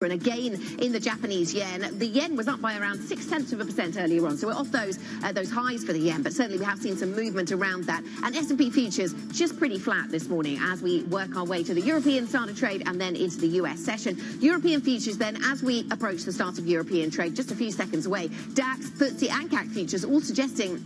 And again in the Japanese yen, the yen was up by around 0.6% earlier on, so we're off those highs for the yen, but certainly we have seen some movement around that. And S&P futures just pretty flat this morning as we work our way to the European start of trade and then into the US session. European futures then, as we approach the start of European trade, just a few seconds away. DAX, FTSE and CAC futures all suggesting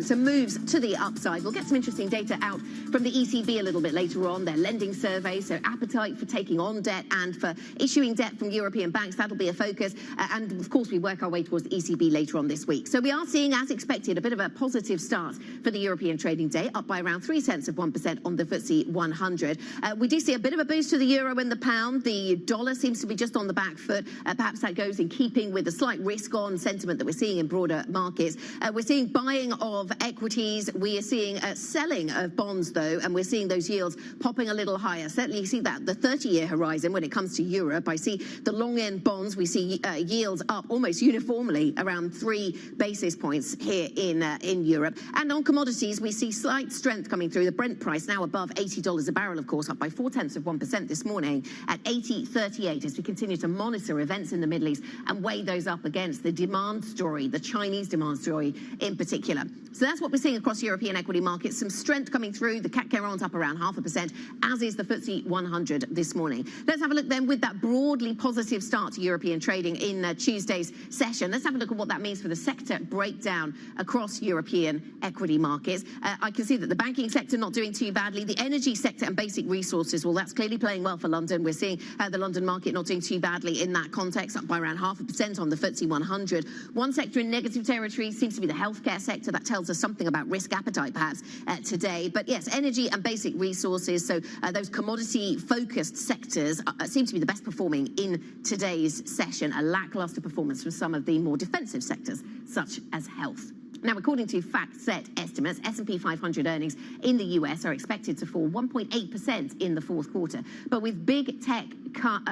some moves to the upside. We'll get some interesting data out from the ECB a little bit later on, their lending survey, so appetite for taking on debt and for issuing debt from European banks, that'll be a focus. And of course, we work our way towards the ECB later on this week. So we are seeing, as expected, a bit of a positive start for the European trading day, up by around 0.3% on the FTSE 100. We do see a bit of a boost to the euro and the pound. The dollar seems to be just on the back foot. Perhaps that goes in keeping with the slight risk-on sentiment that we're seeing in broader markets. We're seeing buying of equities. We are seeing selling of bonds, though, and we're seeing those yields popping a little higher. Certainly you see that the 30-year horizon when it comes to Europe. I see the long-end bonds, we see yields up almost uniformly around 3 basis points here in Europe. And on commodities, we see slight strength coming through. The Brent price now above $80 a barrel, of course, up by 0.4% this morning at 80.38 as we continue to monitor events in the Middle East and weigh those up against the demand story, the Chinese demand story in particular. So that's what we're seeing across European equity markets. Some strength coming through. The CAC 40's up around 0.5%, as is the FTSE 100 this morning. Let's have a look then with that broadly positive start to European trading in Tuesday's session. Let's have a look at what that means for the sector breakdown across European equity markets. I can see that the banking sector not doing too badly. The energy sector and basic resources, well, that's clearly playing well for London. We're seeing the London market not doing too badly in that context, up by around 0.5% on the FTSE 100. One sector in negative territory seems to be the healthcare sector. That tells us something about risk appetite, perhaps, today. But yes, energy and basic resources, so those commodity-focused sectors seem to be the best performing in today's session. A lackluster performance from some of the more defensive sectors, such as health. Now, according to FactSet estimates, S&P 500 earnings in the US are expected to fall 1.8% in the fourth quarter. But with big tech come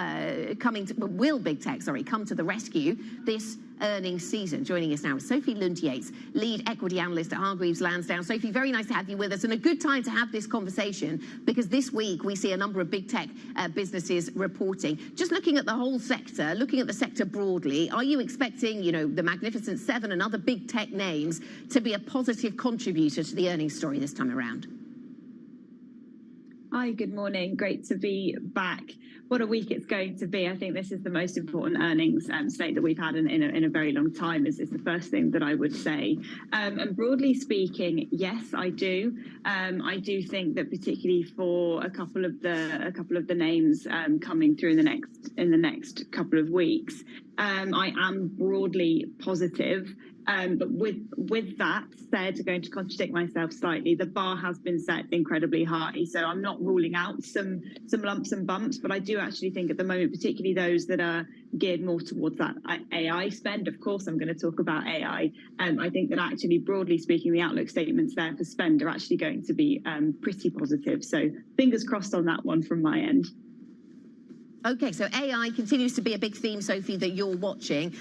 to the rescue this earnings season? Joining us now is Sophie Lund-Yates, lead equity analyst at Hargreaves Lansdown. Sophie, very nice to have you with us, and a good time to have this conversation because this week we see a number of big tech businesses reporting. Just looking at the whole sector, looking at the sector broadly, are you expecting, the Magnificent Seven and other big tech names to be a positive contributor to the earnings story this time around? Hi, good morning. Great to be back. What a week it's going to be. I think this is the most important earnings slate that we've had in a very long time, is the first thing that I would say. And broadly speaking, yes, I do. I do think that particularly for a couple of the names coming through in the next couple of weeks, I am broadly positive. But with that said, going to contradict myself slightly, the bar has been set incredibly high. So I'm not ruling out some lumps and bumps, but I do actually think at the moment, particularly those that are geared more towards that AI spend. Of course, I'm going to talk about AI. I think that actually, broadly speaking, the outlook statements there for spend are actually going to be pretty positive. So fingers crossed on that one from my end. Okay, so AI continues to be a big theme, Sophie, that you're watching.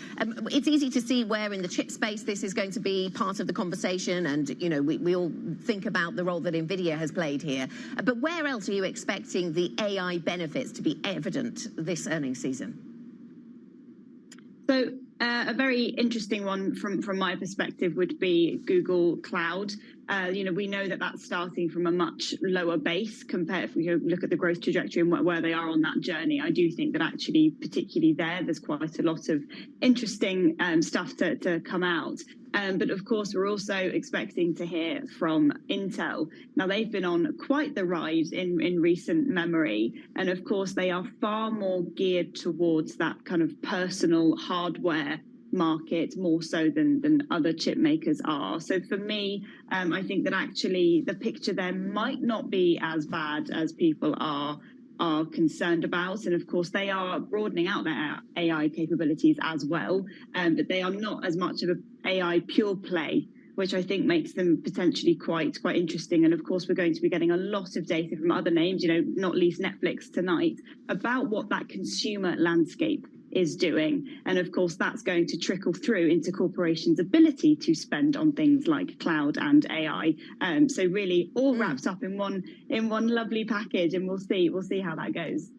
It's easy to see where in the chip space this is going to be part of the conversation, and we all think about the role that NVIDIA has played here. But where else are you expecting the AI benefits to be evident this earnings season? So a very interesting one from my perspective would be Google Cloud. We know that that's starting from a much lower base compared if we look at the growth trajectory and where they are on that journey. I do think that actually, particularly there's quite a lot of interesting stuff to come out. But of course, we're also expecting to hear from Intel. Now, they've been on quite the ride in recent memory. And of course, they are far more geared towards that kind of personal hardware market more so than other chip makers are. So for me, I think that actually the picture there might not be as bad as people are concerned about. And of course, they are broadening out their AI capabilities as well, but they are not as much of an AI pure play, which I think makes them potentially quite interesting. And of course, we're going to be getting a lot of data from other names, not least Netflix tonight, about what that consumer landscape is doing. And of course, that's going to trickle through into corporations' ability to spend on things like cloud and AI. So really all wrapped up in one lovely package, and we'll see how that goes.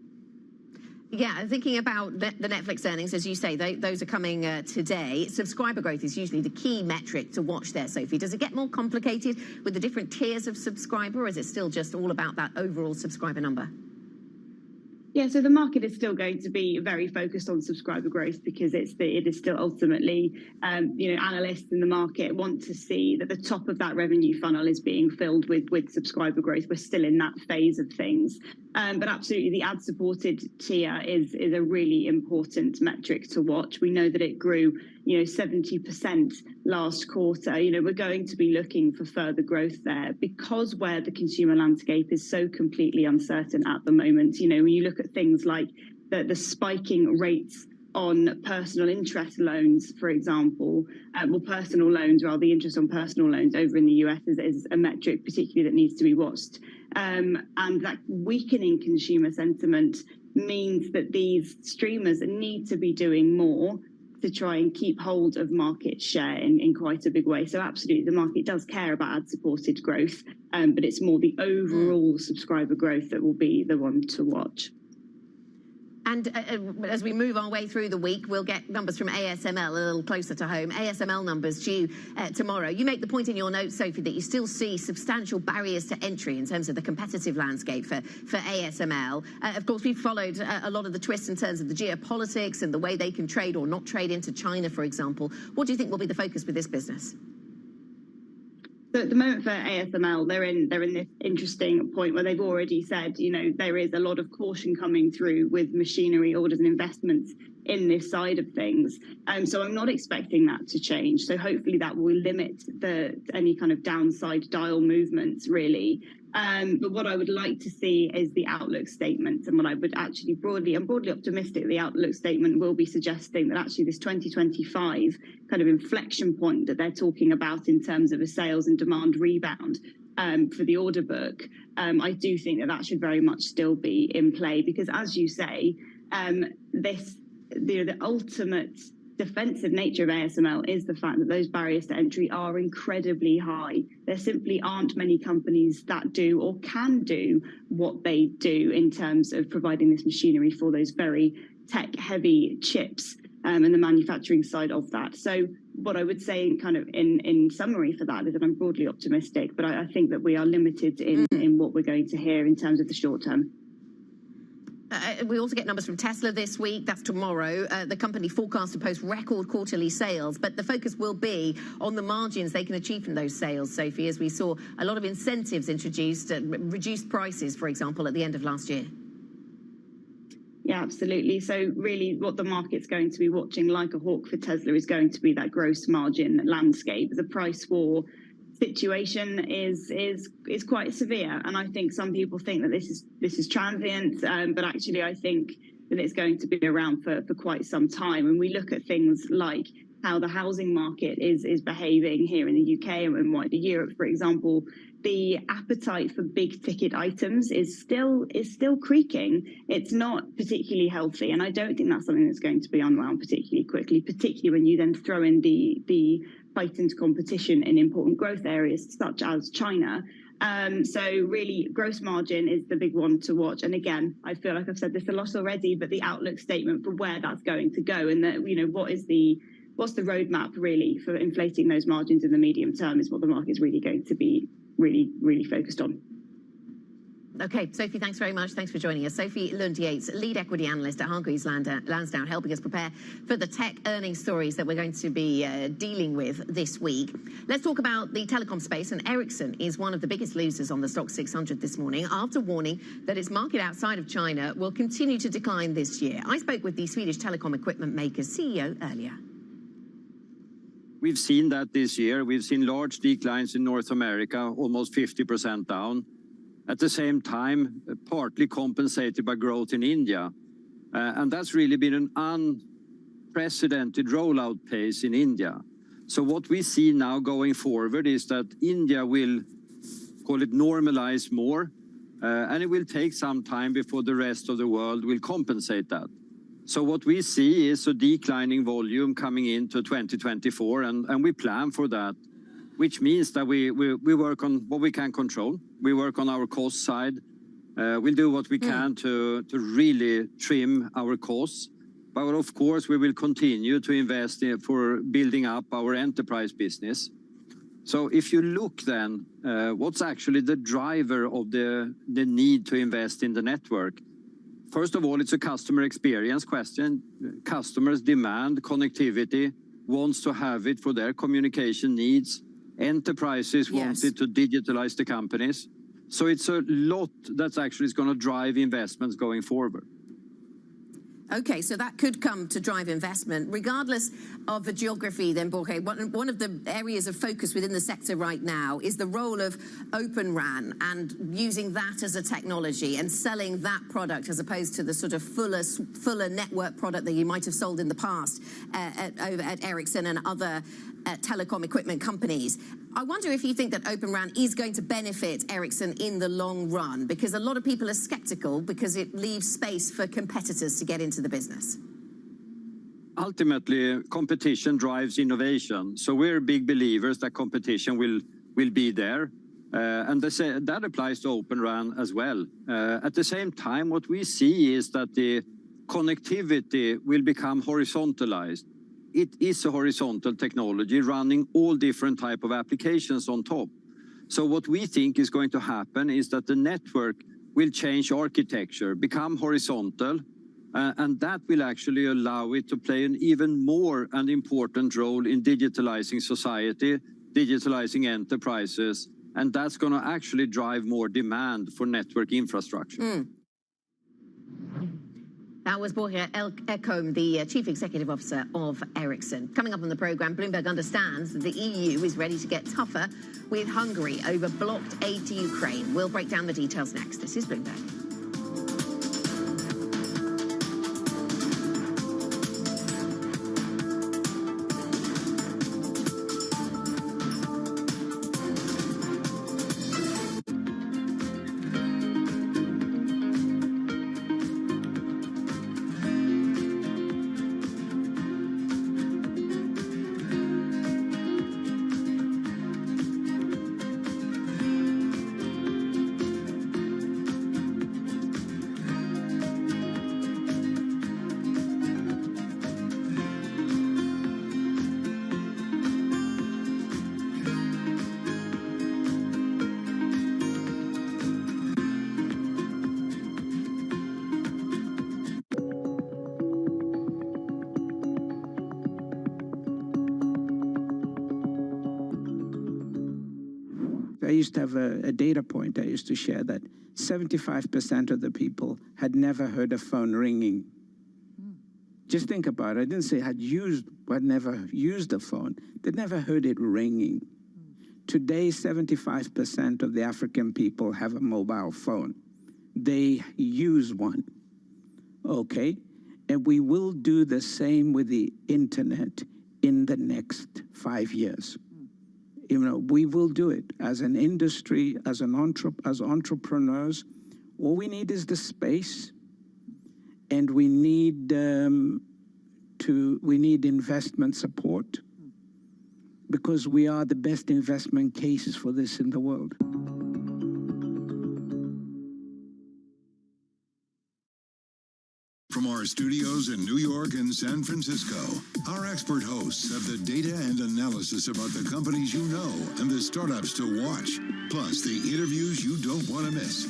Yeah, thinking about the Netflix earnings, as you say, those are coming today. Subscriber growth is usually the key metric to watch there, Sophie. Does it get more complicated with the different tiers of subscriber, or is it still just all about that overall subscriber number? Yeah, so the market is still going to be very focused on subscriber growth because it is still ultimately, analysts in the market want to see that the top of that revenue funnel is being filled with subscriber growth. We're still in that phase of things. But absolutely, the ad-supported tier is a really important metric to watch. We know that it grew, 70% last quarter. We're going to be looking for further growth there because where the consumer landscape is so completely uncertain at the moment. When you look at things like the spiking rates on personal interest loans, for example, personal loans, rather, the interest on personal loans over in the US is a metric particularly that needs to be watched. And that weakening consumer sentiment means that these streamers need to be doing more to try and keep hold of market share in quite a big way. So absolutely, the market does care about ad-supported growth, but it's more the overall subscriber growth that will be the one to watch. And as we move our way through the week, we'll get numbers from ASML a little closer to home. ASML numbers due tomorrow. You make the point in your notes, Sophie, that you still see substantial barriers to entry in terms of the competitive landscape for ASML. Of course, we've followed a lot of the twists in terms of the geopolitics and the way they can trade or not trade into China, for example. What do you think will be the focus with this business? So at the moment for ASML, they're in this interesting point where they've already said, there is a lot of caution coming through with machinery orders and investments in this side of things. So I'm not expecting that to change. So hopefully that will limit any kind of downside dial movements, really. But what I would like to see is the outlook statement, and what I would actually I'm broadly optimistic the outlook statement will be suggesting that actually this 2025 kind of inflection point that they're talking about in terms of a sales and demand rebound for the order book, I do think that should very much still be in play because, as you say, the ultimate defensive nature of ASML is the fact that those barriers to entry are incredibly high. There simply aren't many companies that do or can do what they do in terms of providing this machinery for those very tech-heavy chips and the manufacturing side of that. So what I would say in summary for that is that I'm broadly optimistic, but I think that we are limited in what we're going to hear in terms of the short term. We also get numbers from Tesla this week. That's tomorrow. The company forecast to post record quarterly sales, but the focus will be on the margins they can achieve from those sales, Sophie, as we saw a lot of incentives introduced, reduced prices, for example, at the end of last year. Yeah, absolutely. So really what the market's going to be watching like a hawk for Tesla is going to be that gross margin landscape. The price war situation is quite severe, and I think some people think that this is transient, but actually I think that it's going to be around for quite some time. And we look at things like how the housing market is behaving here in the UK and wider Europe, for example. The appetite for big ticket items is still creaking. It's not particularly healthy, and I don't think that's something that's going to be unwound particularly quickly, particularly when you then throw in the heightened competition in important growth areas such as China. So really, gross margin is the big one to watch. And again, I feel like I've said this a lot already, but the outlook statement for where that's going to go and that, what is the what's the roadmap really for inflating those margins in the medium term is what the market's really going to be really focused on. Okay, Sophie, thanks very much. Thanks for joining us. Sophie Lund-Yates, lead equity analyst at Hargreaves Lansdown, helping us prepare for the tech earnings stories that we're going to be dealing with this week. Let's talk about the telecom space, and Ericsson is one of the biggest losers on the Stock 600 this morning after warning that its market outside of China will continue to decline this year. I spoke with the Swedish telecom equipment maker's CEO earlier. We've seen that this year. We've seen large declines in North America, almost 50% down. At the same time, partly compensated by growth in India. And that's really been an unprecedented rollout pace in India. So what we see now going forward is that India will, call it, normalize more, and it will take some time before the rest of the world will compensate that. So what we see is a declining volume coming into 2024, and we plan for that, which means that we work on what we can control. We work on our cost side. We'll do what we can to really trim our costs. But of course, we will continue to invest for building up our enterprise business. So if you look then, what's actually the driver of the need to invest in the network? First of all, it's a customer experience question. Customers demand connectivity, wants to have it for their communication needs. Enterprises wanted to digitalize the companies. So it's a lot that's actually going to drive investments going forward. Okay, so that could come to drive investment, regardless of the geography then, Jorge. One of the areas of focus within the sector right now is the role of Open RAN and using that as a technology and selling that product as opposed to the sort of fuller network product that you might have sold in the past over at Ericsson and other telecom equipment companies. I wonder if you think that Open RAN is going to benefit Ericsson in the long run, because a lot of people are skeptical because it leaves space for competitors to get into the business. Ultimately, competition drives innovation. So we're big believers that competition will be there. And that applies to Open RAN as well. At the same time, what we see is that the connectivity will become horizontalized. It is a horizontal technology running all different type of applications on top. So what we think is going to happen is that the network will change architecture, become horizontal, and that will actually allow it to play an even more and important role in digitalizing society, digitalizing enterprises, and that's going to actually drive more demand for network infrastructure. That was Börje Ekholm, the Chief Executive Officer of Ericsson. Coming up on the programme, Bloomberg understands that the EU is ready to get tougher with Hungary over blocked aid to Ukraine. We'll break down the details next. This is Bloomberg. I used to have a data point I used to share that 75% of the people had never heard a phone ringing. Just think about it. I didn't say had never used a phone. They'd never heard it ringing. Today, 75% of the African people have a mobile phone. They use one. Okay? And we will do the same with the internet in the next 5 years. You know, we will do it as an industry, as entrepreneurs. All we need is the space, and we need investment support, because we are the best investment cases for this in the world. From from our studios in New York and San Francisco, our expert hosts have the data and analysis about the companies you know and the startups to watch, plus the interviews you don't want to miss.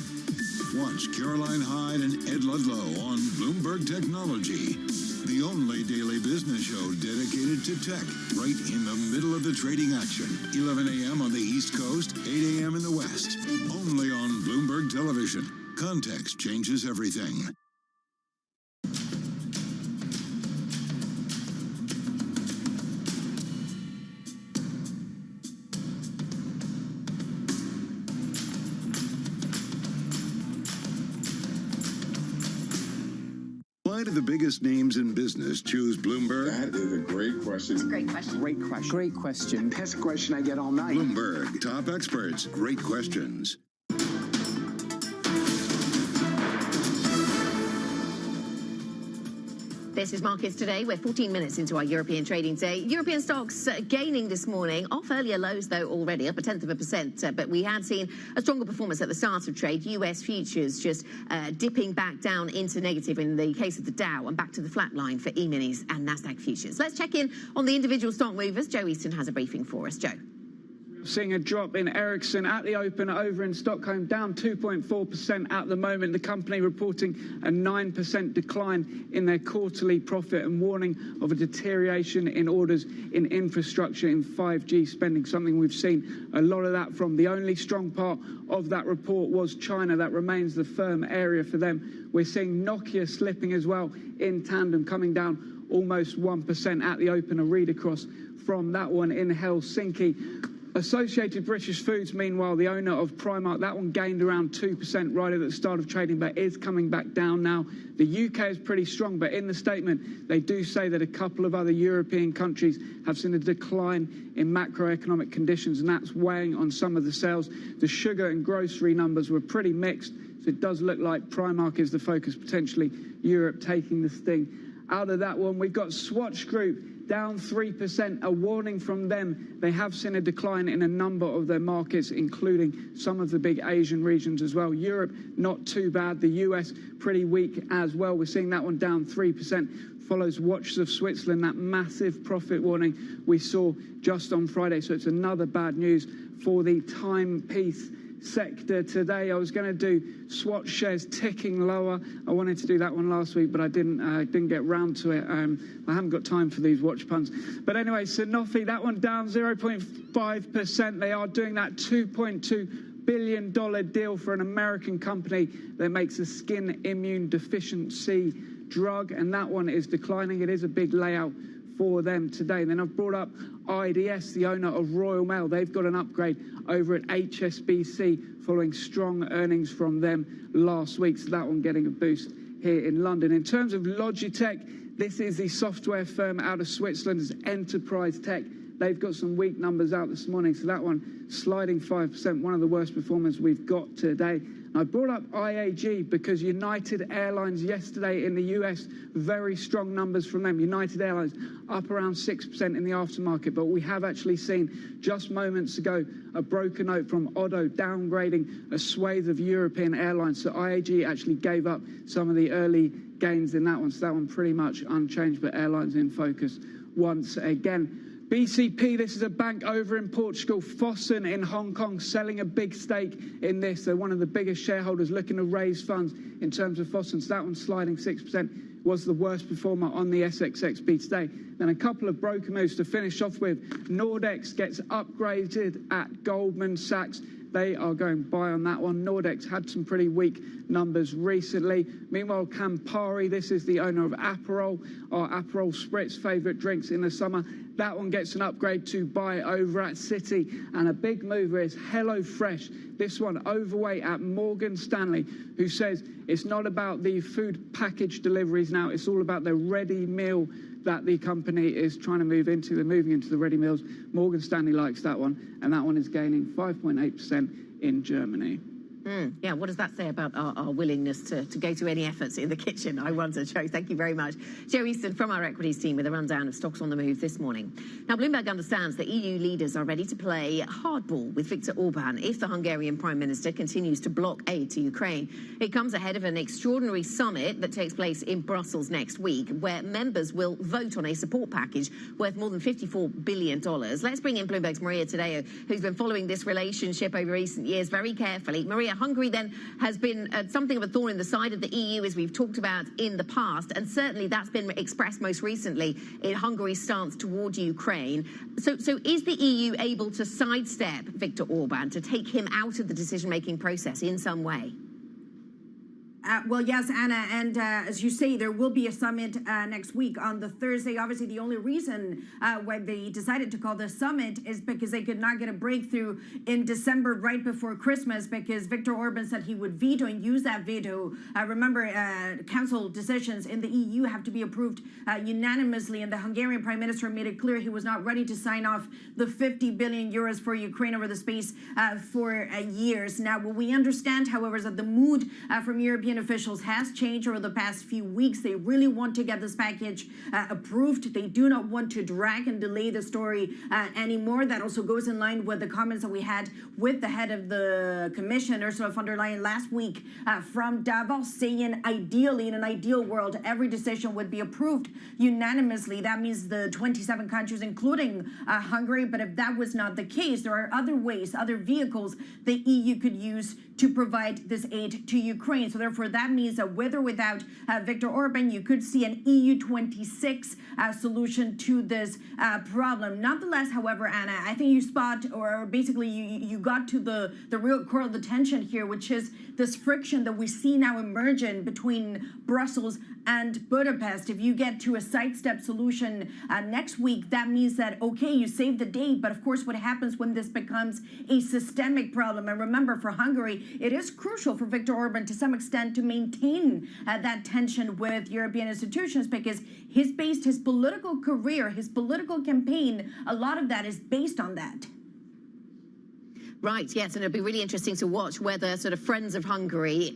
Watch Caroline Hyde and Ed Ludlow on Bloomberg Technology, the only daily business show dedicated to tech, right in the middle of the trading action. 11 a.m. on the East Coast, 8 a.m. in the West. Only on Bloomberg Television. Context changes everything. Why do the biggest names in business choose Bloomberg? That is a great question. It's a great question. Great question. Great question. Best question I get all night. Bloomberg, top experts, great questions. This is Markets Today. We're 14 minutes into our European trading day. European stocks gaining this morning, off earlier lows though already, up 0.1%. But we had seen a stronger performance at the start of trade. US futures just dipping back down into negative in the case of the Dow and back to the flat line for E-minis and Nasdaq futures. Let's check in on the individual stock movers. Joe Easton has a briefing for us. Joe. Seeing a drop in Ericsson at the open over in Stockholm, down 2.4% at the moment. The company reporting a 9% decline in their quarterly profit and warning of a deterioration in orders in infrastructure in 5G spending, something we've seen a lot of that from. The only strong part of that report was China. That remains the firm area for them. We're seeing Nokia slipping as well in tandem, coming down almost 1% at the open. A read across from that one in Helsinki. Associated British Foods, meanwhile, the owner of Primark, that one gained around 2% right at the start of trading, but is coming back down now. The UK is pretty strong, but in the statement, they do say that a couple of other European countries have seen a decline in macroeconomic conditions, and that's weighing on some of the sales. The sugar and grocery numbers were pretty mixed, so it does look like Primark is the focus, potentially Europe taking the sting. Out of that one, we've got Swatch Group, down 3%, a warning from them. They have seen a decline in a number of their markets, including some of the big Asian regions as well. Europe, not too bad. The US, pretty weak as well. We're seeing that one down 3%. Follows Watches of Switzerland, that massive profit warning we saw just on Friday. So it's another bad news for the timepiece sector today. I was going to do Swatch shares ticking lower. I wanted to do that one last week, but I didn't get round to it. I haven't got time for these watch puns. But anyway, Sanofi, that one down 0.5%. They are doing that $2.2 billion deal for an American company that makes a skin immune deficiency drug, and that one is declining. It is a big layout for them today. And then I've brought up IDS, the owner of Royal Mail. They've got an upgrade over at HSBC following strong earnings from them last week. So that one getting a boost here in London. In terms of Logitech, this is the software firm out of Switzerland. It's Enterprise Tech. They've got some weak numbers out this morning. So that one sliding 5%, one of the worst performers we've got today. I brought up IAG because United Airlines yesterday in the US, very strong numbers from them. United Airlines up around 6% in the aftermarket, but we have actually seen just moments ago a broker note from Oddo downgrading a swathe of European airlines. So IAG actually gave up some of the early gains in that one. So that one pretty much unchanged, but airlines in focus once again. BCP, this is a bank over in Portugal. Fosun in Hong Kong selling a big stake in this. They're one of the biggest shareholders looking to raise funds in terms of Fosun. So that one sliding 6%, was the worst performer on the SXXB today. Then a couple of broker moves to finish off with. Nordex gets upgraded at Goldman Sachs. They are going buy on that one. Nordex had some pretty weak numbers recently. Meanwhile, Campari, this is the owner of Aperol, our Aperol Spritz favourite drinks in the summer. That one gets an upgrade to buy over at Citi. And a big mover is HelloFresh. This one overweight at Morgan Stanley, who says it's not about the food package deliveries now. It's all about the ready meal that the company is trying to move into. They're moving into the ready meals. Morgan Stanley likes that one, and that one is gaining 5.8% in Germany. Yeah, what does that say about our willingness to go to any efforts in the kitchen, I wonder, Joe? Thank you very much. Joe Easton from our equities team with a rundown of stocks on the move this morning. Now, Bloomberg understands that EU leaders are ready to play hardball with Viktor Orban if the Hungarian Prime Minister continues to block aid to Ukraine. It comes ahead of an extraordinary summit that takes place in Brussels next week, where members will vote on a support package worth more than $54 billion. Let's bring in Bloomberg's Maria Tadeo, who's been following this relationship over recent years very carefully. Maria, Hungary then has been something of a thorn in the side of the EU, as we've talked about in the past, and certainly that's been expressed most recently in Hungary's stance toward Ukraine. So is the EU able to sidestep Viktor Orban, to take him out of the decision-making process in some way? Well, yes, Anna, and as you say, there will be a summit next week on the Thursday. Obviously, the only reason why they decided to call this summit is because they could not get a breakthrough in December right before Christmas, because Viktor Orban said he would veto and use that veto. Remember, council decisions in the EU have to be approved unanimously, and the Hungarian Prime Minister made it clear he was not ready to sign off the 50 billion euros for Ukraine over the space for years. Now, what we understand, however, is that the mood from European officials has changed over the past few weeks. They really want to get this package approved. They do not want to drag and delay the story anymore. That also goes in line with the comments that we had with the head of the Commission, Ursula von der Leyen, last week from Davos, saying ideally, in an ideal world, every decision would be approved unanimously. That means the 27 countries, including Hungary. But if that was not the case, there are other ways, other vehicles the EU could use to provide this aid to Ukraine. So therefore, that means that with or without Viktor Orban, you could see an EU 26 solution to this problem. Nonetheless, however, Anna, I think you spot, or basically you got to the real core of the tension here, which is this friction that we see now emerging between Brussels and Budapest. If you get to a sidestep solution next week, that means that, okay, you save the date, but of course what happens when this becomes a systemic problem? And remember, for Hungary, it is crucial for Viktor Orban to some extent to maintain that tension with European institutions, because he's based his political career, his political campaign, a lot of that is based on that. Right, yes, and it'll be really interesting to watch whether sort of friends of Hungary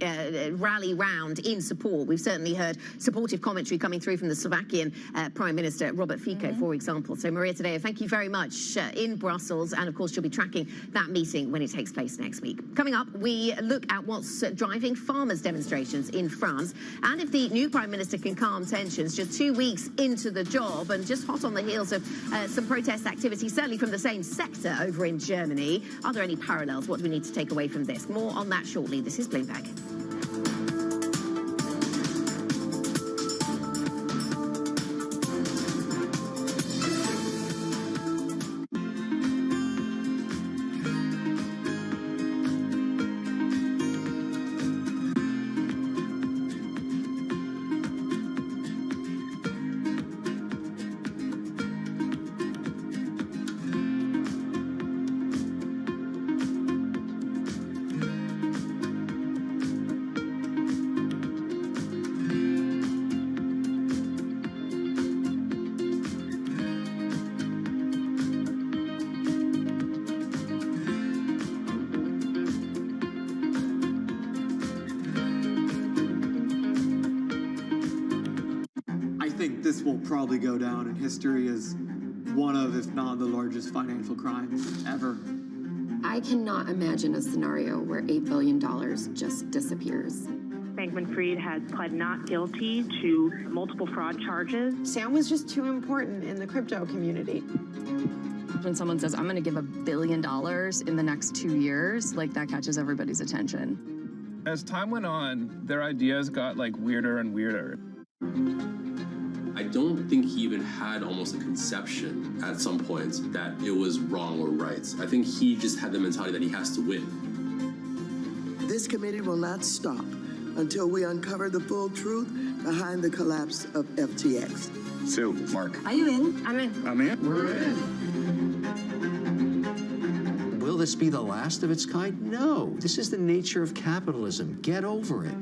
rally round in support. We've certainly heard supportive commentary coming through from the Slovakian Prime Minister, Robert Fico, for example. So, Maria Tadeo, thank you very much in Brussels, and of course you'll be tracking that meeting when it takes place next week. Coming up, we look at what's driving farmers' demonstrations in France, and if the new Prime Minister can calm tensions just 2 weeks into the job, and just hot on the heels of some protest activity, certainly from the same sector over in Germany. Are there any parallels? What do we need to take away from this? More on that shortly. This is Bloomberg. This will probably go down in history as one of, if not the largest financial crime ever. I cannot imagine a scenario where $8 billion just disappears. Bankman-Fried has pled not guilty to multiple fraud charges. Sam was just too important in the crypto community. When someone says, I'm going to give $1 billion in the next 2 years, like that catches everybody's attention. As time went on, their ideas got like weirder and weirder. I don't think he even had almost a conception at some points that it was wrong or right. I think he just had the mentality that he has to win. This committee will not stop until we uncover the full truth behind the collapse of FTX. Sue, Mark. Are you in? I'm in. I'm in. We're in. Will this be the last of its kind? No. This is the nature of capitalism. Get over it.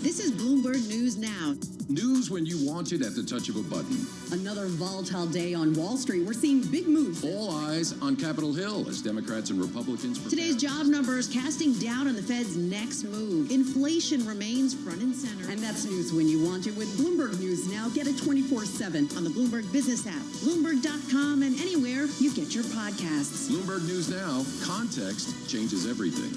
This is Bloomberg News Now. News when you want it at the touch of a button. Another volatile day on Wall Street. We're seeing big moves. All eyes on Capitol Hill as Democrats and Republicans prepare. Today's job numbers casting doubt on the Fed's next move. Inflation remains front and center. And that's news when you want it with Bloomberg News Now. Get it 24/7 on the Bloomberg Business app, Bloomberg.com, and anywhere you get your podcasts. Bloomberg News Now. Context changes everything.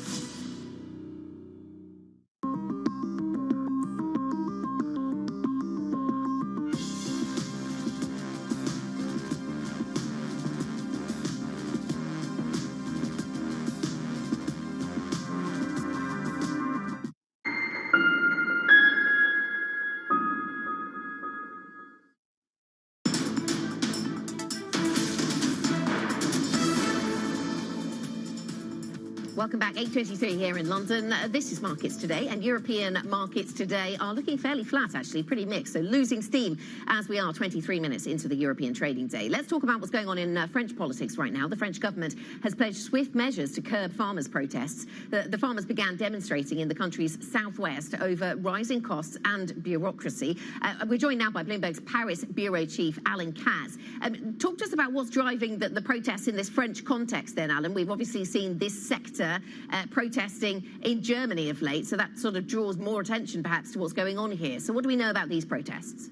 Welcome back. 8:23 here in London. This is Markets Today, and European markets today are looking fairly flat, actually, pretty mixed. So losing steam as we are 23 minutes into the European trading day. Let's talk about what's going on in French politics right now. The French government has pledged swift measures to curb farmers' protests. The farmers began demonstrating in the country's southwest over rising costs and bureaucracy. We're joined now by Bloomberg's Paris bureau chief, Alan Katz. Talk to us about what's driving the protests in this French context then, Alan. We've obviously seen this sector protesting in Germany of late, so that sort of draws more attention perhaps to what's going on here. So what do we know about these protests?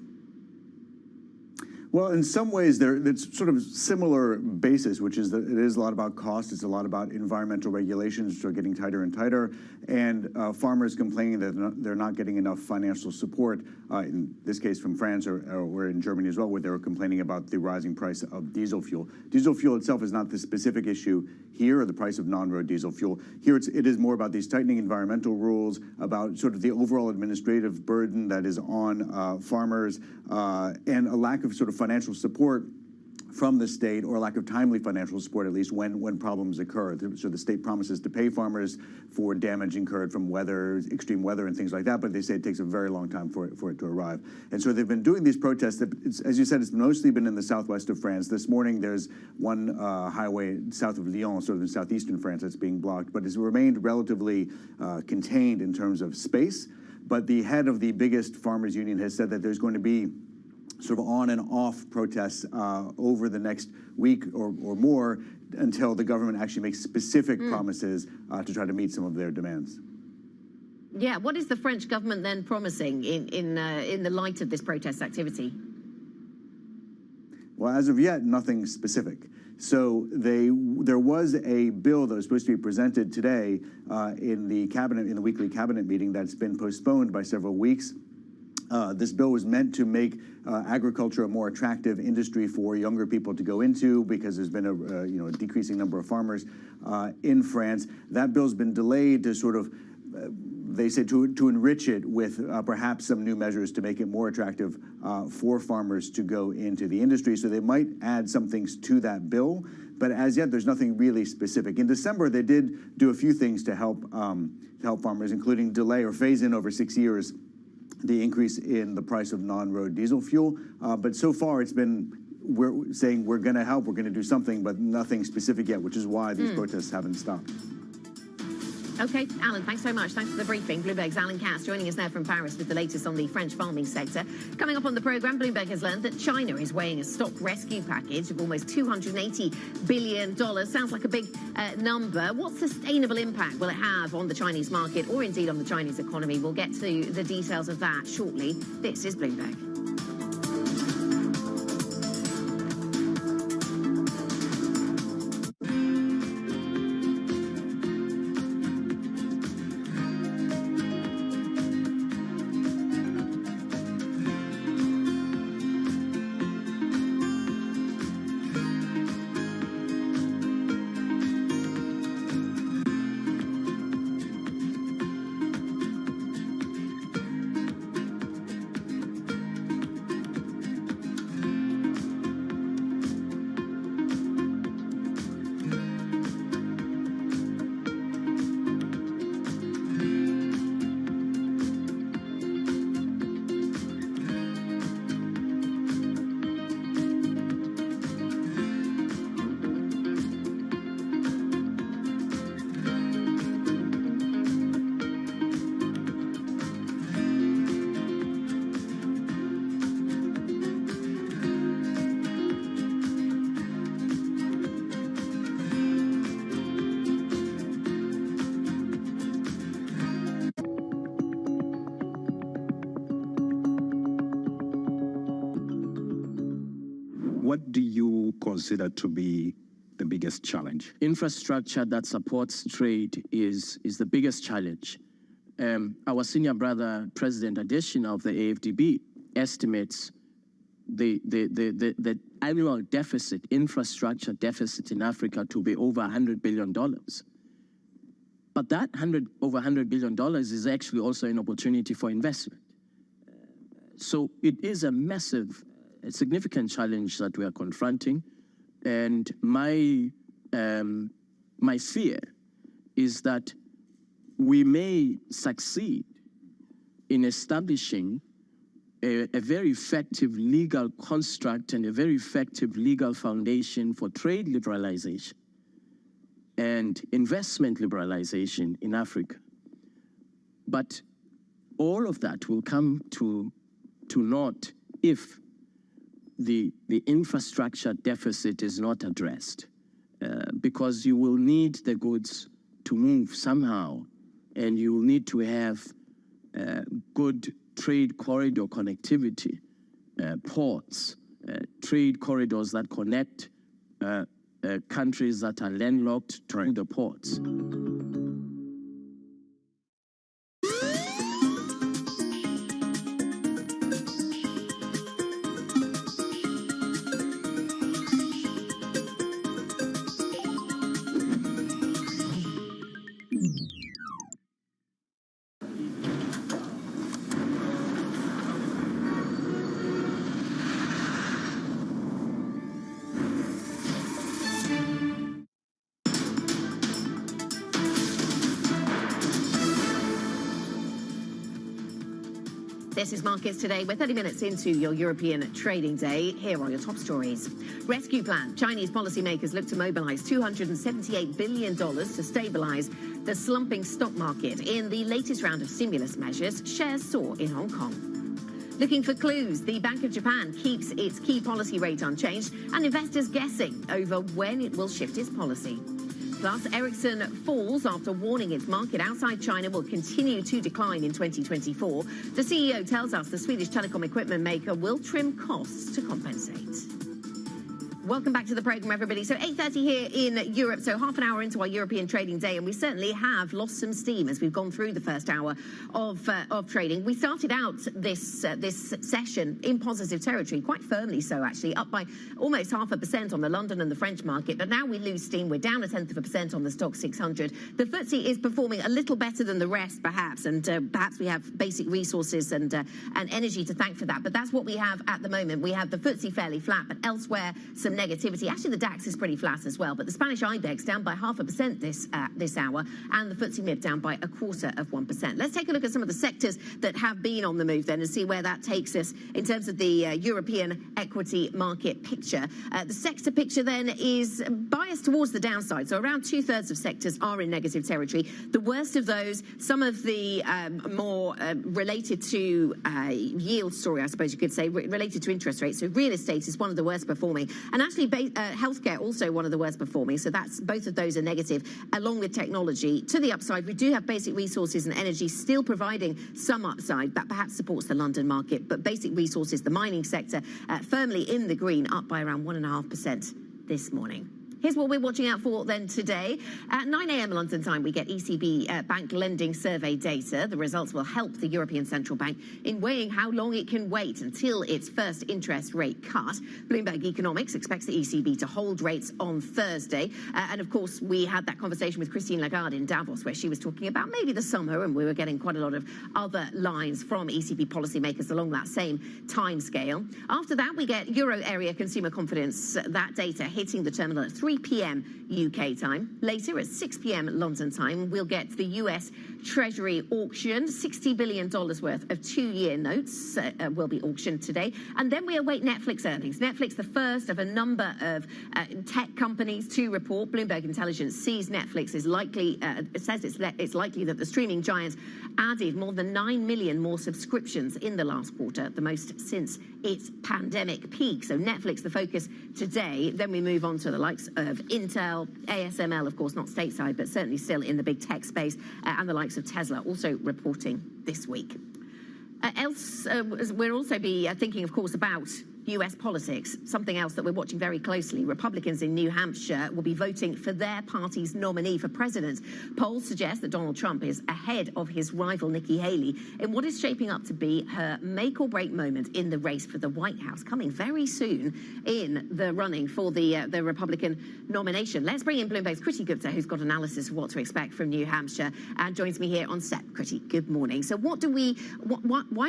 Well, in some ways, it's sort of similar basis, which is that it is a lot about cost. It's a lot about environmental regulations, which are getting tighter and tighter, and farmers complaining that they're not getting enough financial support, in this case from France or in Germany as well, where they were complaining about the rising price of diesel fuel. Diesel fuel itself is not the specific issue here, or the price of non-road diesel fuel. Here it is more about these tightening environmental rules, about sort of the overall administrative burden that is on farmers, and a lack of sort of financial support from the state, or a lack of timely financial support, at least when problems occur. So the state promises to pay farmers for damage incurred from weather, extreme weather and things like that, but they say it takes a very long time for it to arrive. And so they've been doing these protests. As you said, it's mostly been in the southwest of France. This morning there's one highway south of Lyon, sort of in southeastern France, that's being blocked, but it's remained relatively contained in terms of space. But the head of the biggest farmers union has said that there's going to be sort of on and off protests over the next week or more, until the government actually makes specific promises to try to meet some of their demands. Yeah, what is the French government then promising in the light of this protest activity? Well, as of yet, nothing specific. So there was a bill that was supposed to be presented today in the weekly cabinet meeting that's been postponed by several weeks. This bill was meant to make agriculture a more attractive industry for younger people to go into, because there's been a decreasing number of farmers in France. That bill's been delayed to sort of, they said, to enrich it with perhaps some new measures to make it more attractive for farmers to go into the industry. So they might add some things to that bill, but as yet there's nothing really specific. In December, they did do a few things to help farmers, including delay or phase in over 6 years the increase in the price of non-road diesel fuel. But so far we're saying we're going to help, we're going to do something, but nothing specific yet, which is why these protests haven't stopped. Okay, Alan, thanks so much. Thanks for the briefing. Bloomberg's Alan Katz joining us now from Paris with the latest on the French farming sector. Coming up on the programme, Bloomberg has learned that China is weighing a stock rescue package of almost $280 billion. Sounds like a big number. What sustainable impact will it have on the Chinese market, or indeed on the Chinese economy? We'll get to the details of that shortly. This is Bloomberg. what do you consider to be the biggest challenge? Infrastructure that supports trade is the biggest challenge. Our senior brother, President Adesina of the AFDB, estimates the annual deficit, infrastructure deficit in Africa to be over $100 billion. But that over $100 billion is actually also an opportunity for investment. So it is a massive, significant challenge that we are confronting. And my fear is that we may succeed in establishing a very effective legal construct and a very effective legal foundation for trade liberalization and investment liberalization in Africa. But all of that will come to naught if the infrastructure deficit is not addressed, because you will need the goods to move somehow, and you will need to have good trade corridor connectivity, ports, trade corridors that connect countries that are landlocked to the ports. This is Markets Today. We're 30 minutes into your European trading day. Here are your top stories. Rescue plan. Chinese policymakers look to mobilize $278 billion to stabilize the slumping stock market. In the latest round of stimulus measures, shares soar in Hong Kong. Looking for clues, the Bank of Japan keeps its key policy rate unchanged and investors guessing over when it will shift its policy. Plus, Ericsson falls after warning its market outside China will continue to decline in 2024. The CEO tells us the Swedish telecom equipment maker will trim costs to compensate. Welcome back to the program, everybody. So 8:30 here in Europe, so half an hour into our European trading day, and we certainly have lost some steam as we've gone through the first hour of trading. We started out this session in positive territory, quite firmly so actually, up by almost 0.5% on the London and the French market, but now we lose steam. We're down 0.1% on the Stock 600. The FTSE is performing a little better than the rest, perhaps, and perhaps we have basic resources and energy to thank for that, but that's what we have at the moment. We have the FTSE fairly flat, but elsewhere some negativity. Actually, the DAX is pretty flat as well, but the Spanish IBEX down by 0.5% this hour, and the FTSE MIB down by 0.25%. Let's take a look at some of the sectors that have been on the move then and see where that takes us in terms of the European equity market picture. The sector picture then is biased towards the downside, so around 2/3 of sectors are in negative territory. The worst of those, some of the more related to yield story, I suppose you could say, related to interest rates. So real estate is one of the worst performing, and actually healthcare also one of the worst performing. So that's both of those are negative, along with technology. To the upside, we do have basic resources and energy still providing some upside that perhaps supports the London market, but basic resources, the mining sector, firmly in the green, up by around 1.5% this morning. Here's what we're watching out for then today. At 9 a.m. London time, we get ECB bank lending survey data. The results will help the European Central Bank in weighing how long it can wait until its first interest rate cut. Bloomberg Economics expects the ECB to hold rates on Thursday. And of course, we had that conversation with Christine Lagarde in Davos, where she was talking about maybe the summer, and we were getting quite a lot of other lines from ECB policymakers along that same time scale. After that, we get Euro area consumer confidence, that data hitting the terminal at 3 p.m. UK time. Later at 6 p.m. London time, we'll get the US Treasury auction. $60 billion worth of 2-year notes will be auctioned today. And then we await Netflix earnings. Netflix, the first of a number of tech companies to report. Bloomberg Intelligence sees Netflix is likely, says it's likely that the streaming giant added more than 9 million more subscriptions in the last quarter, the most since its pandemic peak. So Netflix, the focus today. Then we move on to the likes of Intel, ASML, of course, not stateside, but certainly still in the big tech space, and the likes of Tesla also reporting this week. We'll also be thinking, of course, about US politics, something else that we're watching very closely. Republicans in New Hampshire will be voting for their party's nominee for president. Polls suggest that Donald Trump is ahead of his rival Nikki Haley in what is shaping up to be her make-or-break moment in the race for the White House, coming very soon in the running for the Republican nomination. Let's bring in Bloomberg's Kriti Gupta, who's got analysis of what to expect from New Hampshire, and joins me here on set. Kriti, good morning. So why do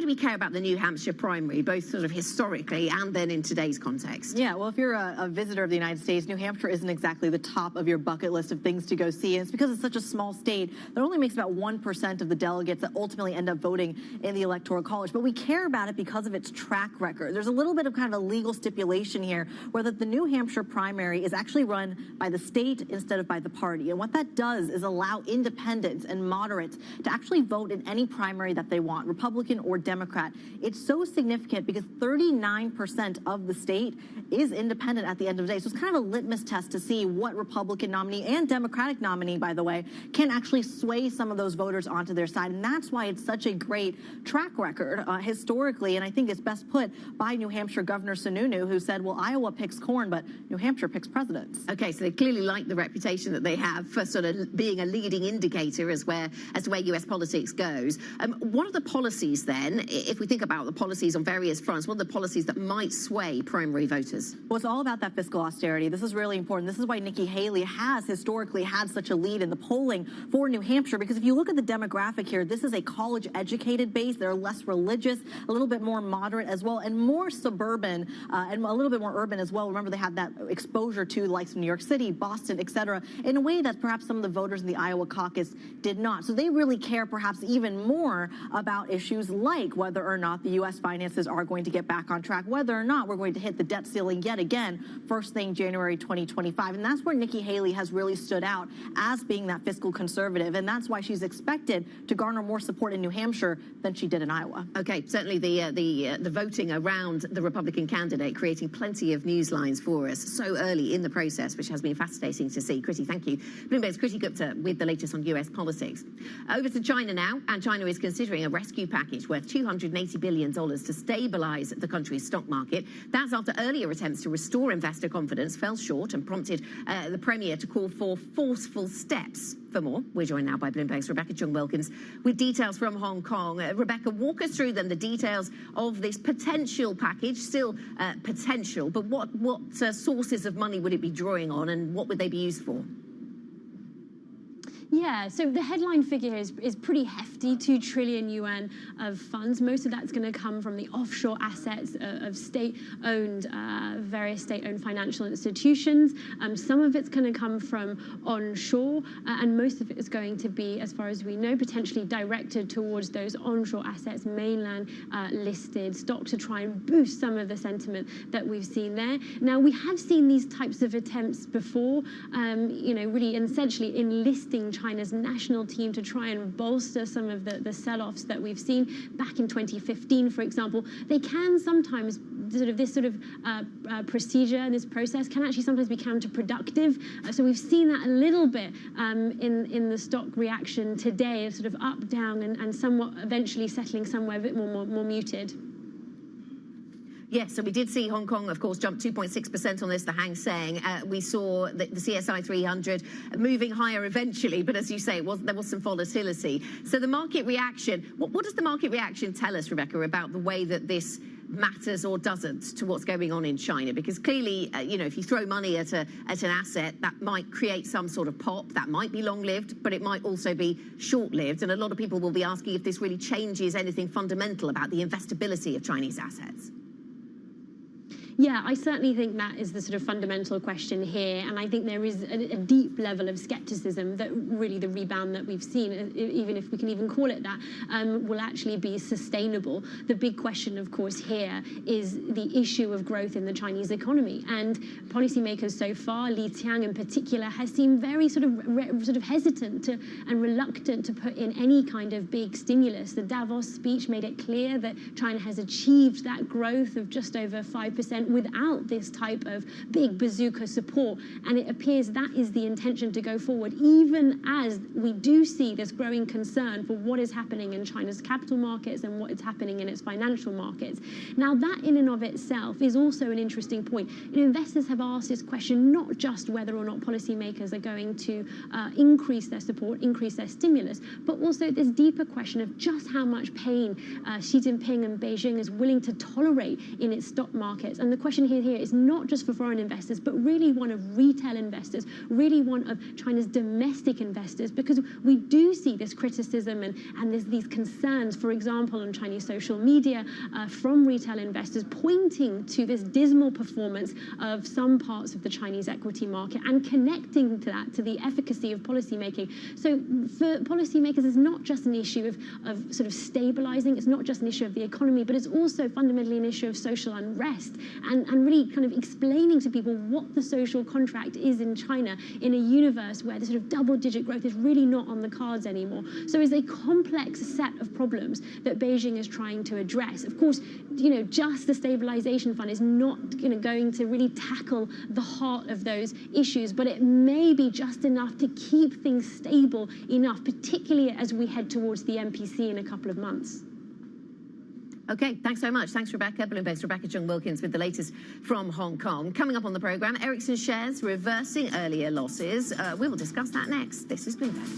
we care about the New Hampshire primary, both sort of historically and then in today's context? Yeah, well, if you're a visitor of the United States, New Hampshire isn't exactly the top of your bucket list of things to go see. And it's because it's such a small state that only makes about 1% of the delegates that ultimately end up voting in the Electoral College. But we care about it because of its track record. There's a little bit of kind of a legal stipulation here where the New Hampshire primary is actually run by the state instead of by the party. And what that does is allow independents and moderates to actually vote in any primary that they want, Republican or Democrat. It's so significant because 39% of the state is independent at the end of the day. So it's kind of a litmus test to see what Republican nominee and Democratic nominee, by the way, can actually sway some of those voters onto their side. And that's why it's such a great track record historically. And I think it's best put by New Hampshire Governor Sununu, who said, well, Iowa picks corn, but New Hampshire picks presidents. Okay, so they clearly like the reputation that they have for sort of being a leading indicator as to where US politics goes. What are the policies then, if we think about the policies on various fronts, what are the policies that might sway primary voters? Well, it's all about that fiscal austerity. This is really important. This is why Nikki Haley has historically had such a lead in the polling for New Hampshire, because if you look at the demographic here, this is a college-educated base. They're less religious, a little bit more moderate as well, and more suburban and a little bit more urban as well. Remember, they had that exposure to the likes of New York City, Boston, et cetera, in a way that perhaps some of the voters in the Iowa caucus did not. So they really care perhaps even more about issues like whether or not the U.S. finances are going to get back on track, whether or not we're going to hit the debt ceiling yet again, first thing January 2025. And that's where Nikki Haley has really stood out as being that fiscal conservative. And that's why she's expected to garner more support in New Hampshire than she did in Iowa. Okay, certainly the voting around the Republican candidate creating plenty of news lines for us so early in the process, which has been fascinating to see. Kriti, thank you. Bloomberg's Kriti Gupta with the latest on US politics. Over to China now, and China is considering a rescue package worth $280 billion to stabilize the country's stock market. That's after earlier attempts to restore investor confidence fell short and prompted the Premier to call for forceful steps. For more, we're joined now by Bloomberg's Rebecca Chung-Wilkins with details from Hong Kong. Rebecca, walk us through then the details of this potential package, still potential, but what sources of money would it be drawing on and what would they be used for? Yeah, so the headline figure is pretty hefty, 2 trillion yuan of funds. Most of that's going to come from the offshore assets of state-owned, various state-owned financial institutions. Some of it's going to come from onshore, and most of it is going to be, as far as we know, potentially directed towards those onshore assets, mainland listed stock, to try and boost some of the sentiment that we've seen there. Now, we have seen these types of attempts before, really essentially enlisting China's national team to try and bolster some of the sell-offs that we've seen back in 2015, for example. They can sometimes this procedure and this process can actually sometimes be counterproductive. So we've seen that a little bit in the stock reaction today, sort of up, down, and somewhat eventually settling somewhere a bit more muted. Yes, so we did see Hong Kong, of course, jump 2.6% on this, the Hang Seng. We saw the CSI 300 moving higher eventually, but as you say, there was some volatility. So the market reaction, what does the market reaction tell us, Rebecca, about the way that this matters or doesn't to what's going on in China? Because clearly, if you throw money at an asset, that might create some sort of pop. That might be long-lived, but it might also be short-lived. And a lot of people will be asking if this really changes anything fundamental about the investability of Chinese assets. Yeah, I certainly think that is the sort of fundamental question here, and I think there is a deep level of skepticism that really the rebound that we've seen, even if we can even call it that, will actually be sustainable. The big question, of course, here is the issue of growth in the Chinese economy, and policymakers so far, Li Qiang in particular, has seemed very sort of hesitant and reluctant to put in any kind of big stimulus. The Davos speech made it clear that China has achieved that growth of just over 5%. without this type of big bazooka support. And it appears that is the intention to go forward, even as we do see this growing concern for what is happening in China's capital markets and what is happening in its financial markets. Now, that in and of itself is also an interesting point. Investors have asked this question, not just whether or not policymakers are going to increase their support, increase their stimulus, but also this deeper question of just how much pain Xi Jinping and Beijing is willing to tolerate in its stock markets. And the question here is not just for foreign investors, but really one of retail investors, really one of China's domestic investors, because we do see this criticism and there's these concerns, for example, on Chinese social media from retail investors pointing to this dismal performance of some parts of the Chinese equity market and connecting to that, to the efficacy of policymaking. So for policymakers, it's not just an issue of sort of stabilizing, it's not just an issue of the economy, but it's also fundamentally an issue of social unrest and really kind of explaining to people what the social contract is in China in a universe where the sort of double-digit growth is really not on the cards anymore. So it's a complex set of problems that Beijing is trying to address. Of course, just the stabilization fund is not going to really tackle the heart of those issues, but it may be just enough to keep things stable enough, particularly as we head towards the MPC in a couple of months. Okay, thanks so much. Thanks, Rebecca. Bloomberg's Rebecca Chung-Wilkins with the latest from Hong Kong. Coming up on the program, Ericsson shares reversing earlier losses. We will discuss that next. This is Bloomberg.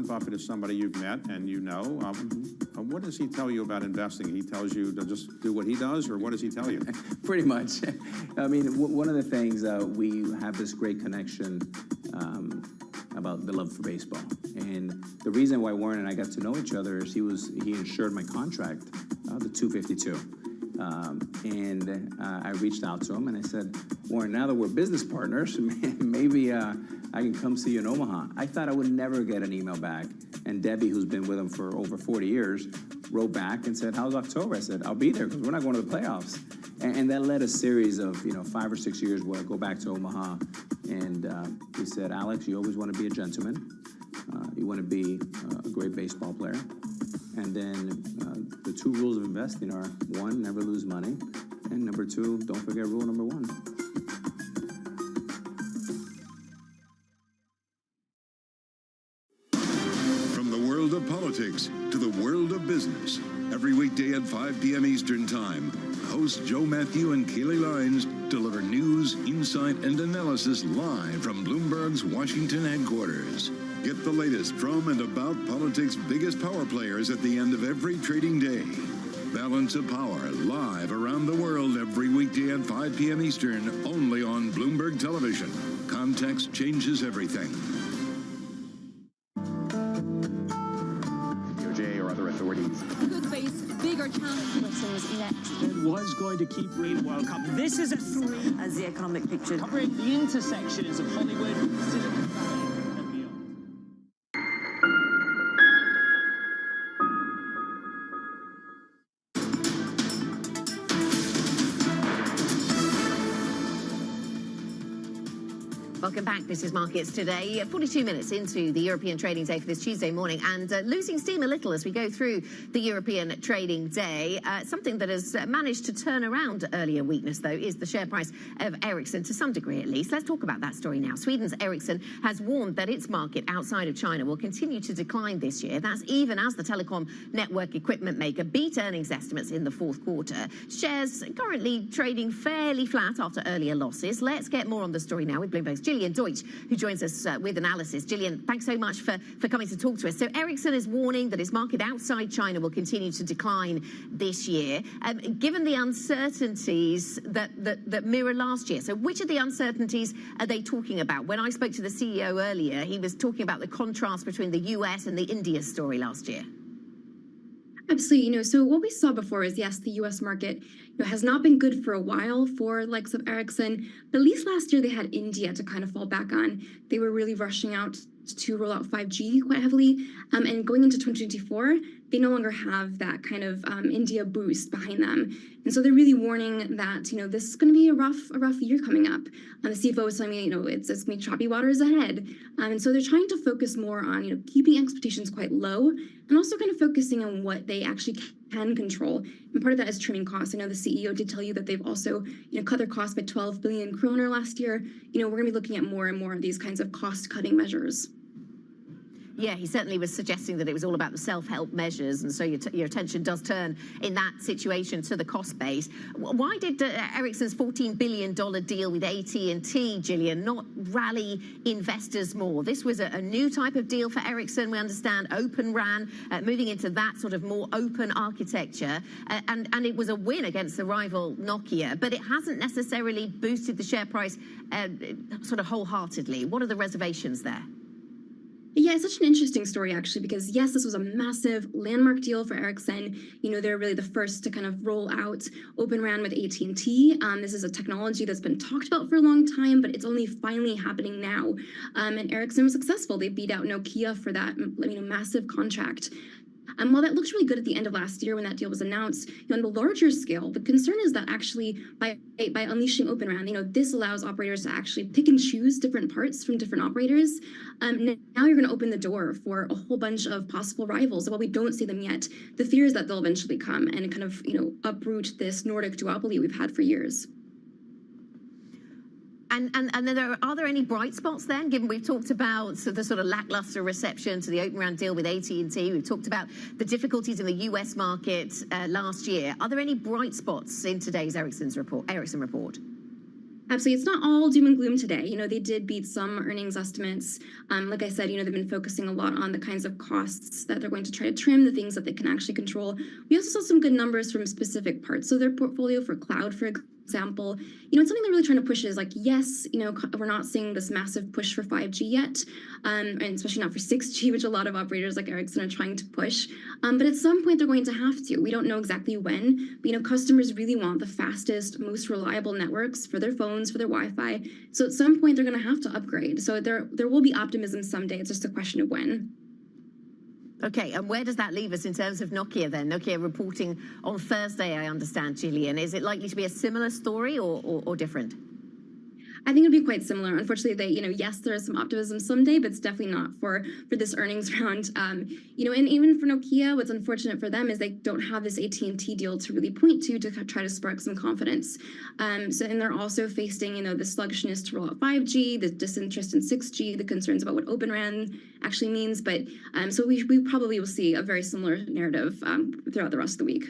Buffett is somebody you've met and you know. What does he tell you about investing? He tells you to just do what he does, or what does he tell you? Pretty much. I mean, one of the things we have this great connection about the love for baseball, and the reason why Warren and I got to know each other is he insured my contract, the 252. I reached out to him and I said, Warren, now that we're business partners, maybe I can come see you in Omaha. I thought I would never get an email back. And Debbie, who's been with him for over 40 years, wrote back and said, how's October? I said, I'll be there because we're not going to the playoffs. And that led a series of 5 or 6 years where I go back to Omaha. And he said, Alex, you always want to be a gentleman. You want to be a great baseball player. And then the 2 rules of investing are, 1, never lose money. And number 2, don't forget rule number 1. From the world of politics to the world of business, every weekday at 5 p.m. Eastern Time, hosts Joe Matthew and Keely Lines deliver news, insight, and analysis live from Bloomberg's Washington headquarters. Get the latest from and about politics' biggest power players at the end of every trading day. Balance of Power, live around the world every weekday at 5 p.m. Eastern, only on Bloomberg Television. Context changes everything. DOJ or other authorities could face bigger challenges next. It was going to keep reading World Cup. This is a 3 as the economic picture. Covering the intersections of Hollywood, Silicon Valley. Welcome back. This is Markets Today. 42 minutes into the European trading day for this Tuesday morning, and losing steam a little as we go through the European trading day. Something that has managed to turn around earlier weakness, though, is the share price of Ericsson, to some degree at least. Let's talk about that story now. Sweden's Ericsson has warned that its market outside of China will continue to decline this year. That's even as the telecom network equipment maker beat earnings estimates in the fourth quarter. Shares currently trading fairly flat after earlier losses. Let's get more on the story now with Bloomberg's Gillian Deutsch, who joins us with analysis. Gillian, thanks so much for coming to talk to us. So Ericsson is warning that its market outside China will continue to decline this year, given the uncertainties that mirror last year. So which of the uncertainties are they talking about? When I spoke to the CEO earlier, he was talking about the contrast between the US and the India story last year. Absolutely. So what we saw before is, yes, the U.S. market has not been good for a while for likes of Ericsson, but at least last year they had India to kind of fall back on. They were really rushing out to roll out 5G quite heavily, and going into 2024, they no longer have that kind of India boost behind them. And so they're really warning that, this is going to be a rough year coming up. The CFO is telling me, it's going to be choppy waters ahead. And so they're trying to focus more on, keeping expectations quite low and also kind of focusing on what they actually can control. And part of that is trimming costs. I know the CEO did tell you that they've also, cut their costs by 12 billion kroner last year. We're going to be looking at more and more of these kinds of cost-cutting measures. Yeah, he certainly was suggesting that it was all about the self-help measures, and so your attention does turn in that situation to the cost base. Why did Ericsson's $14 billion deal with AT&T, Gillian, not rally investors more? This was a new type of deal for Ericsson, we understand, Open RAN, moving into that sort of more open architecture, and it was a win against the rival Nokia, but it hasn't necessarily boosted the share price sort of wholeheartedly. What are the reservations there? Yeah, it's such an interesting story, actually, because yes, this was a massive landmark deal for Ericsson. They're really the first to kind of roll out Open RAN with AT&T. This is a technology that's been talked about for a long time, but it's only finally happening now. And Ericsson was successful. They beat out Nokia for that massive contract. While that looks really good at the end of last year when that deal was announced, on the larger scale, the concern is that actually by unleashing Open RAN, this allows operators to actually pick and choose different parts from different operators. Now you're going to open the door for a whole bunch of possible rivals. While we don't see them yet, the fear is that they'll eventually come and kind of, uproot this Nordic duopoly we've had for years. And then are there any bright spots then, given we've talked about the sort of lackluster reception to the Open RAN deal with AT&T, we've talked about the difficulties in the US market last year. Are there any bright spots in today's Ericsson report? Absolutely. It's not all doom and gloom today. They did beat some earnings estimates. Like I said, they've been focusing a lot on the kinds of costs that they're going to try to trim, the things that they can actually control. We also saw some good numbers from specific parts of their portfolio for cloud, for example. It's something they're really trying to push is like, yes, we're not seeing this massive push for 5G yet, and especially not for 6G, which a lot of operators like Ericsson are trying to push. But at some point, they're going to have to. We don't know exactly when, but customers really want the fastest, most reliable networks for their phones, for their Wi-Fi. So at some point, they're going to have to upgrade. So there will be optimism someday. It's just a question of when. Okay, and where does that leave us in terms of Nokia then? Nokia reporting on Thursday, I understand, Gillian. Is it likely to be a similar story or different? I think it'll be quite similar. Unfortunately, yes, there is some optimism someday, but it's definitely not for this earnings round. And even for Nokia, what's unfortunate for them is they don't have this AT&T deal to really point to try to spark some confidence. And they're also facing, the sluggishness to roll out 5G, the disinterest in 6G, the concerns about what Open RAN actually means. But so we probably will see a very similar narrative throughout the rest of the week.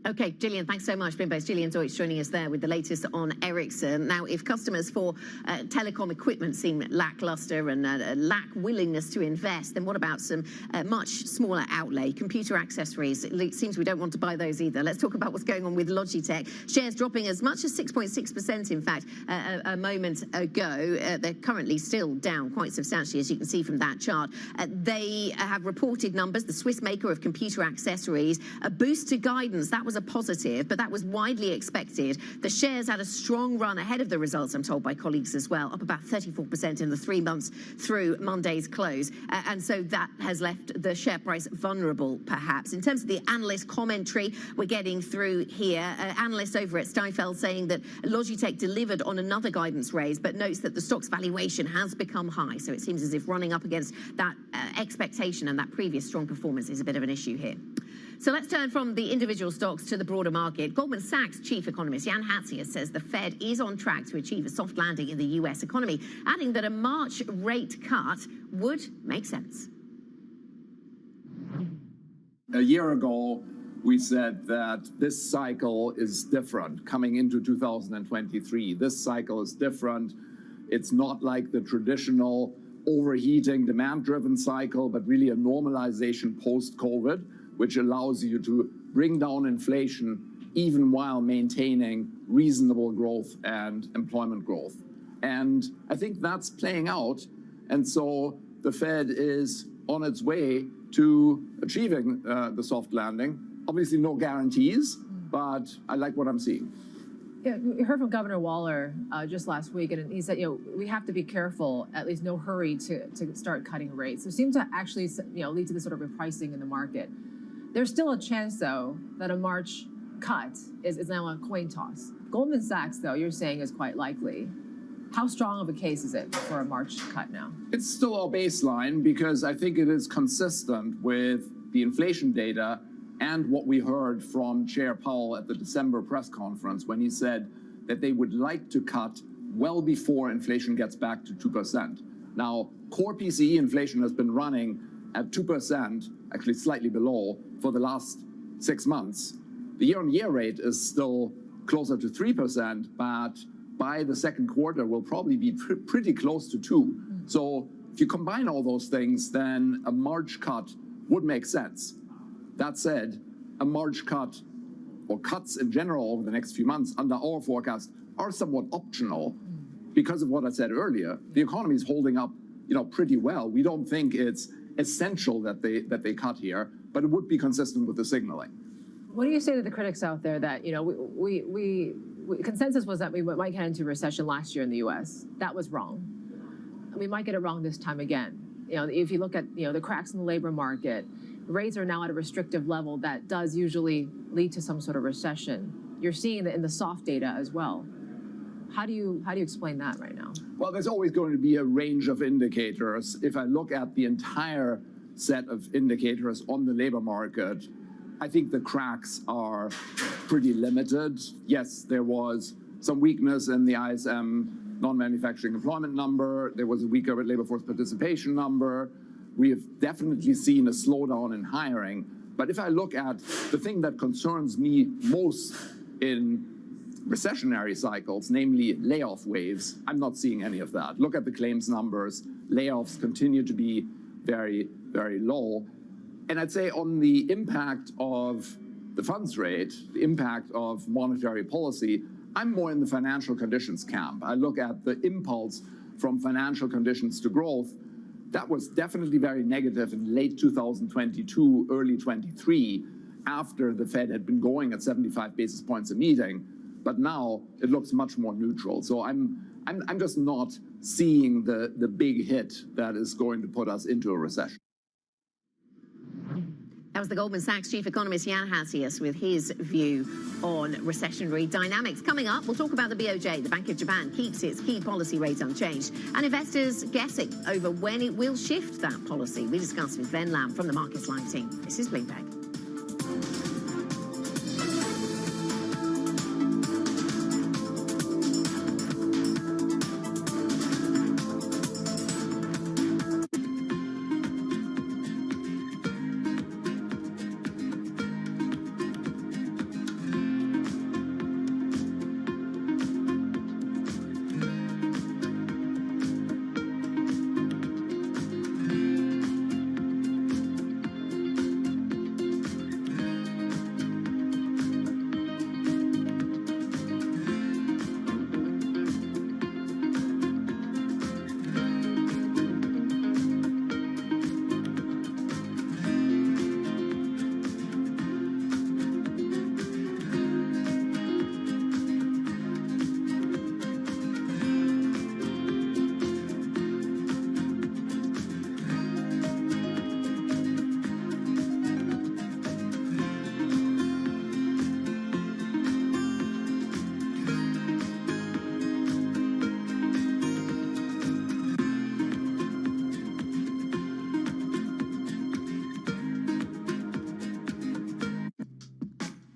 Okay, Gillian, thanks so much. Bloomberg's Gillian Deutsch joining us there with the latest on Ericsson. Now, if customers for telecom equipment seem lackluster and lack willingness to invest, then what about some much smaller outlay, computer accessories? It seems we don't want to buy those either. Let's talk about what's going on with Logitech. Shares dropping as much as 6.6%, in fact, a moment ago. They're currently still down quite substantially, as you can see from that chart. They have reported numbers, the Swiss maker of computer accessories, a boost to guidance. That was a positive, but that was widely expected. The shares had a strong run ahead of the results, I'm told by colleagues as well, up about 34% in the 3 months through Monday's close. And so that has left the share price vulnerable, perhaps. In terms of the analyst commentary we're getting through here, analysts over at Stifel saying that Logitech delivered on another guidance raise, but notes that the stock's valuation has become high. So it seems as if running up against that expectation and that previous strong performance is a bit of an issue here. So let's turn from the individual stocks to the broader market. Goldman Sachs chief economist Jan Hatzius says the Fed is on track to achieve a soft landing in the US economy, adding that a March rate cut would make sense. A year ago, we said that this cycle is different coming into 2023. This cycle is different. It's not like the traditional overheating demand-driven cycle, but really a normalization post-COVID, which allows you to bring down inflation even while maintaining reasonable growth and employment growth. And I think that's playing out. And so the Fed is on its way to achieving the soft landing. Obviously, no guarantees, but I like what I'm seeing. Yeah, we heard from Governor Waller just last week, and he said, we have to be careful, at least no hurry to start cutting rates. So it seems to actually, lead to this sort of repricing in the market. There's still a chance, though, that a March cut is now a coin toss. Goldman Sachs, though, you're saying is quite likely. How strong of a case is it for a March cut now? It's still our baseline because I think it is consistent with the inflation data and what we heard from Chair Powell at the December press conference when he said that they would like to cut well before inflation gets back to 2%. Now, core PCE inflation has been running at 2%, actually slightly below, for the last 6 months. The year-on-year rate is still closer to 3%, but by the second quarter, we'll probably be pretty close to 2%. So if you combine all those things, then a March cut would make sense. That said, a March cut or cuts in general over the next few months under our forecast are somewhat optional because of what I said earlier. The economy is holding up, pretty well. We don't think it's essential that they cut here, but it would be consistent with the signaling. What do you say to the critics out there that, consensus was that we might get into recession last year in the U.S. That was wrong. We might get it wrong this time again. If you look at, the cracks in the labor market, rates are now at a restrictive level that does usually lead to some sort of recession. You're seeing it in the soft data as well. How do you explain that right now? Well, there's always going to be a range of indicators. If I look at the entire set of indicators on the labor market, I think the cracks are pretty limited. Yes, there was some weakness in the ISM non-manufacturing employment number. There was a weaker labor force participation number. We have definitely seen a slowdown in hiring. But if I look at the thing that concerns me most in recessionary cycles, namely layoff waves, I'm not seeing any of that. Look at the claims numbers. Layoffs continue to be very, very low. And I'd say on the impact of the funds rate, the impact of monetary policy, I'm more in the financial conditions camp. I look at the impulse from financial conditions to growth. That was definitely very negative in late 2022, early 23, after the Fed had been going at 75 basis points a meeting. But now it looks much more neutral. So I'm just not seeing the big hit that is going to put us into a recession. That was the Goldman Sachs chief economist Jan Hatzius with his view on recessionary dynamics. Coming up, we'll talk about the BOJ. The Bank of Japan keeps its key policy rate unchanged, and investors guessing over when it will shift that policy. We discuss with Ben Lamb from the Markets Live team. This is Bloomberg.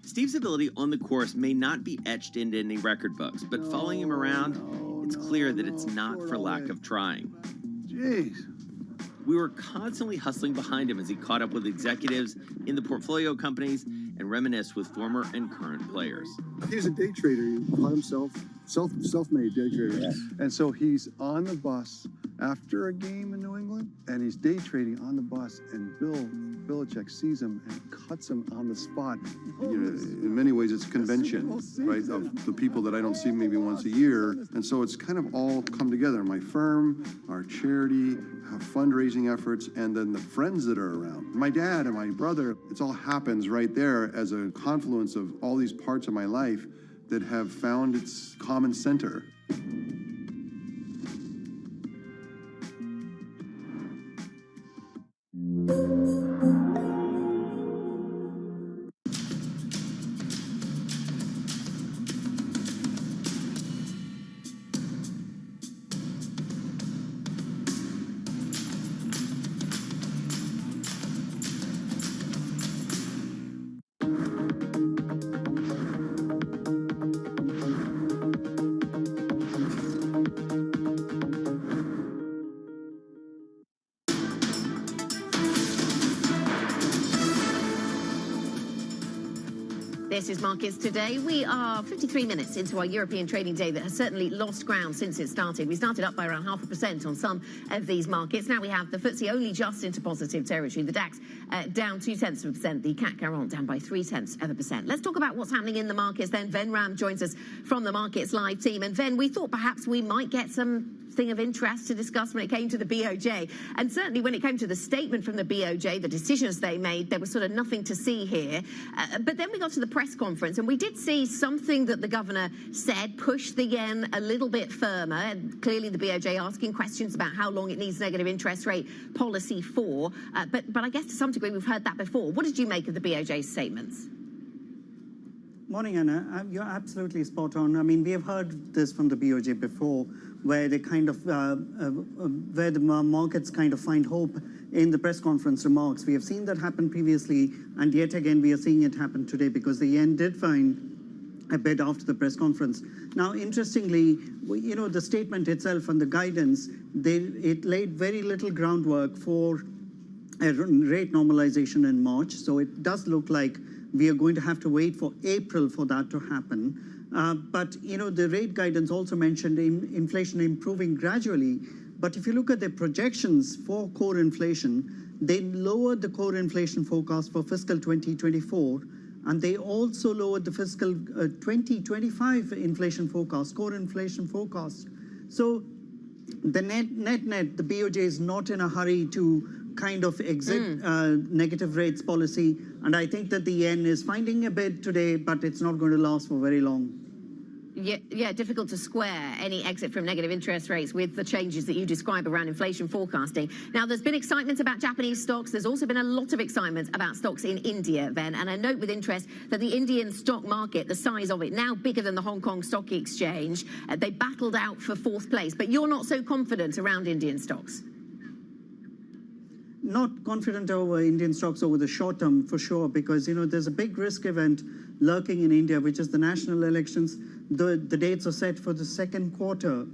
Steve's ability on the course may not be etched into any record books, but following him around, it's clear that it's not for lack of trying. Jeez. We were constantly hustling behind him as he caught up with executives in the portfolio companies and reminisce with former and current players. He's a day trader. He called himself self-made day trader. Yeah. And so he's on the bus after a game in New England, and he's day trading on the bus, and Bill Belichick sees him and cuts him on the spot. You know, in many ways, it's a convention, right, of the people that I don't see maybe once a year. And so it's kind of all come together. My firm, our charity, our fundraising efforts, and then the friends that are around. My dad and my brother, it all happens right there as a confluence of all these parts of my life that have found its common center. This is Markets Today. We are 53 minutes into our European trading day that has certainly lost ground since it started. We started up by around 0.5% on some of these markets. Now we have the FTSE only just into positive territory. The DAX down 0.2%. The CAC 40 down by 0.3%. Let's talk about what's happening in the markets then. Ven Ram joins us from the Markets Live team. And Ven, we thought perhaps we might get something of interest to discuss when it came to the BOJ. And certainly when it came to the statement from the BOJ, the decisions they made, there was sort of nothing to see here. But then we got to the press conference and we did see something that the governor said push the yen a little bit firmer. And clearly the BOJ asking questions about how long it needs negative interest rate policy for. But I guess to some degree we've heard that before. What did you make of the BOJ's statements? Morning, Anna. You're absolutely spot on. I mean, we have heard this from the BOJ before, where they kind of, where the markets kind of find hope in the press conference remarks. We have seen that happen previously, and yet again we are seeing it happen today because the yen did find a bid after the press conference. Now, interestingly, you know, the statement itself and the guidance, it laid very little groundwork for a rate normalization in March. So it does look like we are going to have to wait for April for that to happen. But, you know, the rate guidance also mentioned inflation improving gradually. But if you look at the projections for core inflation, they lowered the core inflation forecast for fiscal 2024, and they also lowered the fiscal 2025 inflation forecast, core inflation forecast. So the net, the BOJ is not in a hurry to kind of exit negative rates policy. And I think that the yen is finding a bid today, but it's not going to last for very long. Yeah, difficult to square any exit from negative interest rates with the changes that you describe around inflation forecasting. Now, there's been excitement about Japanese stocks. There's also been a lot of excitement about stocks in India, Ven. And I note with interest that the Indian stock market, the size of it, now bigger than the Hong Kong Stock Exchange. They battled out for 4th place. But you're not so confident around Indian stocks? Not confident over Indian stocks over the short term, for sure, because, you know, there's a big risk event lurking in India, which is the national elections. The dates are set for the second quarter.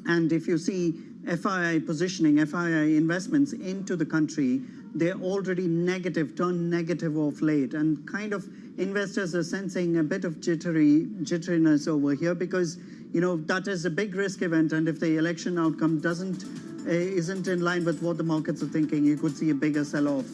And if you see FII positioning, FII investments into the country, they're already negative, turned negative of late. And kind of investors are sensing a bit of jitteriness over here because, you know, that is a big risk event. And if the election outcome isn't in line with what the markets are thinking, you could see a bigger sell-off.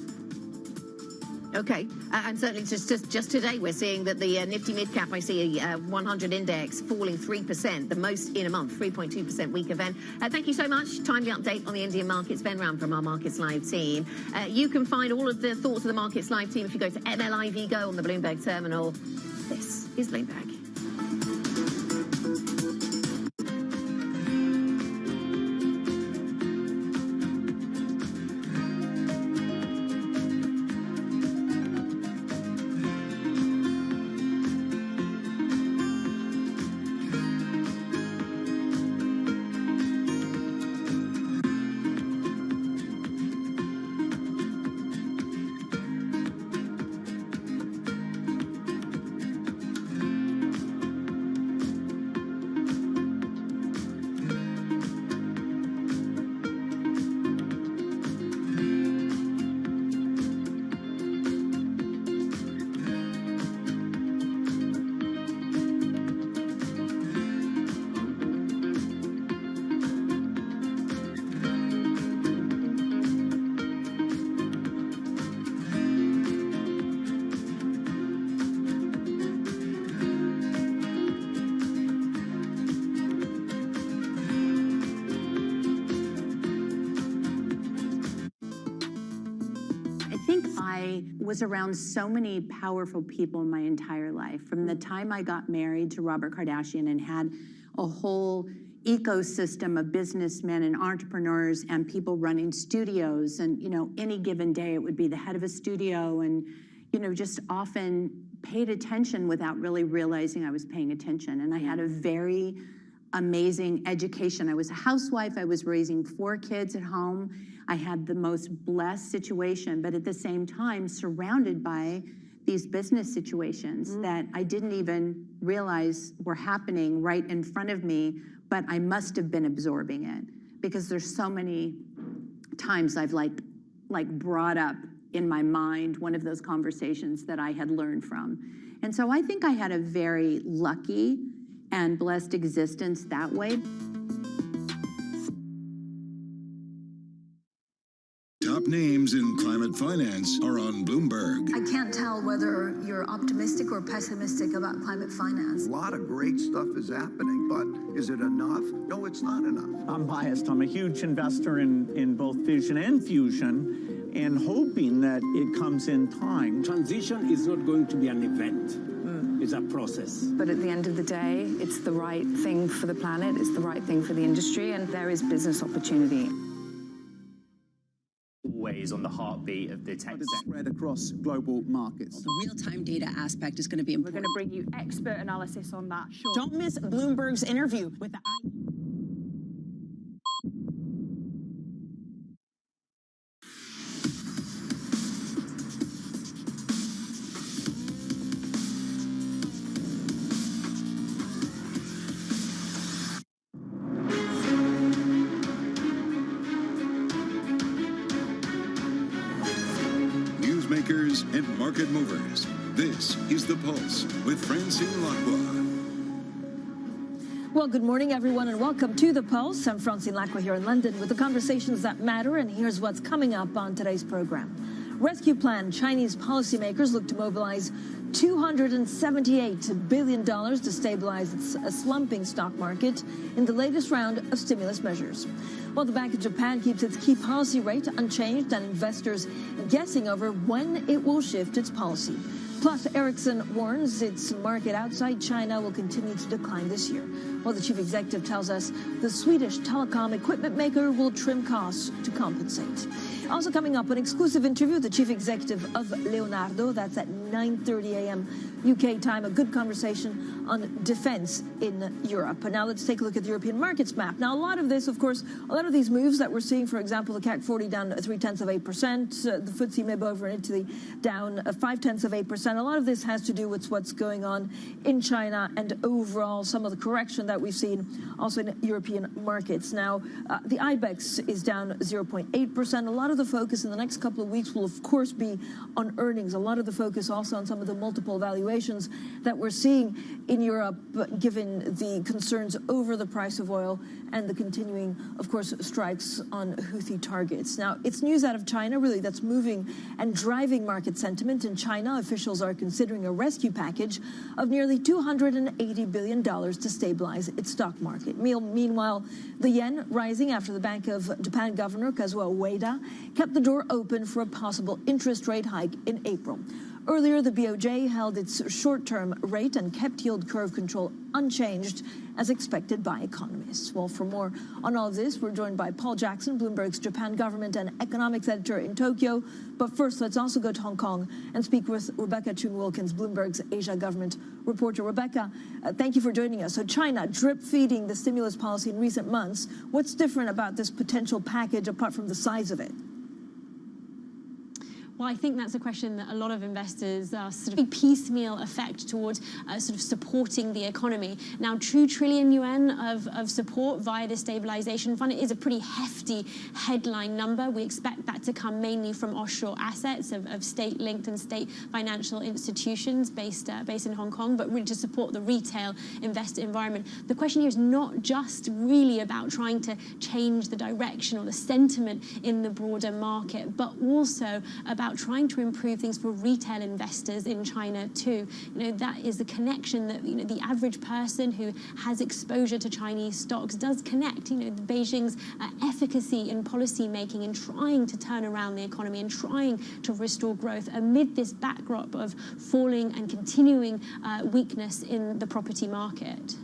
Okay, and certainly just today we're seeing that the Nifty Midcap, I see a 100 index falling 3%, the most in a month, 3.2% weaker. Ven, thank you so much. Timely update on the Indian markets. Ven Ram from our Markets Live team. You can find all of the thoughts of the Markets Live team if you go to MLIV Go on the Bloomberg terminal. This is Bloomberg. I was around so many powerful people in my entire life. From the time I got married to Robert Kardashian and had a whole ecosystem of businessmen and entrepreneurs and people running studios. And, any given day it would be the head of a studio and, just often paid attention without really realizing I was paying attention. And I had a very amazing education. I was a housewife. I was raising 4 kids at home. I had the most blessed situation, but at the same time surrounded by these business situations that I didn't even realize were happening right in front of me, but I must have been absorbing it because there's so many times I've like brought up in my mind one of those conversations that I had learned from. And so I think I had a very lucky and blessed existence that way. Top names in climate finance are on Bloomberg. I can't tell whether you're optimistic or pessimistic about climate finance. A lot of great stuff is happening, but is it enough? No, it's not enough. I'm biased. I'm a huge investor in both fission and fusion, and hoping that it comes in time. Transition is not going to be an event. It's a process. But at the end of the day, it's the right thing for the planet, it's the right thing for the industry, and there is business opportunity. Always on the heartbeat of the tech sector. Spread across global markets. The real-time data aspect is going to be important. We're going to bring you expert analysis on that. Sure. Don't miss Bloomberg's interview with the and market movers. This is The Pulse with Francine Lacqua. Well, good morning, everyone, and welcome to The Pulse. I'm Francine Lacqua here in London with the conversations that matter, and here's what's coming up on today's program. Rescue plan. Chinese policymakers look to mobilize $278 billion to stabilize a slumping stock market in the latest round of stimulus measures. While the Bank of Japan keeps its key policy rate unchanged and investors guessing over when it will shift its policy. Plus, Ericsson warns its market outside China will continue to decline this year, while the chief executive tells us the Swedish telecom equipment maker will trim costs to compensate. Also coming up, an exclusive interview with the chief executive of Leonardo. That's at 9:30 a.m. UK time. A good conversation on defense in Europe. And now let's take a look at the European markets map. Now, a lot of this, of course, a lot of these moves that we're seeing, for example, the CAC 40 down 0.3%, the FTSE MIB over in Italy down 0.5%. A lot of this has to do with what's going on in China and overall some of the correction that we've seen also in European markets. Now, the IBEX is down 0.8%. A lot of the focus in the next couple of weeks will, of course, be on earnings. A lot of the focus also on some of the multiple valuations that we're seeing in Europe, given the concerns over the price of oil and the continuing, of course, strikes on Houthi targets. Now, it's news out of China, really, that's moving and driving market sentiment. In China, officials are considering a rescue package of nearly $280 billion to stabilize its stock market. Meanwhile, the yen rising after the Bank of Japan Governor Kazuo Ueda kept the door open for a possible interest rate hike in April. Earlier, the BOJ held its short-term rate and kept yield curve control unchanged, as expected by economists. Well, for more on all of this, we're joined by Paul Jackson, Bloomberg's Japan government and economics editor in Tokyo. But first, let's also go to Hong Kong and speak with Rebecca Chung-Wilkins, Bloomberg's Asia government reporter. Rebecca, thank you for joining us. So China drip-feeding the stimulus policy in recent months. What's different about this potential package apart from the size of it? Well, I think that's a question that a lot of investors are sort of a piecemeal effect towards sort of supporting the economy. Now, 2 trillion yuan of support via the stabilization fund is a pretty hefty headline number. We expect that to come mainly from offshore assets of state-linked and state financial institutions based in Hong Kong, but really to support the retail investor environment. The question here is not just really about trying to change the direction or the sentiment in the broader market, but also about about trying to improve things for retail investors in China too. That is the connection that the average person who has exposure to Chinese stocks does connect. Beijing's efficacy in policy making and trying to turn around the economy and trying to restore growth amid this backdrop of falling and continuing weakness in the property market.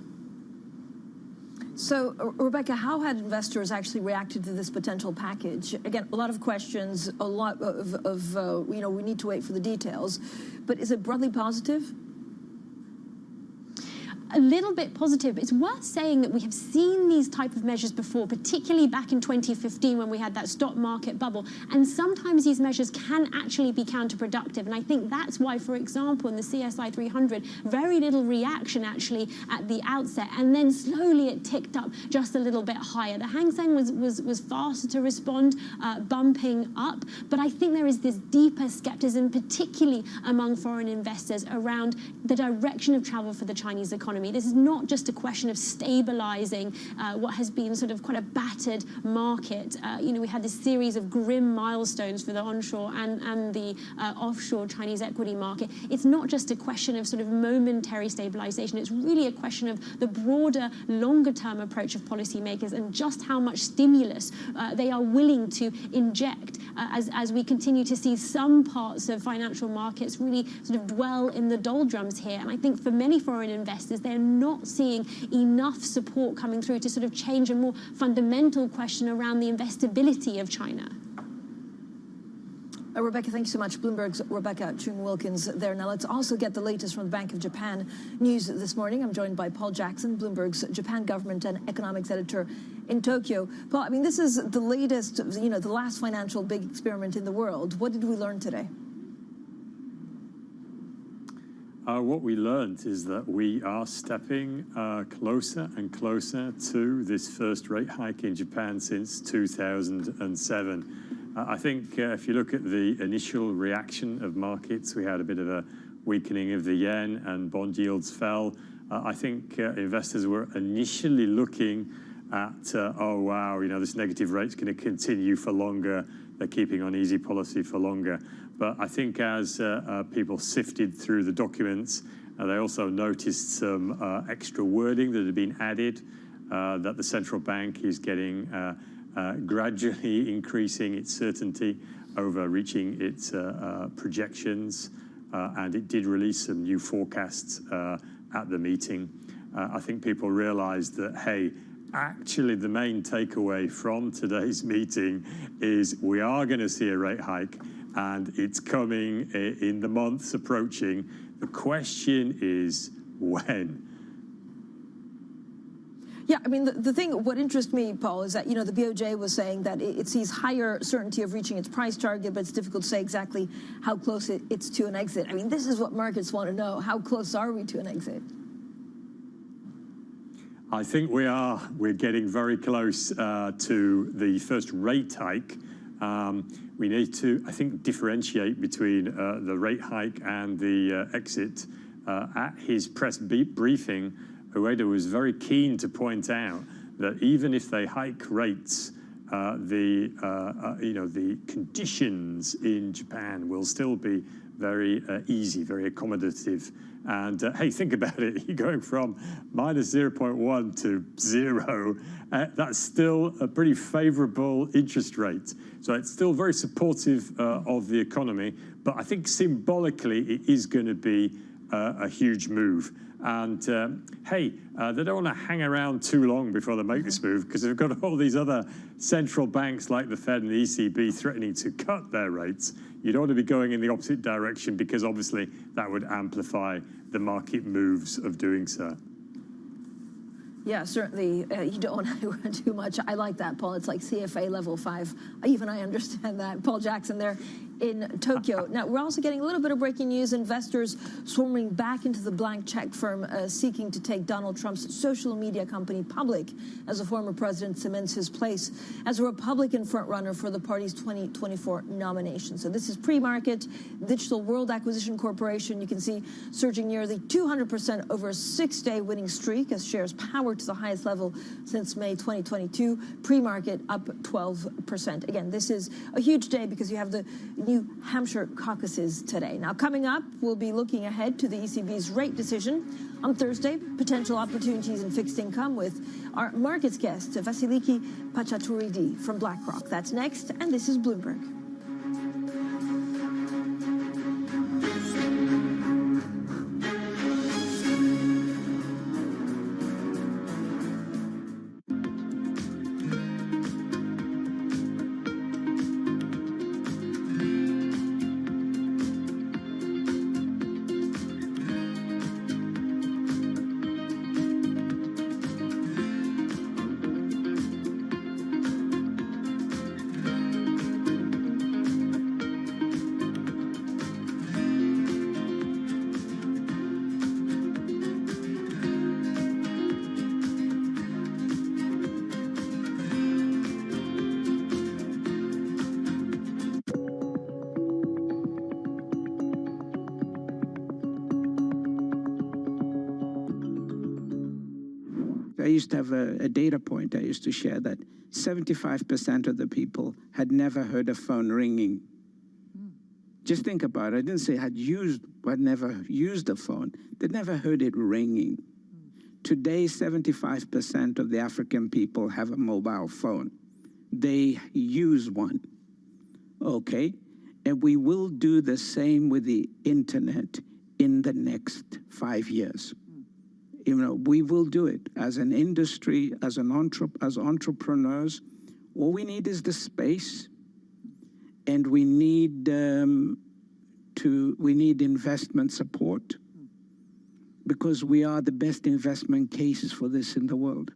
So, Rebecca, how had investors actually reacted to this potential package? Again, a lot of questions, a lot of we need to wait for the details. But is it broadly positive? A little bit positive. It's worth saying that we have seen these type of measures before, particularly back in 2015 when we had that stock market bubble. And sometimes these measures can actually be counterproductive. And I think that's why, for example, in the CSI 300, very little reaction actually at the outset. And then slowly it ticked up just a little bit higher. The Hang Seng was faster to respond, bumping up. But I think there is this deeper skepticism, particularly among foreign investors, around the direction of travel for the Chinese economy. This is not just a question of stabilizing what has been sort of quite a battered market. We had this series of grim milestones for the onshore and the offshore Chinese equity market. It's not just a question of sort of momentary stabilization. It's really a question of the broader, longer-term approach of policymakers and just how much stimulus they are willing to inject as we continue to see some parts of financial markets really sort of dwell in the doldrums here. And I think for many foreign investors, they're not seeing enough support coming through to sort of change a more fundamental question around the investability of China. Rebecca, thanks so much. Bloomberg's Rebecca Chung-Wilkins there. Now let's also get the latest from the Bank of Japan news this morning. I'm joined by Paul Jackson, Bloomberg's Japan government and economics editor in Tokyo. Paul, I mean, this is the latest, the last financial big experiment in the world. What did we learn today? What we learned is that we are stepping closer and closer to this first rate hike in Japan since 2007. I think if you look at the initial reaction of markets, we had a bit of a weakening of the yen and bond yields fell. I think investors were initially looking at, oh, wow, this negative rate's going to continue for longer. They're keeping on easy policy for longer. But I think as people sifted through the documents, they also noticed some extra wording that had been added, that the central bank is getting gradually increasing its certainty over reaching its projections, and it did release some new forecasts at the meeting. I think people realized that, hey, actually the main takeaway from today's meeting is we are going to see a rate hike, and it's coming in the months approaching. The question is when. Yeah, I mean, the thing, what interests me, Paul, is that, the BOJ was saying that it sees higher certainty of reaching its price target, but it's difficult to say exactly how close it's to an exit. I mean, this is what markets want to know. How close are we to an exit? I think we're getting very close to the first rate hike. We need to, I think, differentiate between the rate hike and the exit. At his press briefing, Ueda was very keen to point out that even if they hike rates, the conditions in Japan will still be very easy, very accommodative. And hey, think about it. You're going from minus 0.1 to 0. That's still a pretty favorable interest rate. So it's still very supportive of the economy. But I think symbolically, it is going to be a huge move. And hey, they don't want to hang around too long before they make this move, because they've got all these other central banks like the Fed and the ECB threatening to cut their rates. You don't want to be going in the opposite direction, because obviously that would amplify the market moves of doing so. Yeah, certainly. You don't want to run too much. I like that, Paul. It's like CFA level 5. Even I understand that. Paul Jackson there in Tokyo. Now, we're also getting a little bit of breaking news. Investors swarming back into the blank check firm seeking to take Donald Trump's social media company public as the former president cements his place as a Republican frontrunner for the party's 2024 nomination. So this is pre-market. Digital World Acquisition Corporation, you can see, surging nearly 200% over a 6-day winning streak as shares power to the highest level since May 2022. Pre-market up 12%. Again, this is a huge day because you have the New Hampshire caucuses today. Now, coming up, we'll be looking ahead to the ECB's rate decision on Thursday, potential opportunities in fixed income with our markets guest, Vasiliki Pachatouridi from BlackRock. That's next, and this is Bloomberg. I used to have a data point I used to share that 75% of the people had never heard a phone ringing. Just think about it. I didn't say had never used a phone. They'd never heard it ringing. Today, 75% of the African people have a mobile phone. They use one, okay? And we will do the same with the internet in the next 5 years. You know, we will do it as an industry, as entrepreneurs. All we need is the space, and we need investment support, because we are the best investment cases for this in the world.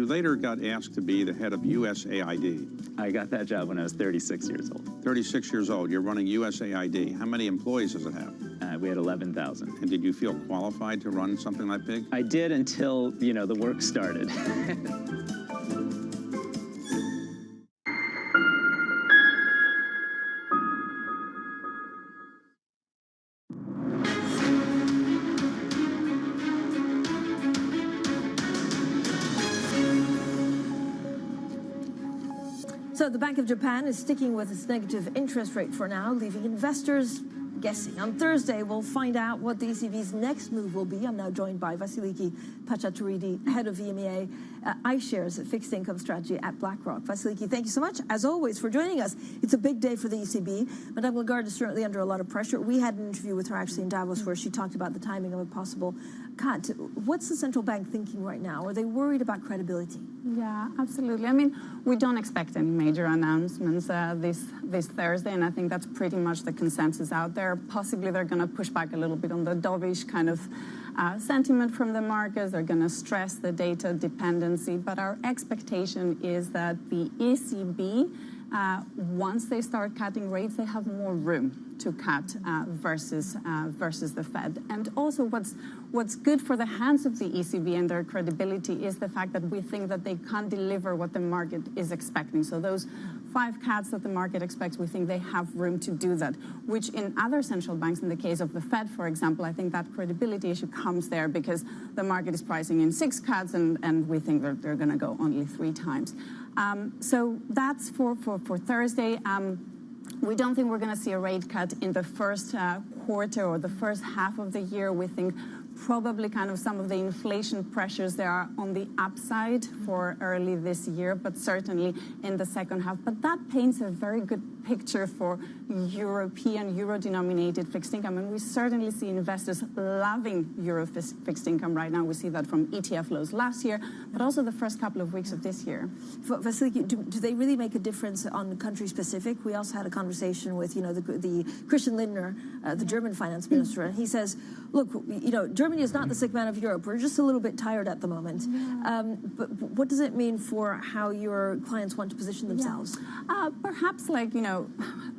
Later got asked to be the head of USAID. I got that job when I was 36 years old. 36 years old. You're running USAID. How many employees does it have? We had 11,000. And did you feel qualified to run something that big? I did until, the work started. So the Bank of Japan is sticking with its negative interest rate for now, leaving investors guessing. On Thursday, we'll find out what the ECB's next move will be. I'm now joined by Vasiliki Pachatouridi, head of EMEA iShares fixed income strategy at BlackRock. Vasiliki, thank you so much, as always, for joining us. It's a big day for the ECB. Madame Lagarde is certainly under a lot of pressure. We had an interview with her actually in Davos where she talked about the timing of a possible cut. What's the central bank thinking right now? Are they worried about credibility? Yeah, absolutely. I mean, we don't expect any major announcements this Thursday, and I think that's pretty much the consensus out there. Possibly they're going to push back a little bit on the dovish kind of sentiment from the markets. They're going to stress the data dependency, but our expectation is that the ECB, once they start cutting rates, they have more room to cut versus the Fed. And also what's good for the hands of the ECB and their credibility is the fact that we think that they can't deliver what the market is expecting. So those 5 cuts that the market expects, we think they have room to do that, which in other central banks, in the case of the Fed, for example, I think that credibility issue comes there because the market is pricing in 6 cuts and we think that they're going to go only 3 times. So that's for Thursday. We don't think we're going to see a rate cut in the first quarter or the first half of the year. We think probably kind of some of the inflation pressures there are on the upside for early this year, but certainly in the second half. But that paints a very good picture for European, euro-denominated fixed income. And we certainly see investors loving euro fixed income right now. We see that from ETF flows last year, but also the first couple of weeks of this year. Vasiliki, do they really make a difference on country specific? We also had a conversation with, the Christian Lindner, the German finance minister, and he says, look, Germany is not the sick man of Europe. We're just a little bit tired at the moment. Yeah. But what does it mean for how your clients want to position themselves? Yeah. Perhaps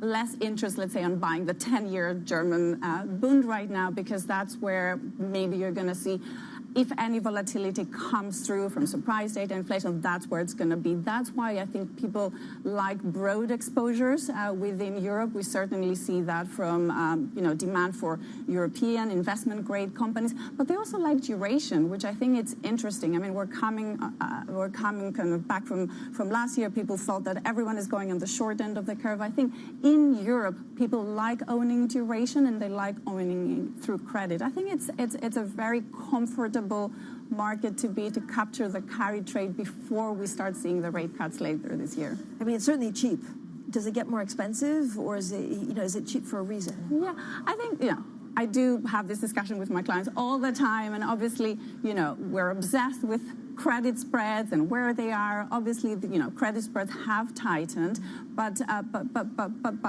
less interest, let's say, on buying the 10-year German Bund right now, because that's where maybe you're going to see if any volatility comes through from surprise data inflation, that's where it's going to be. That's why I think people like broad exposures within Europe. We certainly see that from demand for European investment-grade companies, but they also like duration, which I think it's interesting. I mean, we're coming kind of back from last year. People thought that everyone is going on the short end of the curve. I think in Europe, people like owning duration and they like owning through credit. I think it's a very comfortable market to capture the carry trade before we start seeing the rate cuts later this year. I mean, it's certainly cheap. Does it get more expensive, or is it cheap for a reason? Yeah, I think I do have this discussion with my clients all the time, and obviously, we're obsessed with credit spreads and where they are. Obviously, credit spreads have tightened, but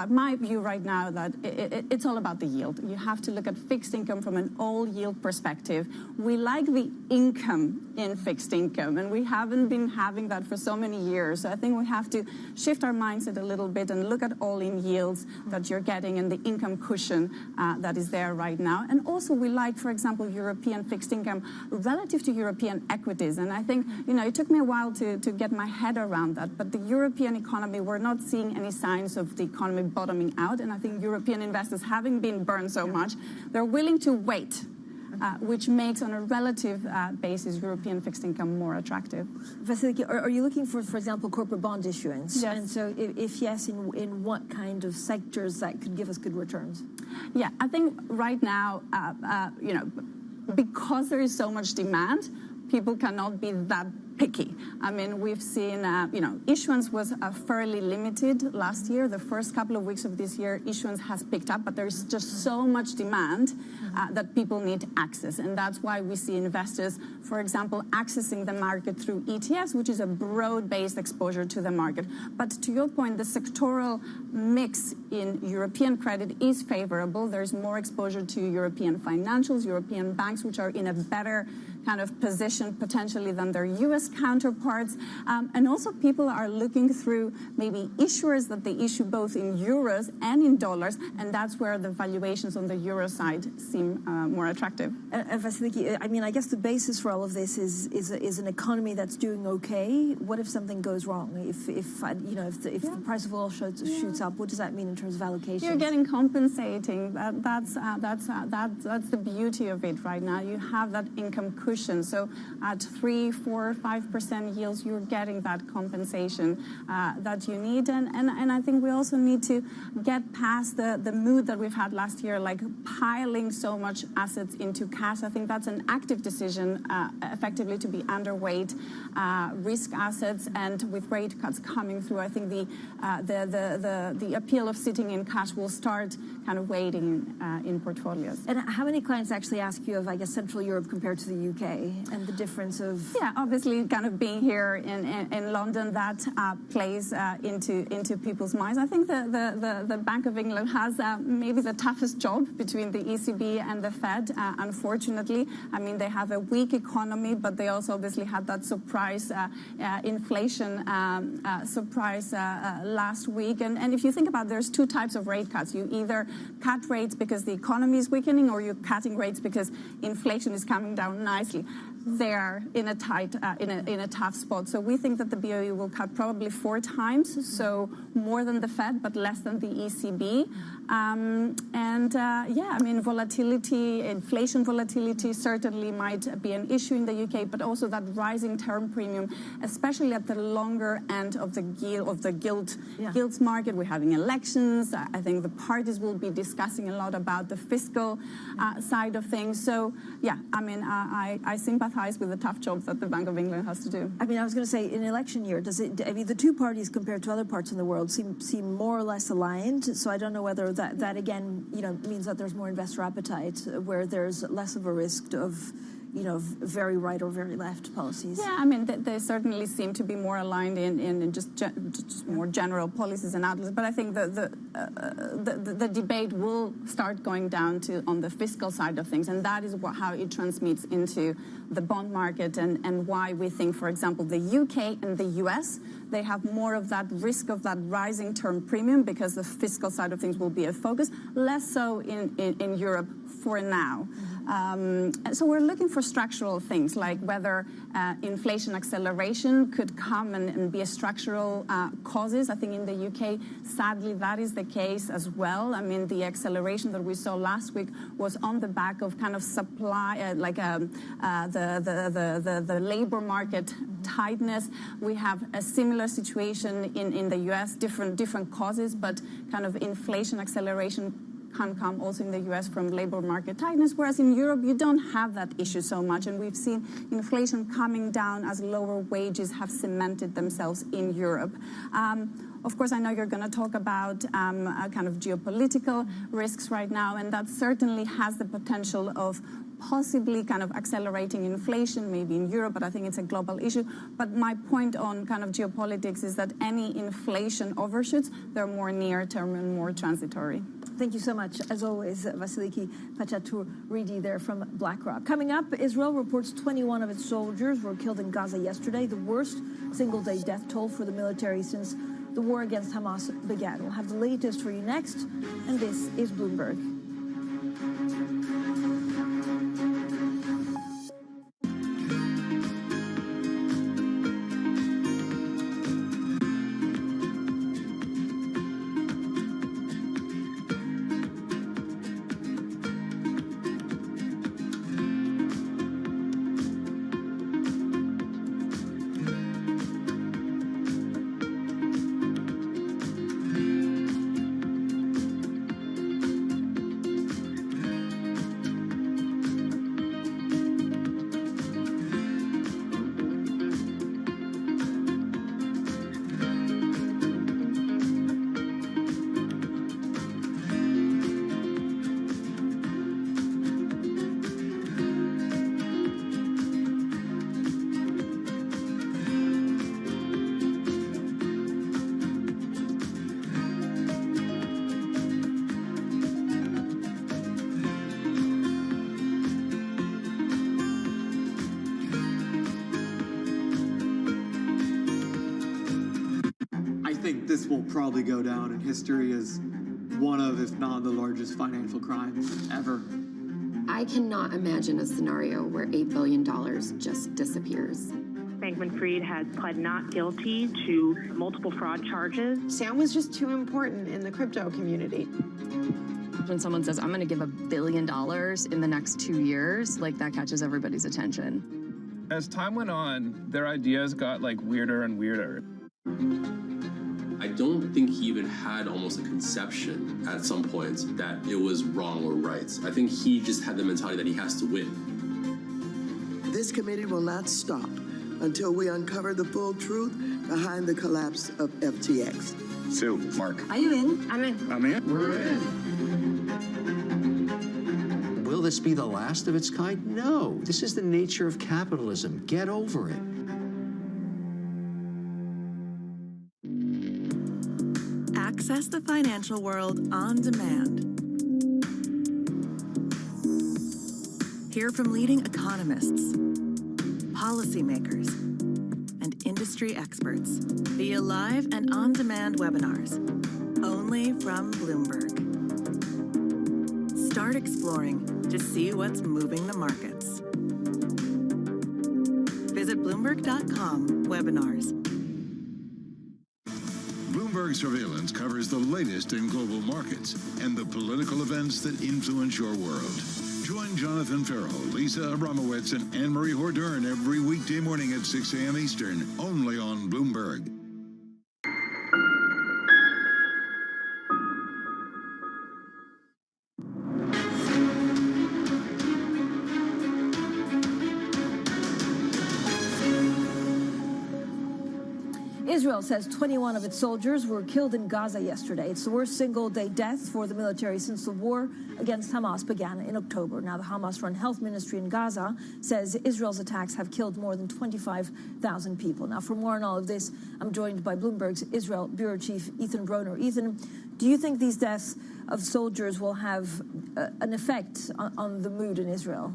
my view right now that it's all about the yield. You have to look at fixed income from an all yield perspective. We like the income in fixed income, and we haven't been having that for so many years. So I think we have to shift our mindset a little bit and look at all-in yields that you're getting and the income cushion that is there right now. And also, we like, for example, European fixed income relative to European equities. And I think, it took me a while to get my head around that. But the European economy, we're not seeing any signs of the economy bottoming out. And I think European investors, having been burned so much, they're willing to wait, which makes, on a relative basis, European fixed income more attractive. Vasiliki, are you looking for example, corporate bond issuance? Yes. And so if yes, in what kind of sectors that could give us good returns? Yeah, I think right now, because there is so much demand, people cannot be that picky. I mean, we've seen, issuance was fairly limited last year. The first couple of weeks of this year, issuance has picked up, but there's just so much demand that people need access. And that's why we see investors, for example, accessing the market through ETFs, which is a broad-based exposure to the market. But to your point, the sectoral mix in European credit is favorable. There's more exposure to European financials, European banks, which are in a better kind of position potentially than their U.S. counterparts. And also people are looking through maybe issuers that they issue both in euros and in dollars, and that's where the valuations on the euro side seem more attractive. And Vasiliki, I mean, I guess the basis for all of this is an economy that's doing okay. What if something goes wrong? If the price of oil shoots up, what does that mean in terms of allocation? You're getting compensating. That's the beauty of it right now. You have that income cushion. So at 3, 4, 5% yields, you're getting that compensation that you need. And I think we also need to get past the mood that we've had last year, like piling so much assets into cash. I think that's an active decision, effectively, to be underweight risk assets. And with rate cuts coming through, I think the appeal of sitting in cash will start kind of waiting in portfolios. And how many clients actually ask you of, I guess, Central Europe compared to the UK and the difference of... Yeah, obviously kind of being here in London, that plays into people's minds. I think the Bank of England has maybe the toughest job between the ECB and the Fed, unfortunately. I mean, they have a weak economy, but they also obviously had that surprise inflation surprise last week. And if you think about it, there's two types of rate cuts. You either cut rates because the economy is weakening, or you're cutting rates because inflation is coming down nicely. They're in a tough spot. So we think that the BOE will cut probably 4 times, so more than the Fed, but less than the ECB. I mean, volatility, inflation volatility certainly might be an issue in the UK, but also that rising term premium, especially at the longer end of the gilts market. We're having elections. I think the parties will be discussing a lot about the fiscal side of things. So, yeah, I mean, I sympathize with the tough job that the Bank of England has to do. I mean, I was going to say, in an election year, the two parties compared to other parts of the world seem more or less aligned. So I don't know whether that again, means that there's more investor appetite, where there's less of a risk of, very right or very left policies. Yeah, I mean, they certainly seem to be more aligned in just more general policies and outlooks. But I think the debate will start going down to on the fiscal side of things, and that is how it transmits into the bond market, and why we think, for example, the UK and the US, they have more of that risk of that rising term premium because the fiscal side of things will be a focus, less so in Europe for now. So we're looking for structural things, like whether inflation acceleration could come and be a structural causes. I think in the UK, sadly, that is the case as well. I mean, the acceleration that we saw last week was on the back of kind of supply, the labor market tightness. We have a similar situation in the US, different causes, but kind of inflation acceleration can come also in the US from labor market tightness, whereas in Europe you don't have that issue so much, and we've seen inflation coming down as lower wages have cemented themselves in Europe. Of course, I know you're going to talk about kind of geopolitical risks right now, and that certainly has the potential of possibly kind of accelerating inflation, maybe in Europe, but I think it's a global issue. But my point on kind of geopolitics is that any inflation overshoots, they're more near-term and more transitory. Thank you so much, as always, Vasiliki Pachatouridi there from BlackRock. Coming up, Israel reports 21 of its soldiers were killed in Gaza yesterday, the worst single-day death toll for the military since the war against Hamas began. We'll have the latest for you next, and this is Bloomberg. This will probably go down in history as one of, if not the largest financial crimes ever. I cannot imagine a scenario where $8 billion just disappears. Bankman-Fried has pled not guilty to multiple fraud charges. Sam was just too important in the crypto community. When someone says, I'm going to give $1 billion in the next 2 years, like that catches everybody's attention. As time went on, their ideas got like weirder and weirder. I don't think he even had almost a conception at some points that it was wrong or right. I think he just had the mentality that he has to win. This committee will not stop until we uncover the full truth behind the collapse of FTX. Sue, Mark. Are you in? I'm in. I'm in. We're in. Will this be the last of its kind? No. This is the nature of capitalism. Get over it. Access the financial world on demand. Hear from leading economists, policymakers, and industry experts via live and on-demand webinars, only from Bloomberg. Start exploring to see what's moving the markets. Visit Bloomberg.com/webinars. Bloomberg Surveillance covers the latest in global markets and the political events that influence your world. Join Jonathan Farrell, Lisa Abramowitz, and Anne-Marie Hordern every weekday morning at 6 a.m. Eastern, only on Bloomberg. Israel says 21 of its soldiers were killed in Gaza yesterday. It's the worst single-day death for the military since the war against Hamas began in October. Now, the Hamas-run health ministry in Gaza says Israel's attacks have killed more than 25,000 people. Now, for more on all of this, I'm joined by Bloomberg's Israel bureau chief, Ethan Broner. Ethan, do you think these deaths of soldiers will have an effect on the mood in Israel?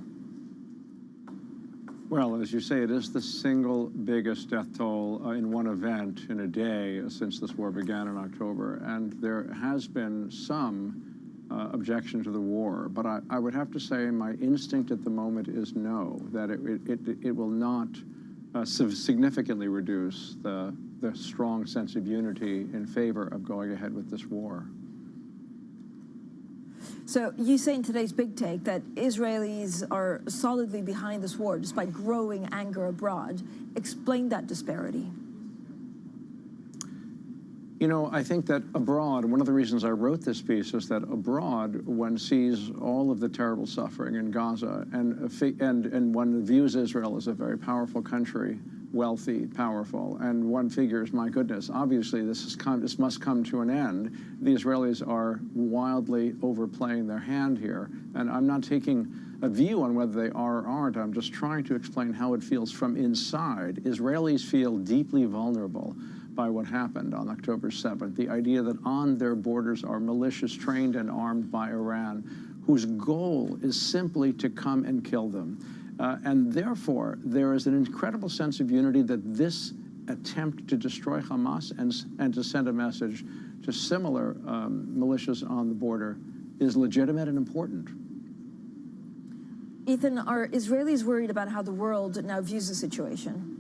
Well, as you say, it is the single biggest death toll in one event in a day since this war began in October. And there has been some objection to the war. But I would have to say my instinct at the moment is no, that it will not significantly reduce the strong sense of unity in favor of going ahead with this war. So you say in today's Big Take that Israelis are solidly behind this war despite growing anger abroad. Explain that disparity. You know, I think that abroad, one of the reasons I wrote this piece is that abroad, one sees all of the terrible suffering in Gaza, and one views Israel as a very powerful country, wealthy, powerful, and one figures, my goodness, obviously this must come to an end. The Israelis are wildly overplaying their hand here, and I'm not taking a view on whether they are or aren't. I'm just trying to explain how it feels from inside. Israelis feel deeply vulnerable by what happened on October 7th. The idea that on their borders are militias trained and armed by Iran, whose goal is simply to come and kill them. And therefore, there is an incredible sense of unity that this attempt to destroy Hamas and to send a message to similar militias on the border is legitimate and important. Ethan, are Israelis worried about how the world now views the situation?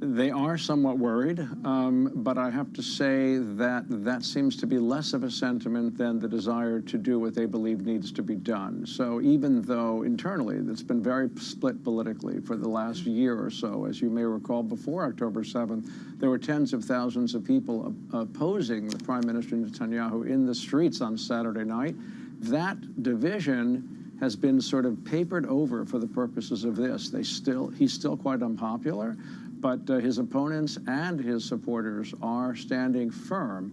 They are somewhat worried, but I have to say that that seems to be less of a sentiment than the desire to do what they believe needs to be done. So even though internally it's been very split politically for the last year or so, as you may recall, before October 7th, there were tens of thousands of people opposing the Prime Minister Netanyahu in the streets on Saturday night. That division has been sort of papered over for the purposes of this. He's still quite unpopular, but his opponents and his supporters are standing firm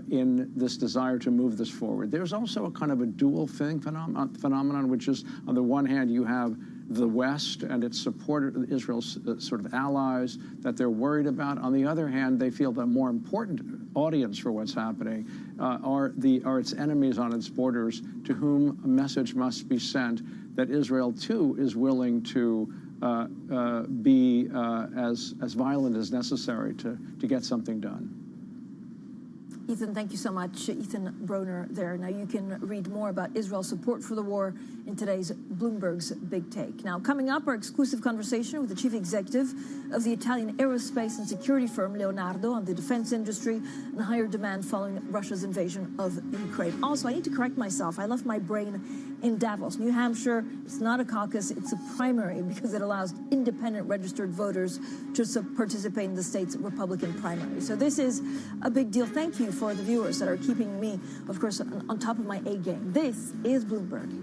in this desire to move this forward. There's also a kind of a dual phenomenon, which is, on the one hand, you have the West and its supporters, Israel's sort of allies, that they're worried about. On the other hand, they feel the more important audience for what's happening are its enemies on its borders, to whom a message must be sent that Israel, too, is willing to be as violent as necessary to get something done. Ethan, thank you so much. Ethan Broner there. Now you can read more about Israel's support for the war in today's Bloomberg's Big Take. Now, coming up, our exclusive conversation with the chief executive of the Italian aerospace and security firm Leonardo on the defense industry and higher demand following Russia's invasion of Ukraine. Also, I need to correct myself. I left my brain in Davos, New Hampshire. It's not a caucus, it's a primary because it allows independent registered voters to participate in the state's Republican primary. So this is a big deal. Thank you for the viewers that are keeping me, of course, on top of my A game. This is Bloomberg.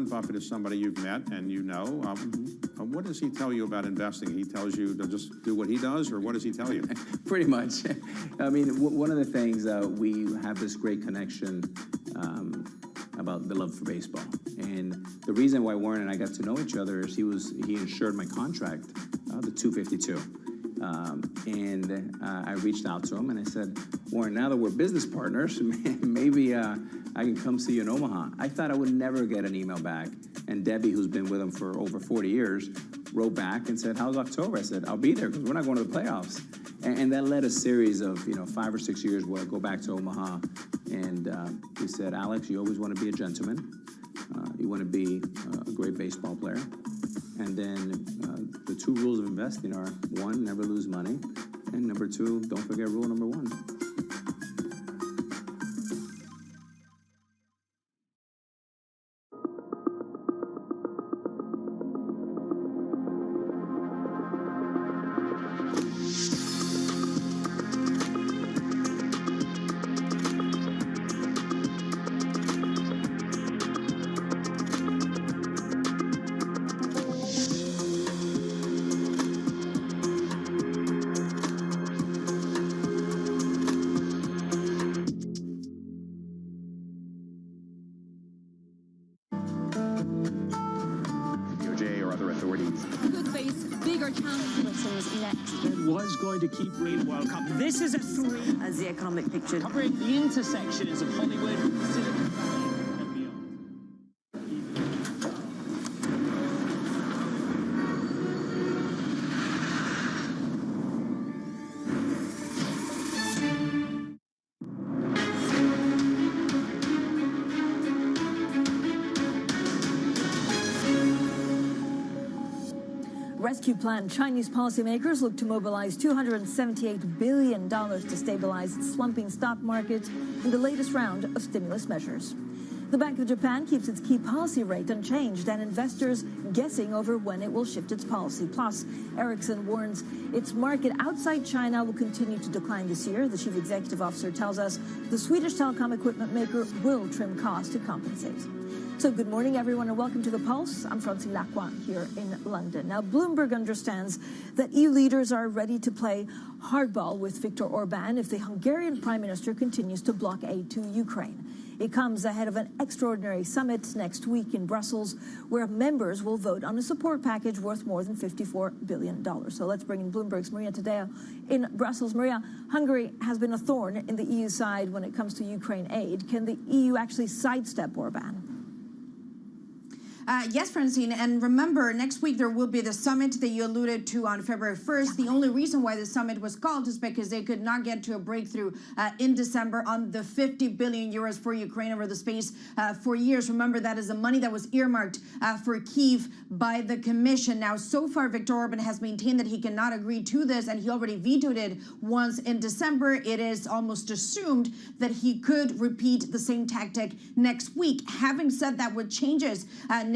Buffett is somebody you've met and you know. What does he tell you about investing? He tells you to just do what he does, or what does he tell you? Pretty much. I mean, one of the things we have this great connection about the love for baseball, and the reason why Warren and I got to know each other is he insured my contract, the 252. I reached out to him and I said, Warren, now that we're business partners, maybe I can come see you in Omaha. I thought I would never get an email back. And Debbie, who's been with him for over 40 years, wrote back and said, how's October? I said, I'll be there because we're not going to the playoffs. And that led a series of 5 or 6 years where I go back to Omaha. And he said, Alex, you always want to be a gentleman. You want to be a great baseball player. And then the 2 rules of investing are, 1, never lose money, and number 2, don't forget rule number 1. Could face bigger challenges next. It was going to keep rate World Cup. This is a 3. As the economic picture. Covering the intersections of Hollywood, Silicon Valley, and beyond. Rescue plan. Chinese policymakers look to mobilize $278 billion to stabilize its slumping stock market in the latest round of stimulus measures. The Bank of Japan keeps its key policy rate unchanged and investors guessing over when it will shift its policy. Plus, Ericsson warns its market outside China will continue to decline this year. The chief executive officer tells us the Swedish telecom equipment maker will trim costs to compensate. So good morning, everyone, and welcome to The Pulse. I'm Francine Lacroix here in London. Now, Bloomberg understands that EU leaders are ready to play hardball with Viktor Orban if the Hungarian prime minister continues to block aid to Ukraine. It comes ahead of an extraordinary summit next week in Brussels, where members will vote on a support package worth more than $54 billion. So let's bring in Bloomberg's Maria Tadeo in Brussels. Maria, Hungary has been a thorn in the EU side when it comes to Ukraine aid. Can the EU actually sidestep Orban? Yes, Francine, and remember, next week there will be the summit that you alluded to on February 1st. The only reason why the summit was called is because they could not get to a breakthrough in December on the 50 billion euros for Ukraine over the space 4 years. Remember, that is the money that was earmarked for Kyiv by the Commission. Now, so far, Viktor Orban has maintained that he cannot agree to this, and he already vetoed it once in December. It is almost assumed that he could repeat the same tactic next week. Having said that, what changes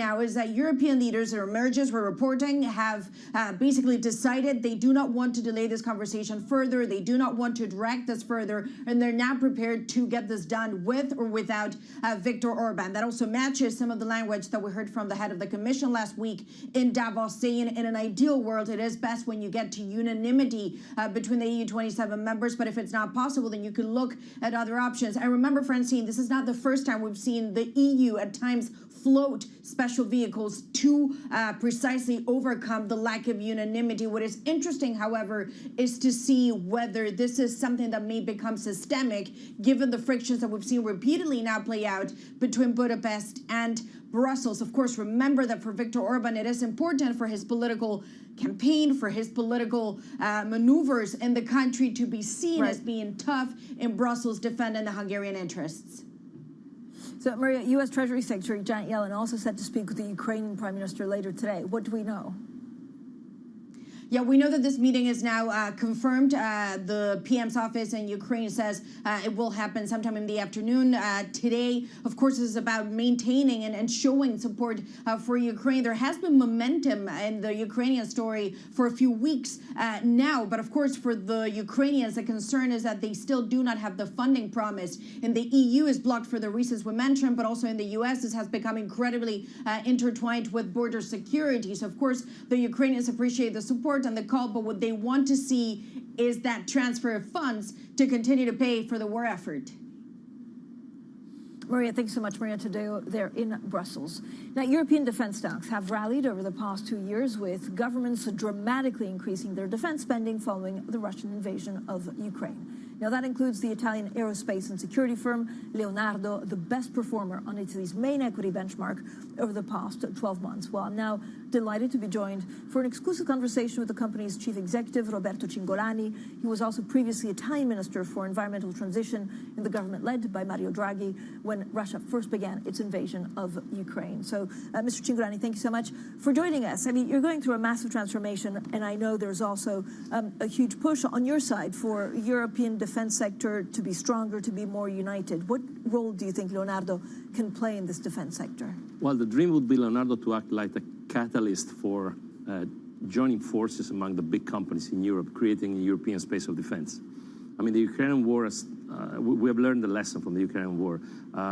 now is that European leaders, or emergers were reporting, have basically decided they do not want to delay this conversation further. They do not want to drag this further, and they're now prepared to get this done with or without Viktor Orban. That also matches some of the language that we heard from the head of the Commission last week in Davos, saying in an ideal world, it is best when you get to unanimity between the EU 27 members, but if it's not possible, then you can look at other options. And remember, Francine, this is not the first time we've seen the EU at times float special vehicles to precisely overcome the lack of unanimity. What is interesting, however, is to see whether this is something that may become systemic, given the frictions that we've seen repeatedly now play out between Budapest and Brussels. Of course, remember that for Viktor Orban, it is important for his political campaign, for his political maneuvers in the country to be seen as being tough in Brussels, defending the Hungarian interests. So, Maria, U.S. Treasury Secretary Janet Yellen also set to speak with the Ukrainian Prime Minister later today. What do we know? Yeah, we know that this meeting is now confirmed. The PM's office in Ukraine says it will happen sometime in the afternoon. Today, of course, is about maintaining and showing support for Ukraine. There has been momentum in the Ukrainian story for a few weeks now. But of course, for the Ukrainians, the concern is that they still do not have the funding promised. In the EU is blocked for the reasons we mentioned, but also in the US, this has become incredibly intertwined with border security. So, of course, the Ukrainians appreciate the support and the call, but what they want to see is that transfer of funds to continue to pay for the war effort. Maria, thanks so much, Maria Tadeo, there in Brussels. Now, European defense stocks have rallied over the past 2 years, with governments dramatically increasing their defense spending following the Russian invasion of Ukraine. Now, that includes the Italian aerospace and security firm Leonardo, the best performer on Italy's main equity benchmark over the past 12 months. Well, now delighted to be joined for an exclusive conversation with the company's chief executive, Roberto Cingolani. He was also previously Italian Minister for Environmental Transition in the government led by Mario Draghi when Russia first began its invasion of Ukraine. So, Mr. Cingolani, thank you so much for joining us. I mean, you're going through a massive transformation, and I know there's also a huge push on your side for European defense sector to be stronger, to be more united. What role do you think Leonardo can play in this defense sector? Well, the dream would be Leonardo to act like a catalyst for joining forces among the big companies in Europe, creating a European space of defense. I mean, the Ukrainian war, we have learned the lesson from the Ukrainian war.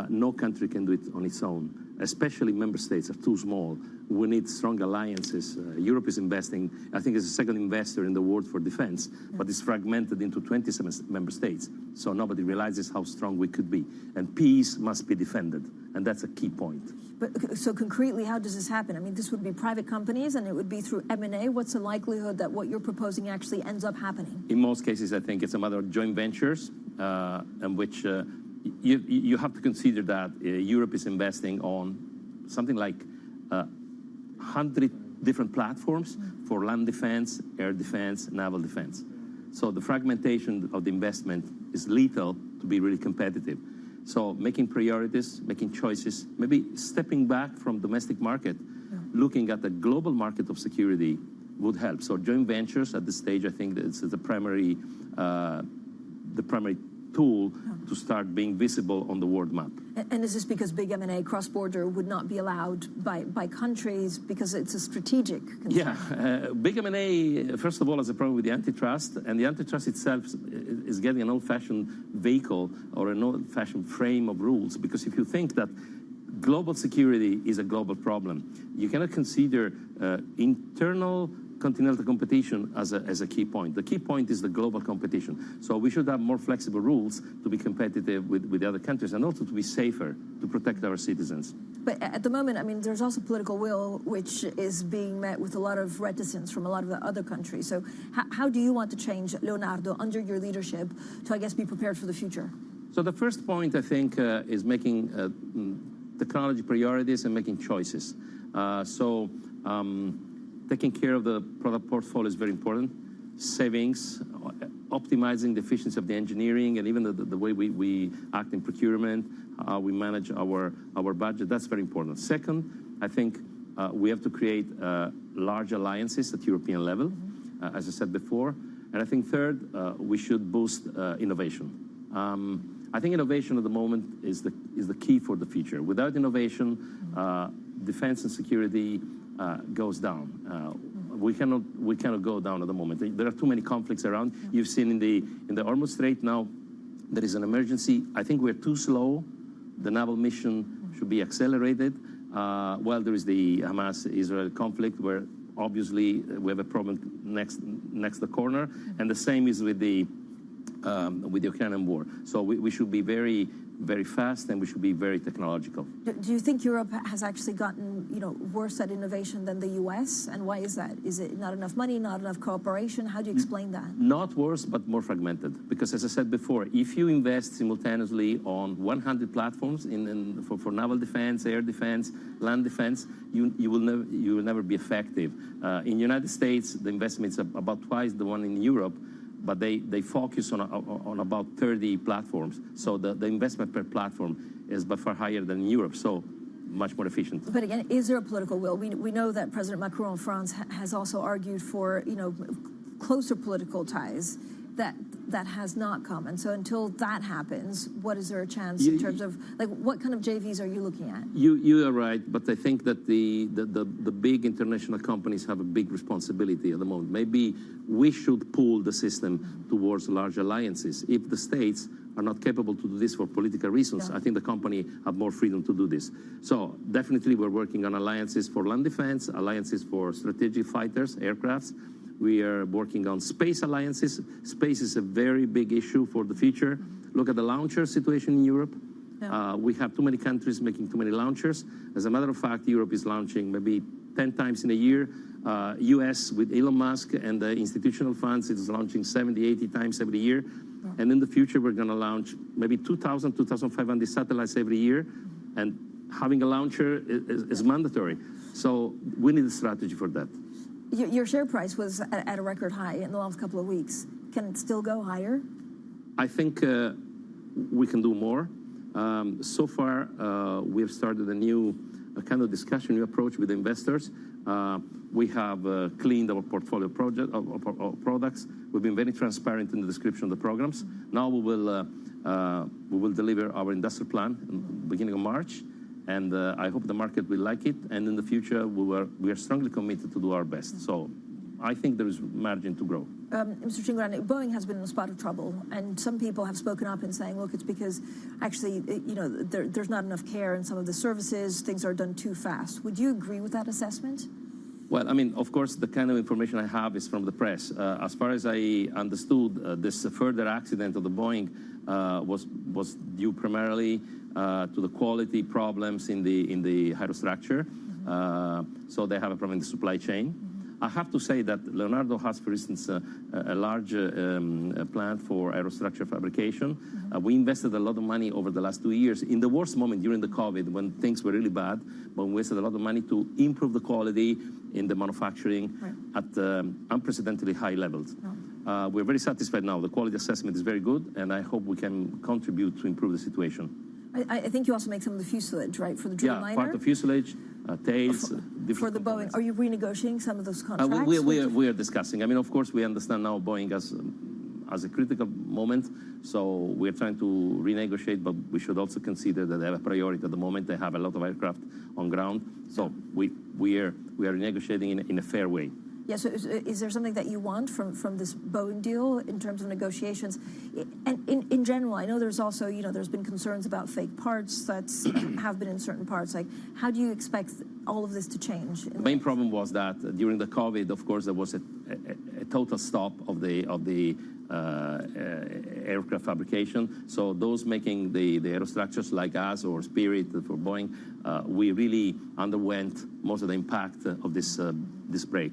No country can do it on its own, especially member states are too small. We need strong alliances. Europe is investing, I think it's the second investor in the world for defense, but it's fragmented into 27 member states. So nobody realizes how strong we could be. And peace must be defended, and that's a key point. But so concretely, how does this happen? I mean, this would be private companies, and it would be through M&A. What's the likelihood that what you're proposing actually ends up happening? In most cases, I think it's a matter of joint ventures, in which you have to consider that Europe is investing on something like 100 different platforms for land defense, air defense, naval defense. So the fragmentation of the investment is lethal to be really competitive. So making priorities, making choices, maybe stepping back from domestic market, looking at the global market of security would help. So joint ventures at this stage, I think that's the primary tool to start being visible on the world map. And is this because big M&A cross-border would not be allowed by countries because it's a strategic concern? Yeah, big M&A, first of all, has a problem with the antitrust, and the antitrust itself is getting an old-fashioned vehicle or an old-fashioned frame of rules, because if you think that global security is a global problem, you cannot consider internal continental competition as a key point. The key point is the global competition. So we should have more flexible rules to be competitive with the other countries, and also to be safer, to protect our citizens. But at the moment, I mean, there's also political will, which is being met with a lot of reticence from a lot of the other countries. So how do you want to change, Leonardo, under your leadership, to, I guess, be prepared for the future? So the first point, I think, is making technology priorities and making choices. Taking care of the product portfolio is very important. Savings, optimizing the efficiency of the engineering, and even the way we act in procurement, how we manage our budget, that's very important. Second, I think we have to create large alliances at European level, as I said before. And I think third, we should boost innovation. I think innovation at the moment is the key for the future. Without innovation, defense and security goes down. We cannot go down at the moment. There are too many conflicts around. You've seen in the Hormuz Strait now, there is an emergency. I think we're too slow. The naval mission should be accelerated. Well, there is the Hamas-Israel conflict, where obviously we have a problem next the corner, and the same is with the Ukrainian war. So we should be very, very fast, and we should be very technological. Do you think Europe has actually gotten, worse at innovation than the U.S.? And why is that? Is it not enough money, not enough cooperation? How do you explain that? Not worse, but more fragmented. Because as I said before, if you invest simultaneously on 100 platforms for naval defense, air defense, land defense, you will never be effective. In the United States, the investment is about twice the one in Europe, but they focus on about 30 platforms. So the investment per platform is by far higher than in Europe, so much more efficient. But again, is there a political will? We know that President Macron of France has also argued for, closer political ties. That has not come. And so until that happens, what is there a chance in terms of, what kind of JVs are you looking at? You are right, but I think that the big international companies have a big responsibility at the moment. Maybe we should pull the system towards large alliances. If the states are not capable to do this for political reasons, I think the company have more freedom to do this. So definitely we're working on alliances for land defense, alliances for strategic fighters, aircrafts. We are working on space alliances. Space is a very big issue for the future. Look at the launcher situation in Europe. We have too many countries making too many launchers. As a matter of fact, Europe is launching maybe 10 times in a year. US with Elon Musk and the institutional funds is launching 70, 80 times every year. And in the future, we're going to launch maybe 2,000, 2,500 satellites every year. And having a launcher is mandatory. So we need a strategy for that. Your share price was at a record high in the last couple of weeks. Can it still go higher? I think we can do more. So far, we have started a kind of discussion, new approach with investors. We have cleaned our portfolio of products. We've been very transparent in the description of the programs. Now we will deliver our industrial plan in the beginning of March, and I hope the market will like it. And in the future, we are strongly committed to do our best. So I think there is margin to grow. Mr. Cingolani, Boeing has been in a spot of trouble, and some people have spoken up and saying, look, it's because actually, there's not enough care in some of the services, things are done too fast. Would you agree with that assessment? Well, I mean, of course, the kind of information I have is from the press. As far as I understood, this further accident of the Boeing was due primarily to the quality problems in the aerostructure. So they have a problem in the supply chain. I have to say that Leonardo has, for instance, a large plant for aerostructure fabrication. We invested a lot of money over the last 2 years in the worst moment during the COVID when things were really bad, but we invested a lot of money to improve the quality in the manufacturing at unprecedentedly high levels. We're very satisfied now. The quality assessment is very good, and I hope we can contribute to improve the situation. I think you also make some of the fuselage, right, for the dreamliner? Yeah, part of fuselage, tails. For the Boeing, are you renegotiating some of those contracts? We are discussing. I mean, of course, we understand now Boeing as a critical moment, so we're trying to renegotiate, but we should also consider that they have a priority at the moment. They have a lot of aircraft on ground, so we are renegotiating in a fair way. Yeah, so is there something that you want from this Boeing deal in terms of negotiations? And in general, I know there's also, there's been concerns about fake parts that have been in certain parts. Like, how do you expect all of this to change? The main problem was that during the COVID, of course, there was a total stop of the aircraft fabrication. So those making the aerostructures like us or Spirit for Boeing, we really underwent most of the impact of this break.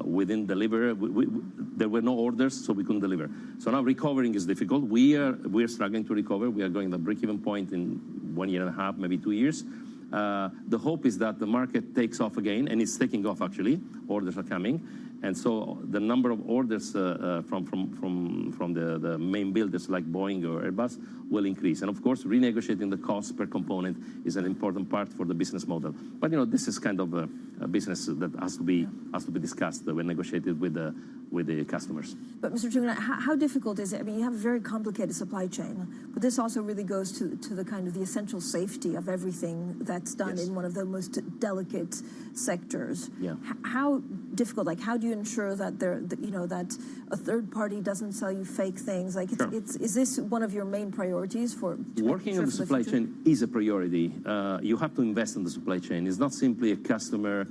We didn't deliver. There were no orders, so we couldn't deliver. So now recovering is difficult. We are struggling to recover. We are going to the break-even point in 1.5 years, maybe 2 years. The hope is that the market takes off again, and it's taking off actually. Orders are coming, and so the number of orders from the main builders like Boeing or Airbus will increase. And of course, renegotiating the cost per component is an important part for the business model. But this is kind of a business that has to be discussed when negotiated with the customers. But Mr. Cingolani, how difficult is it? I mean, you have a very complicated supply chain, but this also really goes to the kind of the essential safety of everything that's done in one of the most delicate sectors. Yeah. How difficult? Like, how do you ensure that that a third party doesn't sell you fake things? Like, is this one of your main priorities for working on the supply chain? Is a priority. You have to invest in the supply chain. It's not simply a customer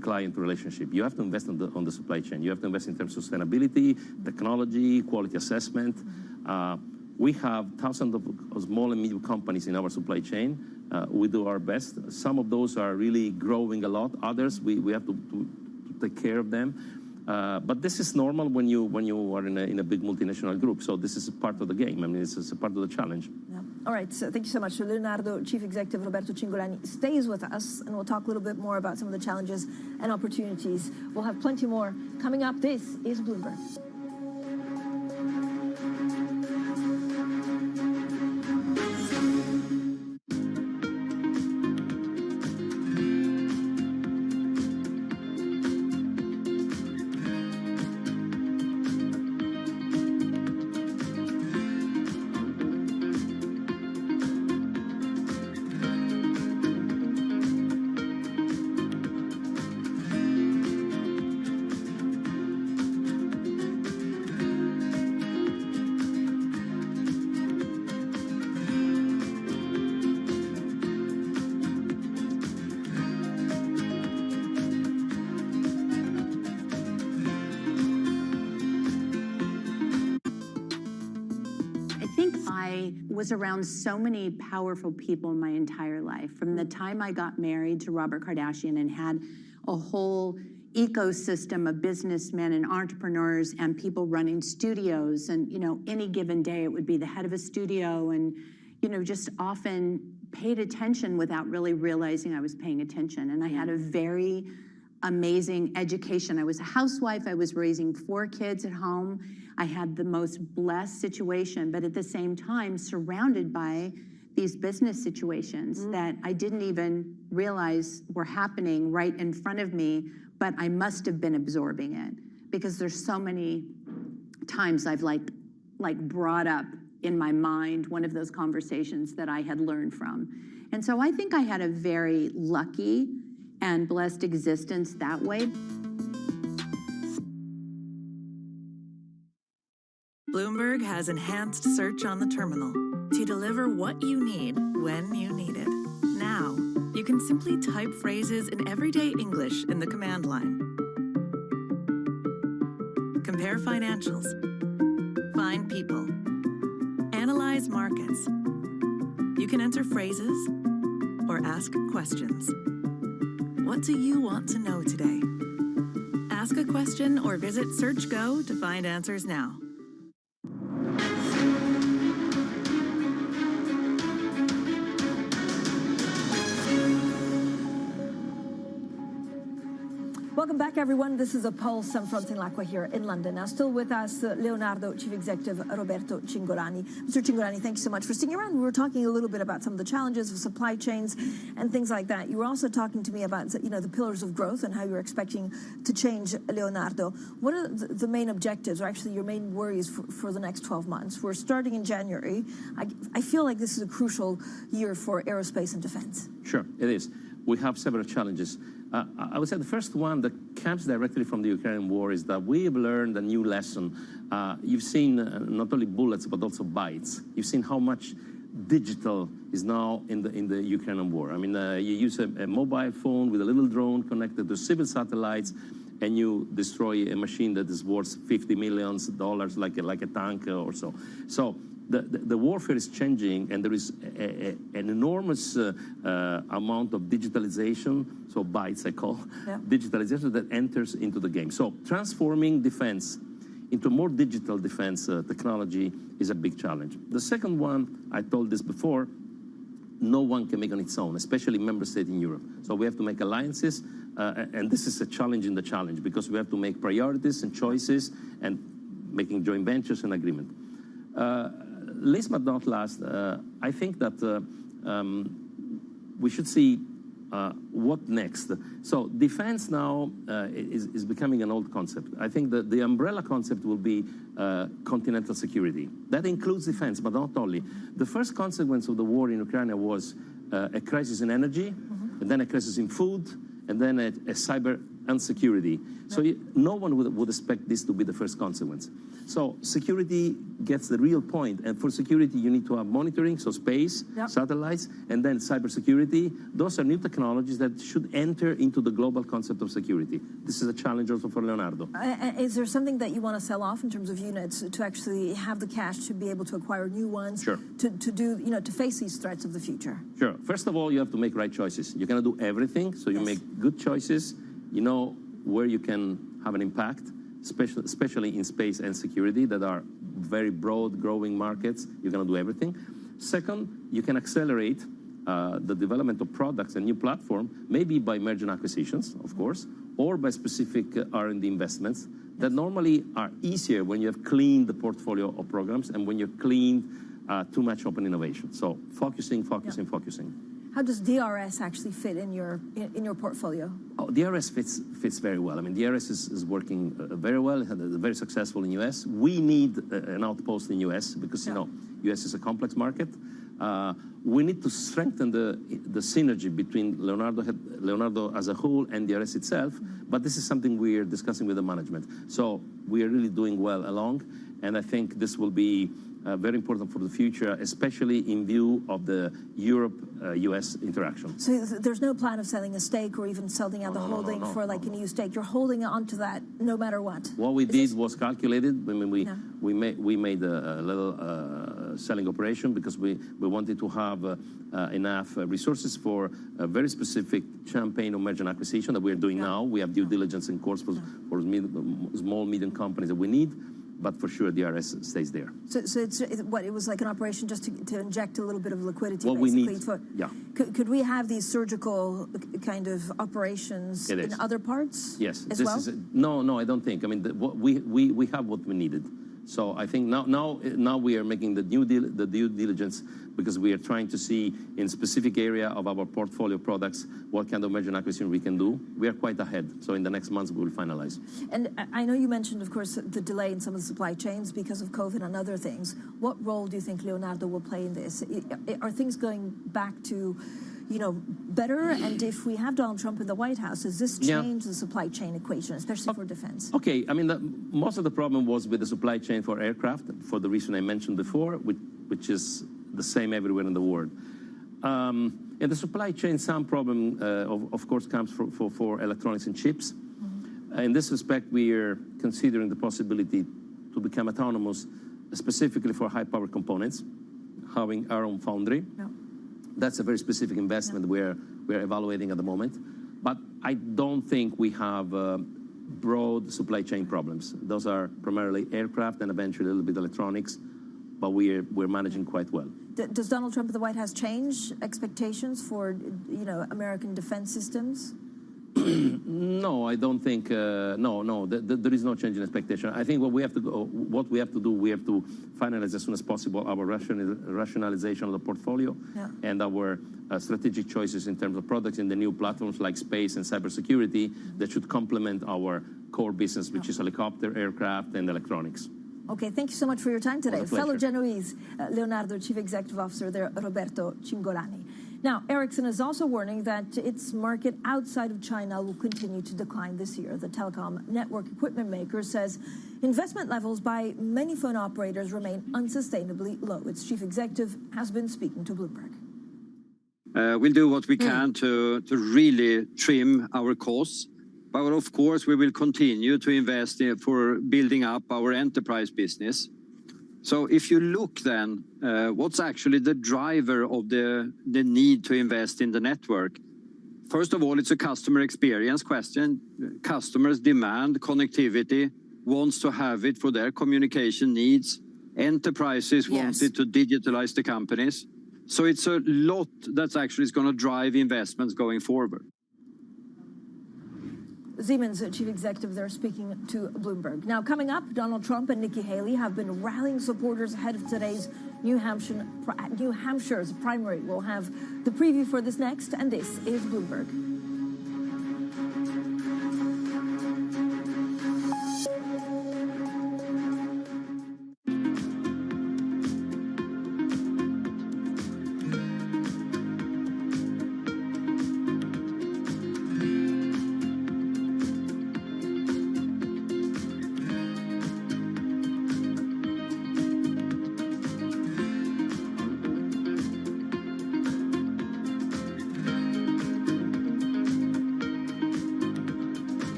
client relationship. You have to invest on the supply chain. You have to invest in terms of sustainability, technology, quality assessment. We have thousands of small and medium companies in our supply chain. We do our best. Some of those are really growing a lot. Others, we have to take care of them. But this is normal when you are in a big multinational group. So this is a part of the game. I mean, it's a part of the challenge. Yeah. All right. So thank you so much. So Leonardo, Chief Executive Roberto Cingolani stays with us, and we'll talk a little bit more about some of the challenges and opportunities. We'll have plenty more coming up. This is Bloomberg. Was around so many powerful people in my entire life. From the time I got married to Robert Kardashian and had a whole ecosystem of businessmen and entrepreneurs and people running studios. And, any given day it would be the head of a studio and, just often paid attention without really realizing I was paying attention. And I had a very amazing education. I was a housewife. I was raising 4 kids at home. I had the most blessed situation, but at the same time, surrounded by these business situations that I didn't even realize were happening right in front of me, but I must have been absorbing it because there's so many times I've like brought up in my mind one of those conversations that I had learned from. And so I think I had a very lucky and blessed existence that way. Bloomberg has enhanced search on the terminal to deliver what you need when you need it. Now, you can simply type phrases in everyday English in the command line. Compare financials. Find people. Analyze markets. You can enter phrases or ask questions. What do you want to know today? Ask a question or visit SearchGo to find answers now. Welcome back, everyone. This is a Pulse. I'm Francine Lacqua here in London. Now, still with us, Leonardo Chief Executive Roberto Cingolani. Mr. Cingolani, thank you so much for sticking around. We were talking a little bit about some of the challenges of supply chains and things like that. You were also talking to me about, the pillars of growth and how you're expecting to change, Leonardo. What are the main objectives, or actually your main worries for the next 12 months? We're starting in January. I feel like this is a crucial year for aerospace and defense. Sure, it is. We have several challenges. I would say the first one that comes directly from the Ukrainian war is that we have learned a new lesson. You've seen not only bullets, but also bytes. You've seen how much digital is now in the Ukrainian war. I mean, you use a mobile phone with a little drone connected to civil satellites, and you destroy a machine that is worth $50 million, like a tank or so. So the warfare is changing, and there is an enormous amount of digitalization, so bytes I call, digitalization that enters into the game. So transforming defense into more digital defense technology is a big challenge. The second one, I told this before, no one can make on its own, especially member states in Europe. So we have to make alliances, and this is a challenge in the challenge, because we have to make priorities and choices and making joint ventures and agreement. Last but not last, I think that we should see what next. So defense now is becoming an old concept. I think that the umbrella concept will be continental security. That includes defense, but not only. The first consequence of the war in Ukraine was a crisis in energy, and then a crisis in food, and then a cyber insecurity. So no one would expect this to be the first consequence. So security gets the real point, and for security you need to have monitoring, so space, satellites, and then cybersecurity. Those are new technologies that should enter into the global concept of security. This is a challenge also for Leonardo. Is there something that you want to sell off in terms of units to actually have the cash to be able to acquire new ones? Sure. To do, to face these threats of the future? Sure. First of all, you have to make right choices. You cannot do everything, so you make good choices. You know where you can have an impact, especially in space and security, that are very broad, growing markets. You cannot do everything. Second, you can accelerate the development of products and new platform, maybe by merger and acquisitions, of course, or by specific R&D investments that normally are easier when you have cleaned the portfolio of programs and when you've cleaned too much open innovation. So focusing. How does DRS actually fit in your portfolio? Oh, DRS fits very well. I mean, DRS is working very well. It's very successful in U.S. We need an outpost in U.S. because, U.S. is a complex market. We need to strengthen the synergy between Leonardo as a whole and DRS itself, but this is something we're discussing with the management. So we are really doing well along, and I think this will be very important for the future, especially in view of the Europe-US interaction. So there's no plan of selling a stake or even selling out the holding for like an EU stake. You're holding on to that no matter what. What we did was calculated. I mean, we made a little selling operation because we wanted to have enough resources for a very specific campaign of merger and acquisition that we're doing now. We have due diligence in course for small, medium companies that we need. but for sure DRS stays there. So it was like an operation just to inject a little bit of liquidity, What basically. we need, yeah. Could we have these surgical kind of operations in other parts? Yes. As well? No, I don't think. I mean, we have what we needed. So I think now we are making the due diligence, because we are trying to see in specific area of our portfolio products what kind of merger and acquisition we can do. We are quite ahead. So in the next months we will finalize. And I know you mentioned, of course, the delay in some of the supply chains because of COVID and other things. What role do you think Leonardo will play in this? Are things going back to, better? And if we have Donald Trump in the White House, does this change the supply chain equation, especially for defense? Okay, I mean, most of the problem was with the supply chain for aircraft, for the reason I mentioned before, which is the same everywhere in the world. In the supply chain, some problem, of course, comes for electronics and chips. In this respect, we are considering the possibility to become autonomous, specifically for high-power components, having our own foundry. That's a very specific investment we're evaluating at the moment. But I don't think we have broad supply chain problems. Those are primarily aircraft and eventually a little bit electronics, but we're managing quite well. Does Donald Trump at the White House change expectations for, American defense systems? No, I don't think. No. There is no change in expectation. I think what we have to do, we have to finalize as soon as possible our rationalization of the portfolio and our strategic choices in terms of products in the new platforms like space and cybersecurity that should complement our core business, which is helicopter, aircraft, and electronics. Okay, thank you so much for your time today. Fellow pleasure. Genoese, Leonardo, Chief Executive Officer there, Roberto Cingolani. Now, Ericsson is also warning that its market outside of China will continue to decline this year. The telecom network equipment maker says investment levels by many phone operators remain unsustainably low. Its chief executive has been speaking to Bloomberg. We'll do what we can to really trim our costs. But of course, we will continue to invest for building up our enterprise business. So if you look then, what's actually the driver of the need to invest in the network? First of all, it's a customer experience question. Customers demand connectivity, wants to have it for their communication needs. Enterprises want it to digitalize the companies. So it's a lot that's actually going to drive investments going forward. Siemens chief executive there speaking to Bloomberg. Now, coming up, Donald Trump and Nikki Haley have been rallying supporters ahead of today's New Hampshire's primary. We'll have the preview for this next, and this is Bloomberg.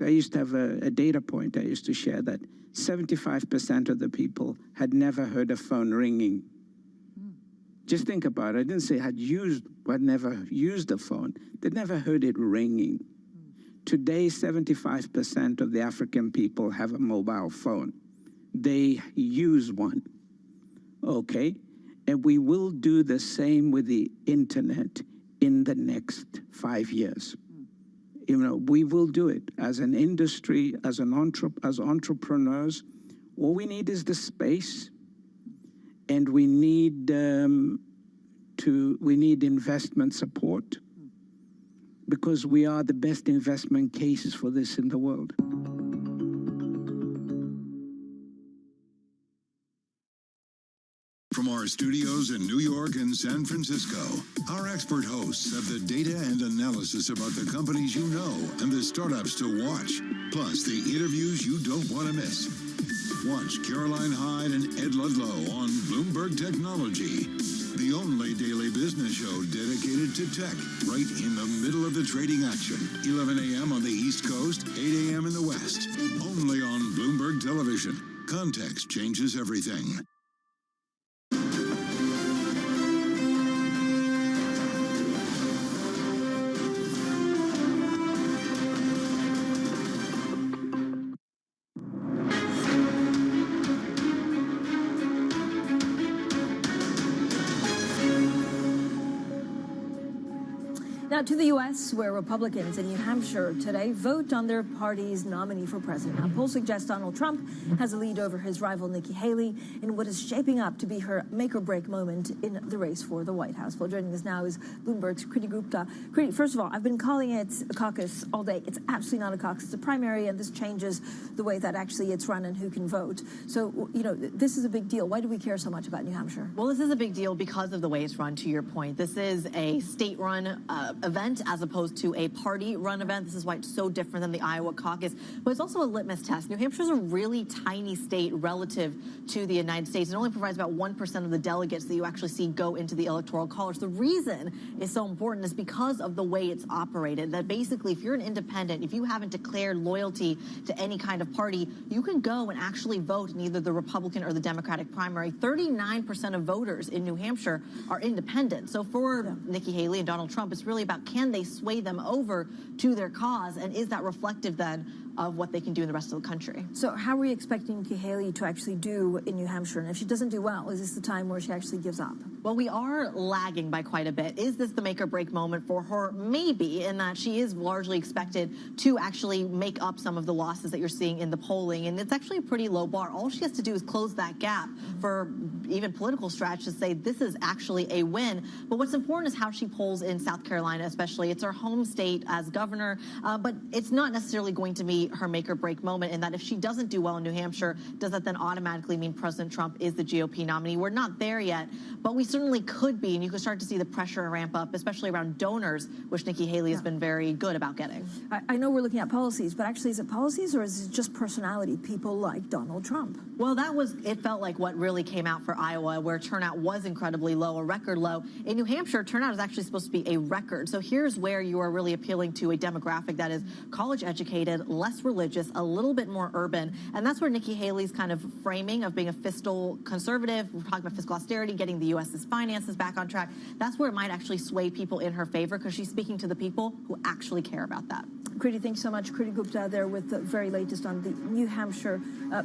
I used to have a data point I used to share that 75% of the people had never heard a phone ringing. Just think about it. I didn't say had never used a phone. They'd never heard it ringing. Today, 75% of the African people have a mobile phone. They use one. Okay? And we will do the same with the internet in the next 5 years. We will do it as an industry, as entrepreneurs. All we need is the space, and we need investment support. because we are the best investment cases for this in the world. From our studios in New York and San Francisco, our expert hosts have the data and analysis about the companies you know and the startups to watch, plus the interviews you don't want to miss. Watch Caroline Hyde and Ed Ludlow on Bloomberg Technology, the only daily business show dedicated to tech, right in the middle of the trading action. 11 a.m. on the East Coast, 8 a.m. in the West. Only on Bloomberg Television. Context changes everything. Now to the U.S., where Republicans in New Hampshire today vote on their party's nominee for president. Now, polls suggest Donald Trump has a lead over his rival Nikki Haley in what is shaping up to be her make-or-break moment in the race for the White House. Well, joining us now is Bloomberg's Kriti Gupta. Kriti, first of all, I've been calling it a caucus all day. It's absolutely not a caucus. It's a primary, and this changes the way that actually it's run and who can vote. So, you know, this is a big deal. Why do we care so much about New Hampshire? Well, this is a big deal because of the way it's run, to your point. This is a state-run event as opposed to a party-run event. This is why it's so different than the Iowa caucus. But it's also a litmus test. New Hampshire is a really tiny state relative to the United States. It only provides about 1% of the delegates that you actually see go into the Electoral College. The reason it's so important is because of the way it's operated, that basically if you're an independent, if you haven't declared loyalty to any kind of party, you can go and actually vote in either the Republican or the Democratic primary. 39% of voters in New Hampshire are independent. So for Nikki Haley and Donald Trump, it's really about can they sway them over to their cause, and is that reflective then of what they can do in the rest of the country? So how are we expecting Nikki Haley to actually do in New Hampshire? And if she doesn't do well, is this the time where she actually gives up? Well, we are lagging by quite a bit. Is this the make or break moment for her? Maybe, in that she is largely expected to actually make up some of the losses that you're seeing in the polling. And it's actually a pretty low bar. All she has to do is close that gap for even political strategists to say this is actually a win. But what's important is how she polls in South Carolina, especially. It's her home state as governor, but it's not necessarily going to be her make or break moment, in that if she doesn't do well in New Hampshire, does that then automatically mean President Trump is the GOP nominee? We're not there yet, but we certainly could be, and you can start to see the pressure ramp up, especially around donors, which Nikki Haley has been very good about getting. I know we're looking at policies, but actually is it policies or is it just personality, people like Donald Trump? Well, it felt like what really came out for Iowa, where turnout was incredibly low, a record low. In New Hampshire, turnout is actually supposed to be a record. So here's where you are really appealing to a demographic that is college educated, less religious, a little bit more urban. And that's where Nikki Haley's kind of framing of being a fiscal conservative, we're talking about fiscal austerity, getting the U.S.'s finances back on track. That's where it might actually sway people in her favor, because she's speaking to the people who actually care about that. Kriti, thanks so much. Kriti Gupta there with the very latest on the New Hampshire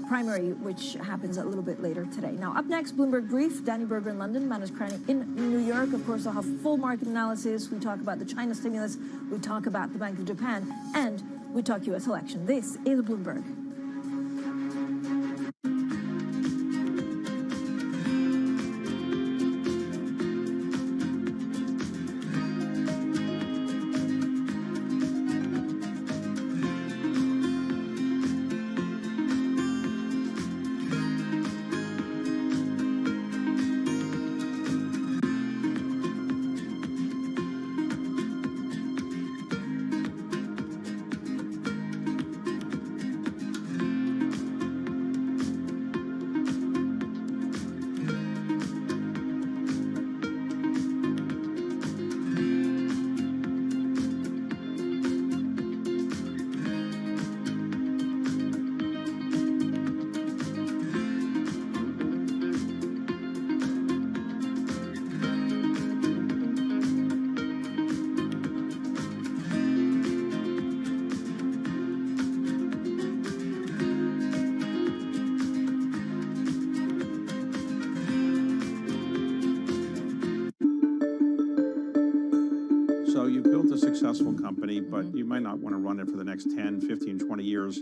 primary, which happens a little bit later today. Now, up next, Bloomberg Brief. Danny Berger in London, Manus Cranny in New York. Of course, I'll have full market analysis. We talk about the China stimulus. We talk about the Bank of Japan. And we talk U.S. election. This is Bloomberg. Successful company, but you might not want to run it for the next 10, 15, 20 years,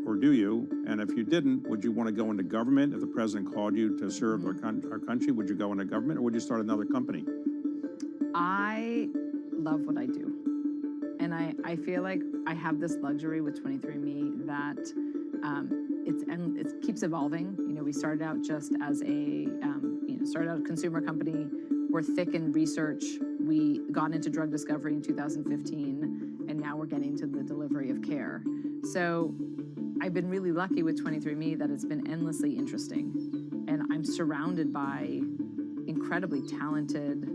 or do you? And if you didn't, would you want to go into government? If the president called you to serve our country, would you go into government, or would you start another company? I love what I do. And I feel like I have this luxury with 23andMe that it keeps evolving. You know, we started out just as a started out a consumer company. We're thick in research. We got into drug discovery in 2015, and now we're getting to the delivery of care. So I've been really lucky with 23andMe that it's been endlessly interesting. And I'm surrounded by incredibly talented,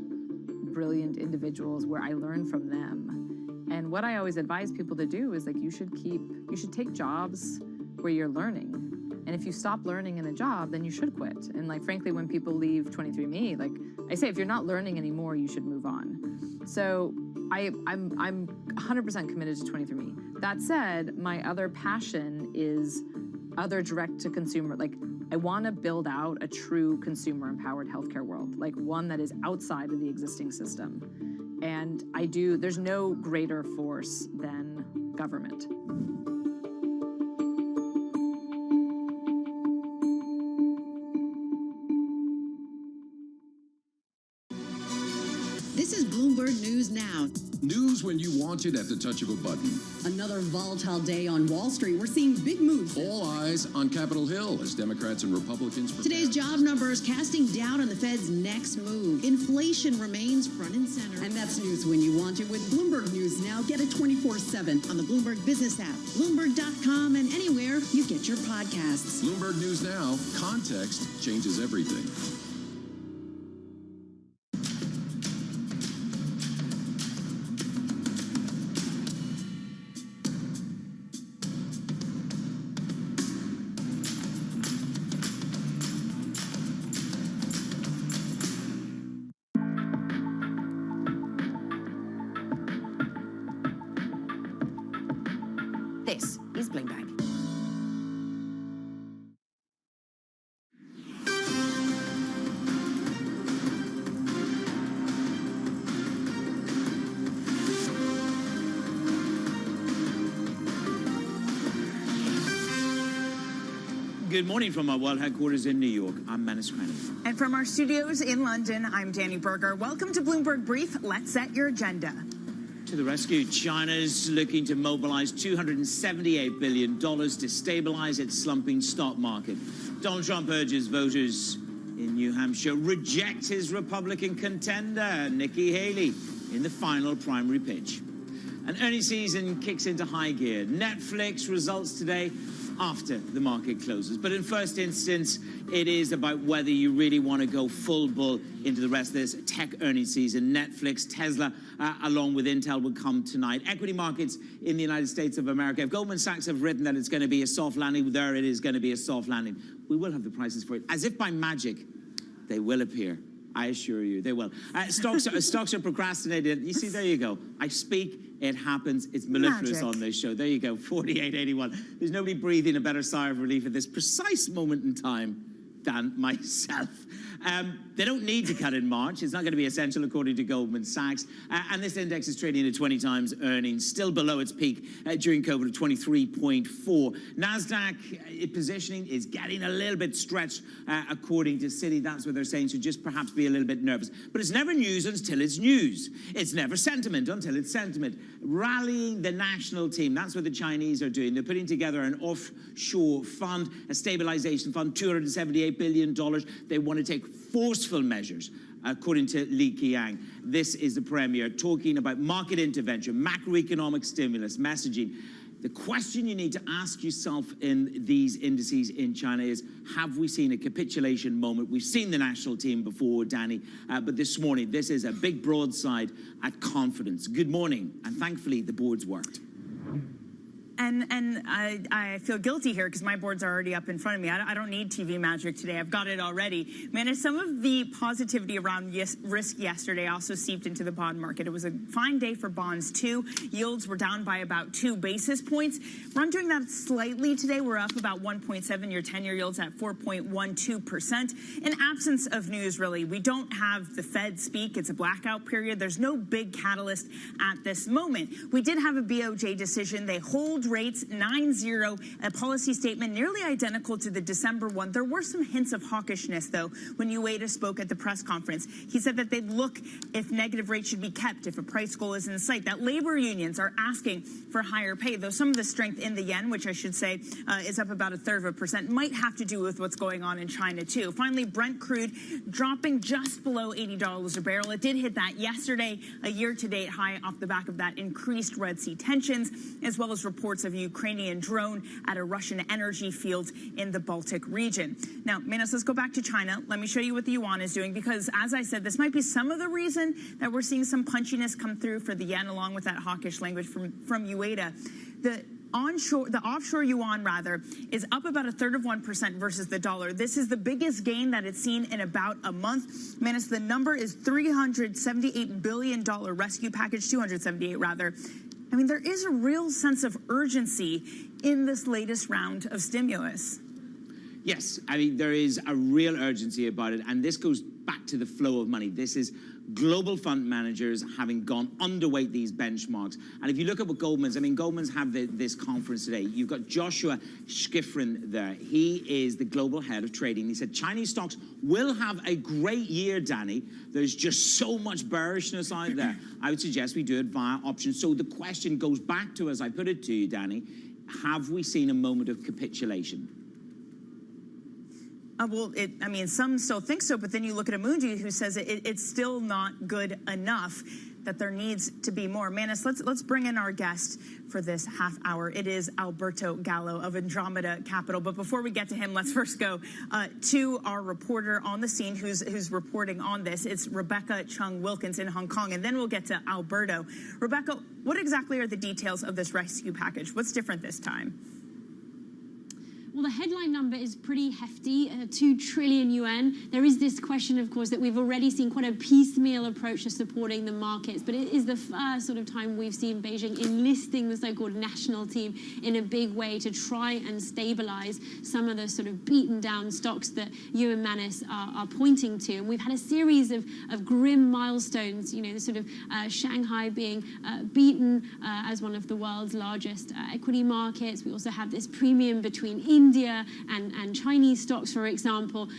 brilliant individuals where I learn from them. And what I always advise people to do is, like, you should take jobs where you're learning. And if you stop learning in a job, then you should quit. And, like, frankly, when people leave 23andMe, like I say, if you're not learning anymore, you should move on. So I'm 100% committed to 23andMe. That said, my other passion is other direct-to-consumer. Like, I want to build out a true consumer-empowered healthcare world, like one that is outside of the existing system. And there's no greater force than government. This is Bloomberg News Now. News when you want it at the touch of a button. Another volatile day on Wall Street. We're seeing big moves. All eyes on Capitol Hill as Democrats and Republicans prepare. Today's job numbers casting doubt on the Fed's next move. Inflation remains front and center. And that's news when you want it with Bloomberg News Now. Get it 24/7 on the Bloomberg Business app, Bloomberg.com, and anywhere you get your podcasts. Bloomberg News Now. Context changes everything. This is Bloomberg. Good morning from our world headquarters in New York. I'm Manus Cranny. And from our studios in London, I'm Danny Berger. Welcome to Bloomberg Brief. Let's set your agenda. To the rescue, China's looking to mobilize $278 billion to stabilize its slumping stock market. Donald Trump urges voters in New Hampshire reject his Republican contender, Nikki Haley, in the final primary pitch. And earnings season kicks into high gear. Netflix results today after the market closes. But in first instance, it is about whether you really want to go full bull into the rest of this tech earnings season. Netflix, Tesla, along with Intel will come tonight. Equity markets in the United States of America. If Goldman Sachs have written that it's going to be a soft landing, there it is going to be a soft landing. We will have the prices for it. As if by magic, they will appear. I assure you, they will. Stocks are procrastinated. You see, there you go. I speak, it happens. It's mellifluous on this show. There you go, 48.81. There's nobody breathing a better sigh of relief at this precise moment in time than myself. They don't need to cut in March. It's not going to be essential, according to Goldman Sachs. And this index is trading at 20 times earnings, still below its peak during COVID of 23.4. NASDAQ positioning is getting a little bit stretched, according to Citi. That's what they're saying, so just perhaps be a little bit nervous. But it's never news until it's news. It's never sentiment until it's sentiment. Rallying the national team, that's what the Chinese are doing. They're putting together an offshore fund, a stabilization fund, $278 billion. They want to take forceful measures, according to Li Qiang. This is the premier talking about market intervention, macroeconomic stimulus, messaging. The question you need to ask yourself in these indices in China is, have we seen a capitulation moment? We've seen the national team before, Danny, but this morning, this is a big broadside at confidence. Good morning, and thankfully, the board's worked. And I feel guilty here because my boards are already up in front of me. I don't need TV magic today. I've got it already. Man, some of the positivity around risk yesterday also seeped into the bond market. It was a fine day for bonds, too. Yields were down by about 2 basis points. We're entering that slightly today. We're up about 1.7. Your 10-year yield's at 4.12%. In absence of news, really, we don't have the Fed speak. It's a blackout period. There's no big catalyst at this moment. We did have a BOJ decision. They hold held rates 9-0, a policy statement nearly identical to the December one. There were some hints of hawkishness, though, when Ueda spoke at the press conference. He said that they'd look if negative rates should be kept, if a price goal is in sight, that labor unions are asking for higher pay, though some of the strength in the yen, which I should say is up about 1/3%, might have to do with what's going on in China, too. Finally, Brent crude dropping just below $80 a barrel. It did hit that yesterday, a year-to-date high off the back of that increased Red Sea tensions, as well as reports of a Ukrainian drone at a Russian energy field in the Baltic region. Now, Manos, let's go back to China. Let me show you what the yuan is doing, because as I said, this might be some of the reason that we're seeing some punchiness come through for the yen, along with that hawkish language from Ueda. The offshore yuan, rather, is up about 1/3% versus the dollar. This is the biggest gain that it's seen in about a month. Manos, the number is $378 billion rescue package, 278 rather. I mean, there is a real sense of urgency in this latest round of stimulus. Yes, I mean, there is a real urgency about it, and this goes back to the flow of money. This is global fund managers having gone underweight these benchmarks. And if you look at what Goldman's have this conference today. You've got Joshua Schifrin there. He is the global head of trading. He said Chinese stocks will have a great year, Danny. There's just so much bearishness out there. I would suggest we do it via options. So the question goes back to, as I put it to you, Danny, have we seen a moment of capitulation? Well, some still think so, but then you look at Amundi, who says it's still not good enough, that there needs to be more. Manos, let's bring in our guest for this half hour. It is Alberto Gallo of Andromeda Capital. But before we get to him, let's first go to our reporter on the scene who's reporting on this. It's Rebecca Chung Wilkins in Hong Kong, and then we'll get to Alberto. Rebecca, what exactly are the details of this rescue package? What's different this time? Well, the headline number is pretty hefty, 2 trillion yuan. There is this question, of course, that we've already seen quite a piecemeal approach to supporting the markets, but it is the first sort of time we've seen Beijing enlisting the so-called national team in a big way to try and stabilize some of the sort of beaten down stocks that you and Manis are pointing to. And we've had a series of grim milestones, you know, the sort of Shanghai being beaten as one of the world's largest equity markets. We also have this premium between India and Chinese stocks, for example.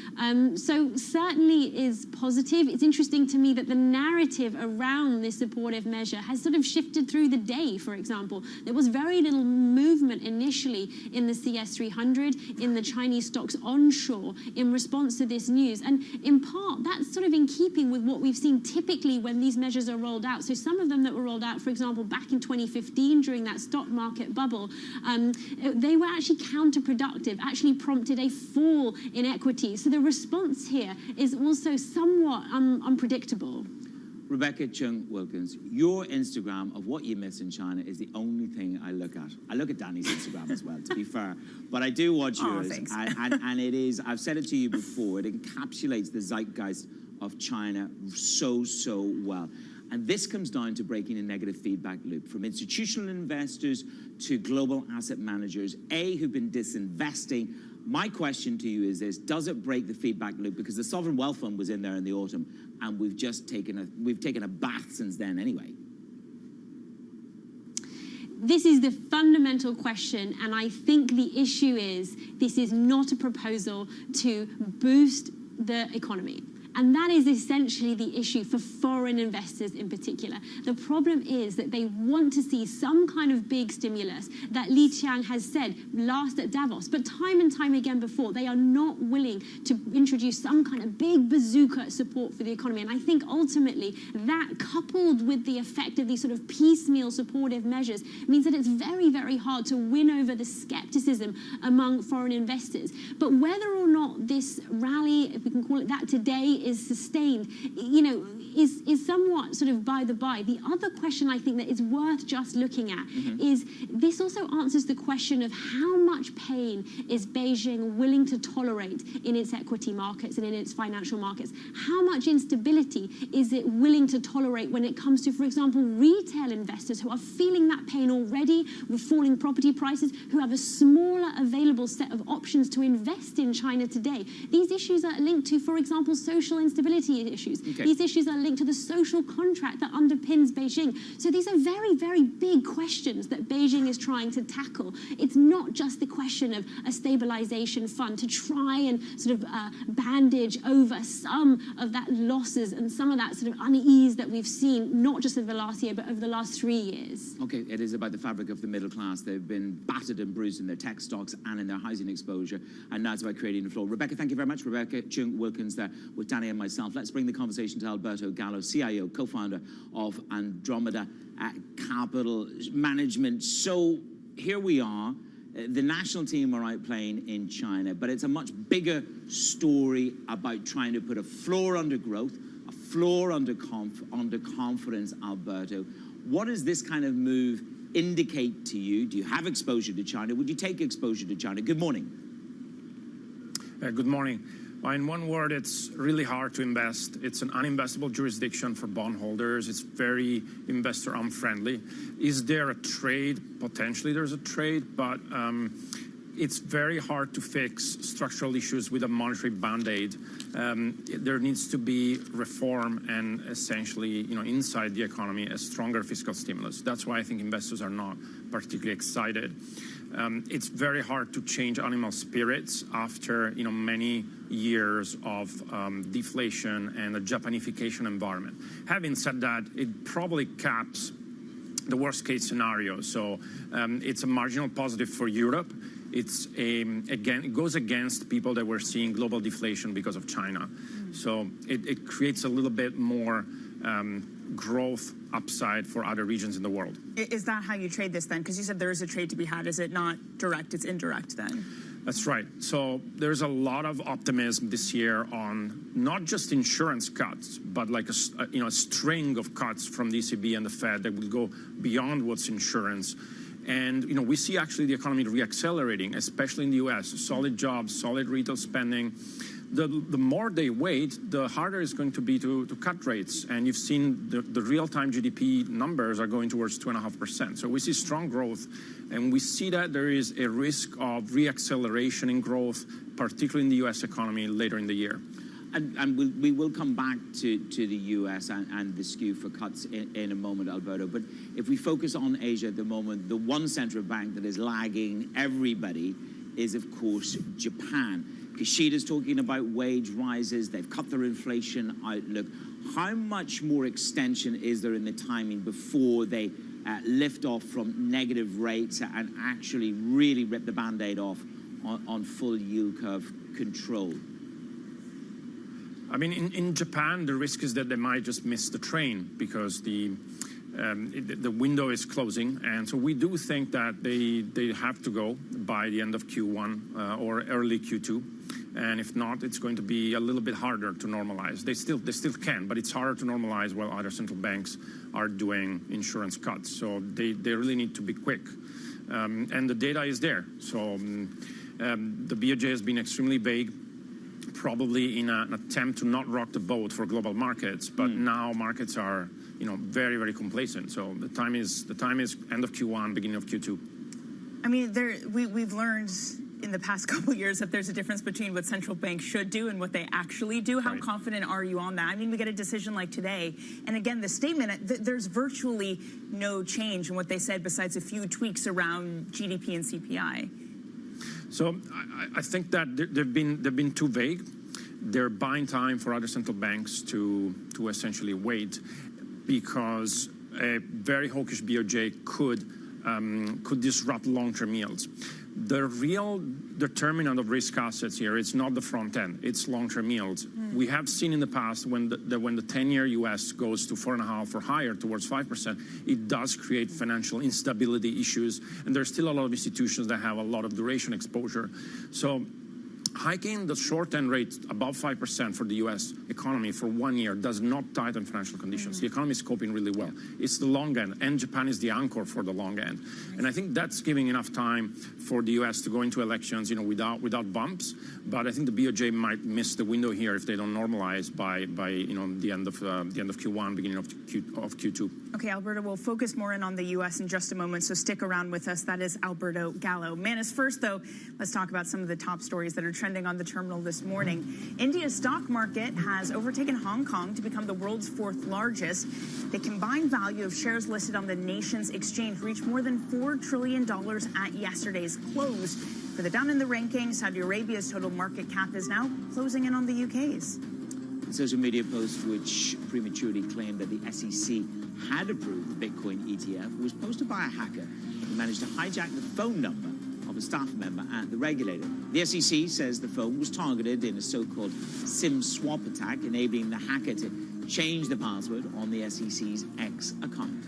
So certainly is positive. It's interesting to me that the narrative around this supportive measure has sort of shifted through the day, for example. There was very little movement initially in the CS300, in the Chinese stocks onshore in response to this news. And in part, that's sort of in keeping with what we've seen typically when these measures are rolled out. So some of them that were rolled out, for example, back in 2015 during that stock market bubble, they were actually counterproductive, actually prompted a fall in equity. So the response here is also somewhat unpredictable. Rebecca Chung Wilkins, your Instagram of what you miss in China is the only thing I look at. I look at Danny's Instagram as well, to be fair, but I do watch yours. And it is, I've said it to you before, it encapsulates the zeitgeist of China so well. And this comes down to breaking a negative feedback loop from institutional investors to global asset managers, who've been disinvesting. My question to you is this: does it break the feedback loop? Because the Sovereign Wealth Fund was in there in the autumn, and we've taken a bath since then anyway. This is the fundamental question, and I think the issue is this is not a proposal to boost the economy. And that is essentially the issue for foreign investors in particular. The problem is that they want to see some kind of big stimulus that Li Qiang has said last at Davos. But time and time again before, they are not willing to introduce some kind of big bazooka support for the economy. And I think ultimately that, coupled with the effect of these sort of piecemeal supportive measures, means that it's very, very hard to win over the skepticism among foreign investors. But whether or not this rally, if we can call it that today, is sustained, you know, is somewhat sort of by the by. The other question I think that is worth just looking at is this also answers the question of how much pain is Beijing willing to tolerate in its equity markets and in its financial markets? How much instability is it willing to tolerate when it comes to, for example, retail investors who are feeling that pain already with falling property prices, who have a smaller available set of options to invest in China today? These issues are linked to, for example, social regional instability issues. These issues are linked to the social contract that underpins Beijing. So these are very, very big questions that Beijing is trying to tackle. It's not just the question of a stabilization fund to try and sort of bandage over some of that losses and some of that sort of unease that we've seen, not just over the last year, but over the last 3 years. Okay, it is about the fabric of the middle class. They've been battered and bruised in their tech stocks and in their housing exposure, and now it's about creating the floor. Rebecca, thank you very much. Rebecca Chung-Wilkins there with Danny and myself. Let's bring the conversation to Alberto Gallo, CIO, co-founder of Andromeda Capital Management. So here we are. The national team are out playing in China, but it's a much bigger story about trying to put a floor under growth, a floor under confidence, Alberto. What does this kind of move indicate to you? Do you have exposure to China? Would you take exposure to China? Good morning. Good morning. Well, in one word, it's really hard to invest. It's an uninvestable jurisdiction for bondholders. It's very investor unfriendly. Is there a trade? Potentially there's a trade, but it's very hard to fix structural issues with a monetary band-aid. There needs to be reform and essentially, inside the economy, a stronger fiscal stimulus. That's why I think investors are not particularly excited. It's very hard to change animal spirits after many years of deflation and a Japanification environment. Having said that, it probably caps the worst case scenario. So it's a marginal positive for Europe. It's again, it goes against people that were seeing global deflation because of China. So it creates a little bit more growth upside for other regions in the world. Is that how you trade this then? Because you said there is a trade to be had. Is it not direct, it's indirect then? That's right. So there's a lot of optimism this year on not just insurance cuts, but like a string of cuts from the ECB and the Fed that will go beyond what's insurance. And we see actually the economy reaccelerating, especially in the US. Solid jobs, solid retail spending. The more they wait, the harder it's going to be to cut rates. And you've seen the real-time GDP numbers are going towards 2.5%. So we see strong growth, and we see that there is a risk of reacceleration in growth, particularly in the US economy later in the year. And we will come back to the US and the skew for cuts in a moment, Alberto. But if we focus on Asia at the moment, the one central bank that is lagging everybody is, of course, Japan. Kishida's talking about wage rises. They've cut their inflation outlook. How much more extension is there in the timing before they lift off from negative rates and actually really rip the Band-Aid off on full yield curve control? I mean, in Japan, the risk is that they might just miss the train because the window is closing. And so we do think that they have to go by the end of Q1 or early Q2. And if not, it's going to be a little bit harder to normalize. They still can, but it's harder to normalize while other central banks are doing insurance cuts. So they really need to be quick. And the data is there. So the BOJ has been extremely vague, probably in an attempt to not rock the boat for global markets. But now markets are, very, very complacent. So the time is end of Q1, beginning of Q2. I mean, we've learned in the past couple of years that there's a difference between what central banks should do and what they actually do. How confident are you on that? I mean, we get a decision like today, and again, the statement, there's virtually no change in what they said besides a few tweaks around GDP and CPI. So I think that they've been too vague. They're buying time for other central banks to essentially wait, because a very hawkish BOJ could disrupt long-term yields. The real determinant of risk assets here is not the front end, it's long-term yields. We have seen in the past when the 10-year US goes to 4.5 or higher towards 5%, it does create financial instability issues, and there's still a lot of institutions that have a lot of duration exposure. So hiking the short-end rate above 5% for the US economy for 1 year does not tighten financial conditions. The economy is coping really well. It's the long end, and Japan is the anchor for the long end. And I think that's giving enough time for the US to go into elections, without bumps. But I think the BOJ might miss the window here if they don't normalize by the end of Q1, beginning of Q2. Okay, Alberto, we'll focus more in on the US in just a moment, so stick around with us. That is Alberto Gallo. Manus, first though, let's talk about some of the top stories that are trending trending on the terminal this morning. India's stock market has overtaken Hong Kong to become the world's fourth largest. The combined value of shares listed on the nation's exchange reached more than $4 trillion at yesterday's close. Further down in the rankings, Saudi Arabia's total market cap is now closing in on the UK's. A social media post which prematurely claimed that the SEC had approved the Bitcoin ETF was posted by a hacker who managed to hijack the phone number of a staff member at the regulator. The SEC says the phone was targeted in a so-called SIM swap attack, enabling the hacker to change the password on the SEC's X account.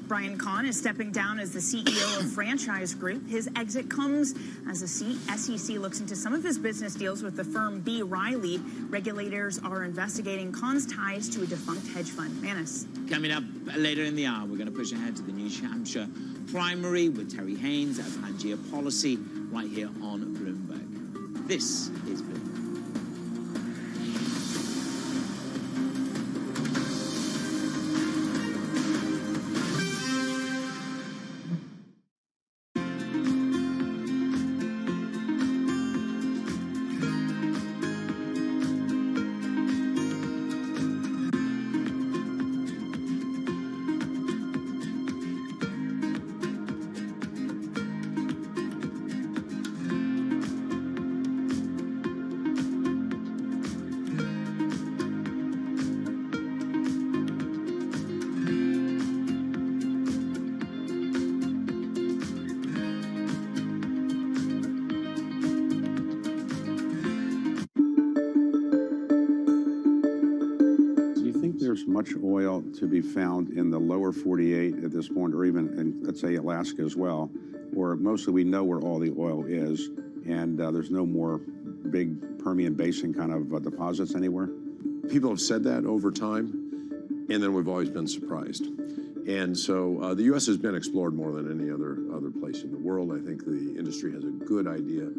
Brian Kahn is stepping down as the CEO of Franchise Group. His exit comes as the SEC looks into some of his business deals with the firm B. Riley. Regulators are investigating Kahn's ties to a defunct hedge fund. Manus. Coming up later in the hour, we're going to push ahead to the New Hampshire primary with Terry Haynes at Pangea Policy right here on Bloomberg. This is Bloomberg. Much oil to be found in the lower 48 at this point, or even in, let's say, Alaska as well, or mostly we know where all the oil is, and there's no more big Permian Basin kind of deposits anywhere? People have said that over time, and then we've always been surprised. And so the U.S. has been explored more than any other place in the world. I think the industry has a good idea,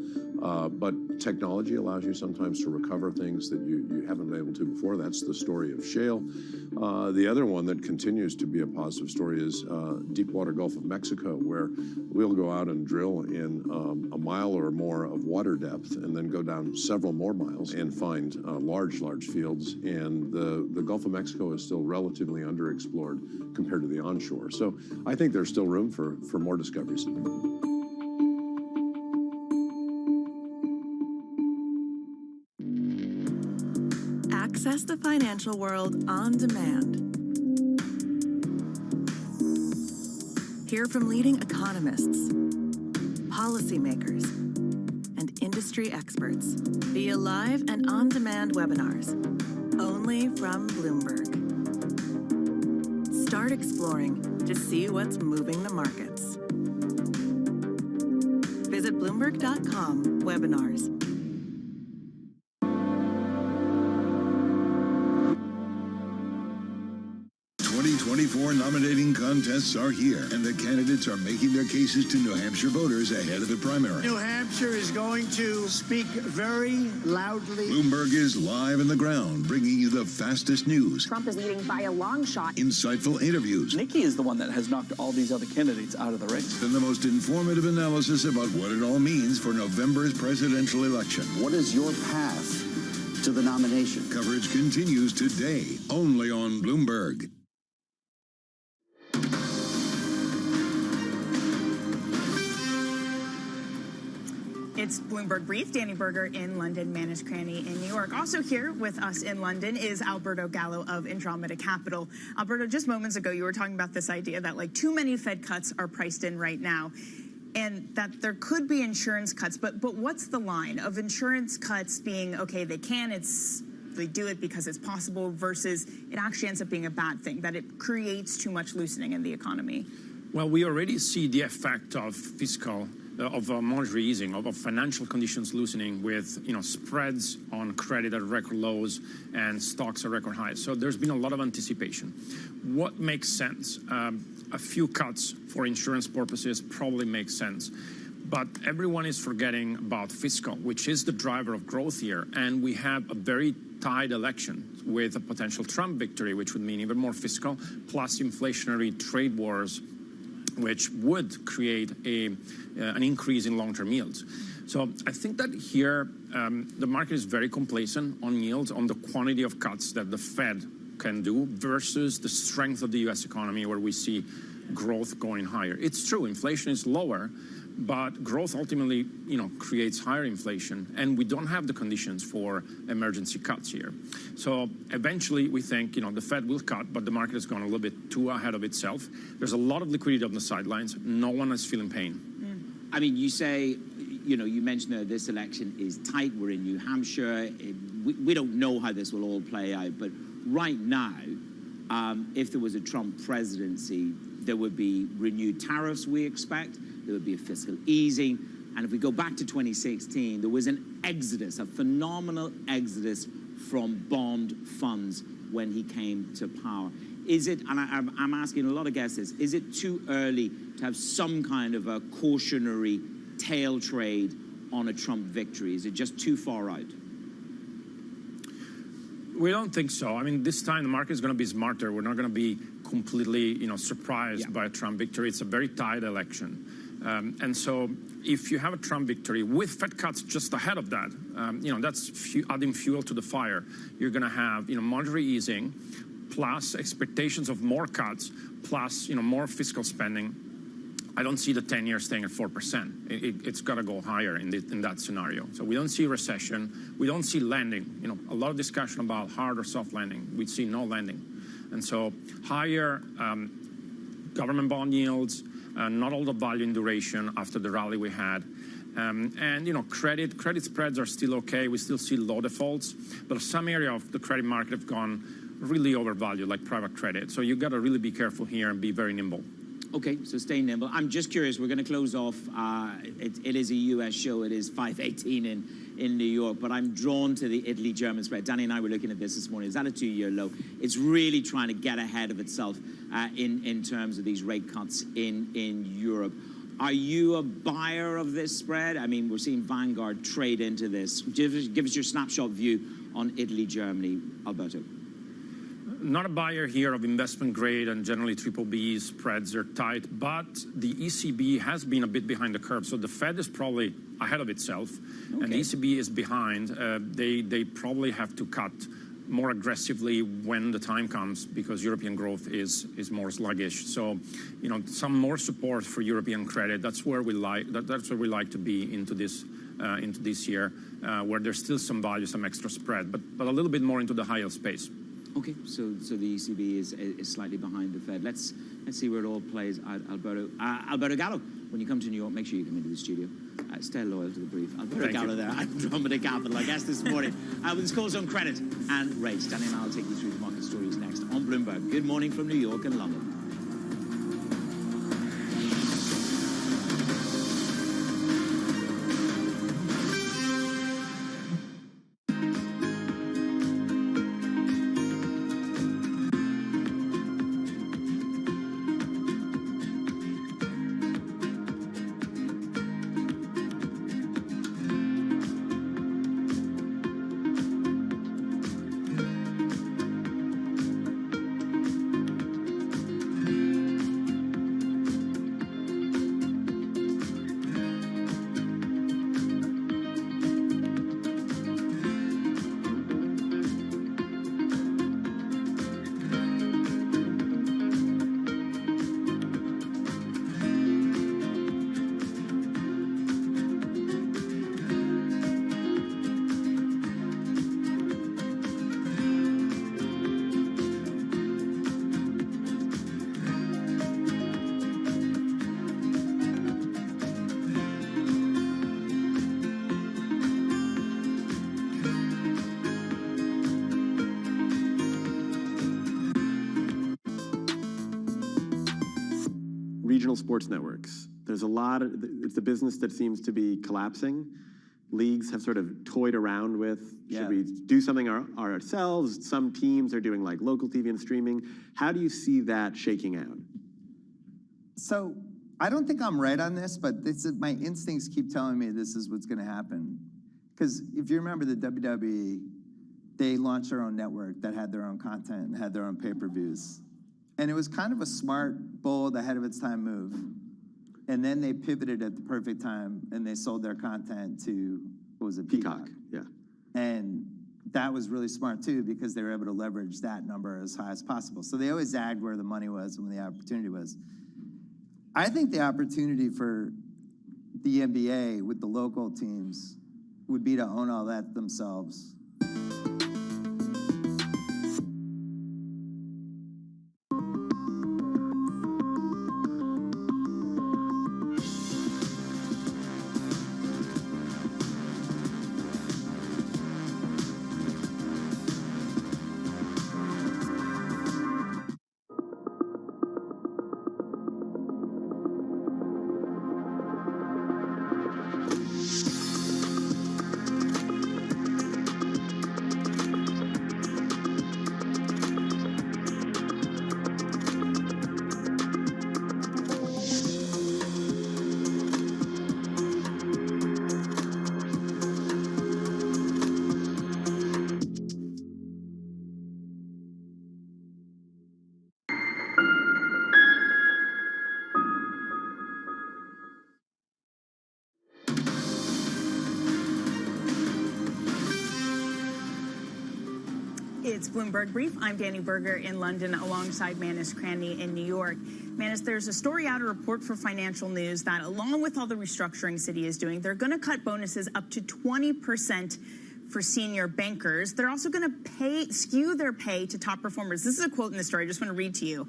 but technology allows you sometimes to recover things that you haven't been able to before. That's the story of shale. The other one that continues to be a positive story is deepwater Gulf of Mexico, where we'll go out and drill in a mile or more of water depth and then go down several more miles and find large fields. And the Gulf of Mexico is still relatively underexplored compared to the onshore. So I think there's still room for more discoveries. Access the financial world on demand. Hear from leading economists, policymakers, and industry experts via live and on-demand webinars, only from Bloomberg. Start exploring to see what's moving the markets. Visit Bloomberg.com/webinars. 2024 nominating contests are here, and the candidates are making their cases to New Hampshire voters ahead of the primary. New Hampshire is going to speak very loudly. Bloomberg is live on the ground, bringing you the fastest news. Trump is leading by a long shot. Insightful interviews. Nikki is the one that has knocked all these other candidates out of the race. And the most informative analysis about what it all means for November's presidential election. What is your path to the nomination? Coverage continues today, only on Bloomberg. It's Bloomberg Brief. Danny Berger in London, Manus Cranny in New York. Also here with us in London is Alberto Gallo of Andromeda Capital. Alberto, just moments ago, you were talking about this idea that like too many Fed cuts are priced in right now, and that there could be insurance cuts. But what's the line of insurance cuts being, okay, they do it because it's possible, versus it actually ends up being a bad thing, that it creates too much loosening in the economy? Well, we already see the effect of monetary easing, of financial conditions loosening, with spreads on credit at record lows and stocks at record highs. So there's been a lot of anticipation. What makes sense? A few cuts for insurance purposes probably makes sense. But everyone is forgetting about fiscal, which is the driver of growth here. And we have a very tight election with a potential Trump victory, which would mean even more fiscal, plus inflationary trade wars which would create an increase in long-term yields. So I think that here the market is very complacent on yields, on the quantity of cuts that the Fed can do versus the strength of the U.S. economy, where we see growth going higher. It's true, inflation is lower, but growth ultimately, creates higher inflation, and we don't have the conditions for emergency cuts here. So eventually, we think, the Fed will cut, but the market has gone a little bit too ahead of itself. There's a lot of liquidity on the sidelines. No one is feeling pain. I mean, you say, you mentioned that this election is tight. We're in New Hampshire. We don't know how this will all play out, but right now, if there was a Trump presidency, there would be renewed tariffs, we expect. There would be a fiscal easing. And if we go back to 2016, there was an exodus, a phenomenal exodus from bond funds when he came to power. Is it, and I'm asking a lot of guests this, is it too early to have some kind of a cautionary tail trade on a Trump victory? Is it just too far out? We don't think so. I mean, this time the market is going to be smarter. We're not going to be completely, surprised by a Trump victory. It's a very tight election. And so if you have a Trump victory with Fed cuts just ahead of that, that's adding fuel to the fire. You're going to have, monetary easing, plus expectations of more cuts, plus, more fiscal spending. I don't see the 10-year staying at 4%. It's got to go higher in that scenario. So we don't see recession. We don't see lending. A lot of discussion about hard or soft lending. We see no lending. And so higher government bond yields, not all the value in duration after the rally we had. And, credit spreads are still okay. We still see low defaults. But some area of the credit market have gone really overvalued, like private credit. So you've got to really be careful here and be very nimble. Okay, so stay nimble. I'm just curious, we're going to close off. It is a U.S. show. It is 5:18 in New York, but I'm drawn to the Italy-German spread. Danny and I were looking at this morning. It's at a 2-year low. It's really trying to get ahead of itself in terms of these rate cuts in Europe. Are you a buyer of this spread? I mean, we're seeing Vanguard trade into this. Give us your snapshot view on Italy-Germany, Alberto. Not a buyer here of investment grade, and generally BBB spreads are tight, but the ECB has been a bit behind the curve. So the Fed is probably ahead of itself, and the ECB is behind. They probably have to cut more aggressively when the time comes, because European growth is more sluggish. So, some more support for European credit. That's where we like. That's where we like to be into this year, where there's still some value, some extra spread, but a little bit more into the high yield space. Okay, so the ECB is slightly behind the Fed. Let's see where it all plays out, Alberto. Alberto Gallo, when you come to New York, make sure you come into the studio. Stay loyal to the brief. Alberto Gallo there, Andromeda Capital, our guest this morning. With his calls on credit and rates. Danny and I will take you through the market stories next on Bloomberg. Good morning from New York and London. Regional sports networks. There's a lot of, it's a business that seems to be collapsing. Leagues have sort of toyed around with, should we do something ourselves? Some teams are doing like local TV and streaming. How do you see that shaking out? So I don't think I'm right on this, but my instincts keep telling me this is what's going to happen. Because if you remember the WWE, they launched their own network that had their own content and had their own pay-per-views. And it was kind of a smart, bold, ahead of its time move. And then they pivoted at the perfect time and they sold their content to, what was it? Peacock, yeah. And that was really smart too, because they were able to leverage that number as high as possible. So they always zagged where the money was and where the opportunity was. I think the opportunity for the NBA with the local teams would be to own all that themselves. It's Bloomberg Brief. I'm Danny Berger in London alongside Manus Cranny in New York. Manus, there's a story out, a report for Financial News that along with all the restructuring Citi is doing, they're going to cut bonuses up to 20% for senior bankers. They're also going to skew their pay to top performers. This is a quote in the story. I just want to read to you.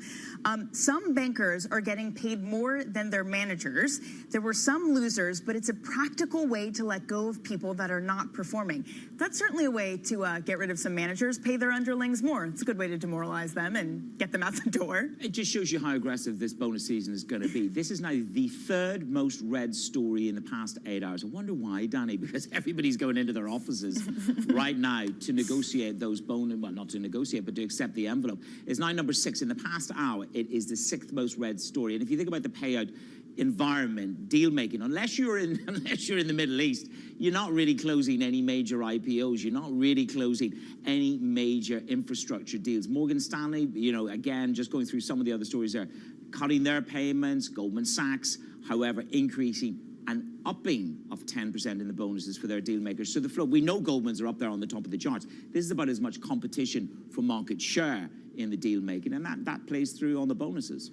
Some bankers are getting paid more than their managers. There were some losers, but it's a practical way to let go of people that are not performing. That's certainly a way to get rid of some managers, pay their underlings more. It's a good way to demoralize them and get them out the door. It just shows you how aggressive this bonus season is going to be. This is now the third most read story in the past 8 hours. I wonder why, Danny, because everybody's going into their offices right now to negotiate those bonus, well, not to negotiate, but to accept the envelope. It's now number 6. In the past hour, it is the 6th most read story. And if you think about the payout environment, deal making, unless you're in the Middle East, you're not really closing any major IPOs. You're not really closing any major infrastructure deals. Morgan Stanley, again, just going through some of the other stories there, cutting their payments. Goldman Sachs, however, increasing an upping of 10% in the bonuses for their deal makers. So the flow, we know Goldman's are up there on the top of the charts. This is about as much competition for market share in the deal making, and that plays through on the bonuses.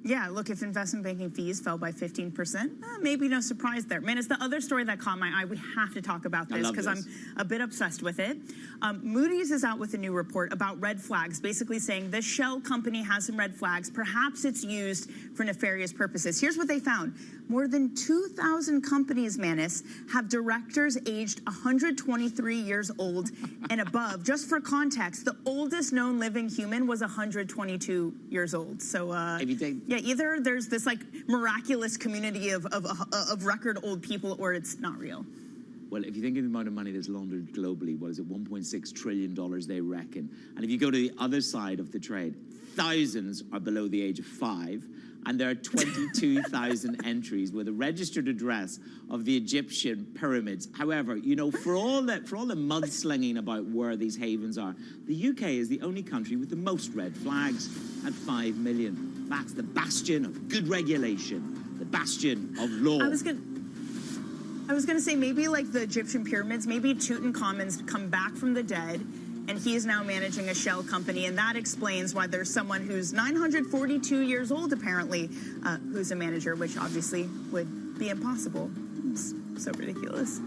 Yeah, look, if investment banking fees fell by 15%, maybe no surprise there. Man, it's the other story that caught my eye. We have to talk about this because I'm a bit obsessed with it. Moody's is out with a new report about red flags, basically saying this shell company has some red flags. Perhaps it's used for nefarious purposes. Here's what they found. More than 2,000 companies, Manus, have directors aged 123 years old and above. Just for context, the oldest known living human was 122 years old. So, yeah, either there's this like miraculous community of record old people, or it's not real. Well, if you think of the amount of money that's laundered globally, what is it, $1.6 trillion they reckon? And if you go to the other side of the trade, thousands are below the age of 5, and there are 22,000 entries with a registered address of the Egyptian pyramids. However, for all the mudslinging about where these havens are, the UK is the only country with the most red flags at 5 million. That's the bastion of good regulation, the bastion of law. I was going to say, maybe like the Egyptian pyramids, maybe Tutankhamun's come back from the dead, and he is now managing a shell company, and that explains why there's someone who's 942 years old, apparently, who's a manager, which obviously would be impossible. It's so ridiculous.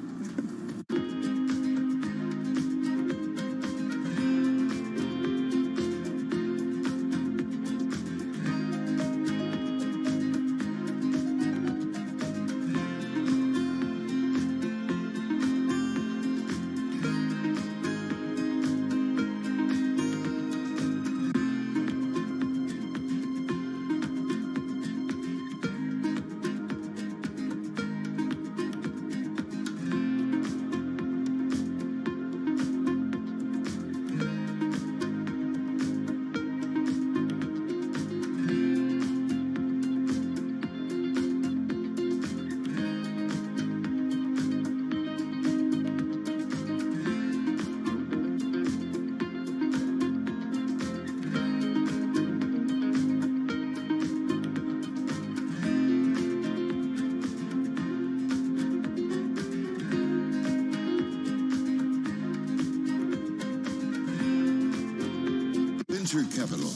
venture capital.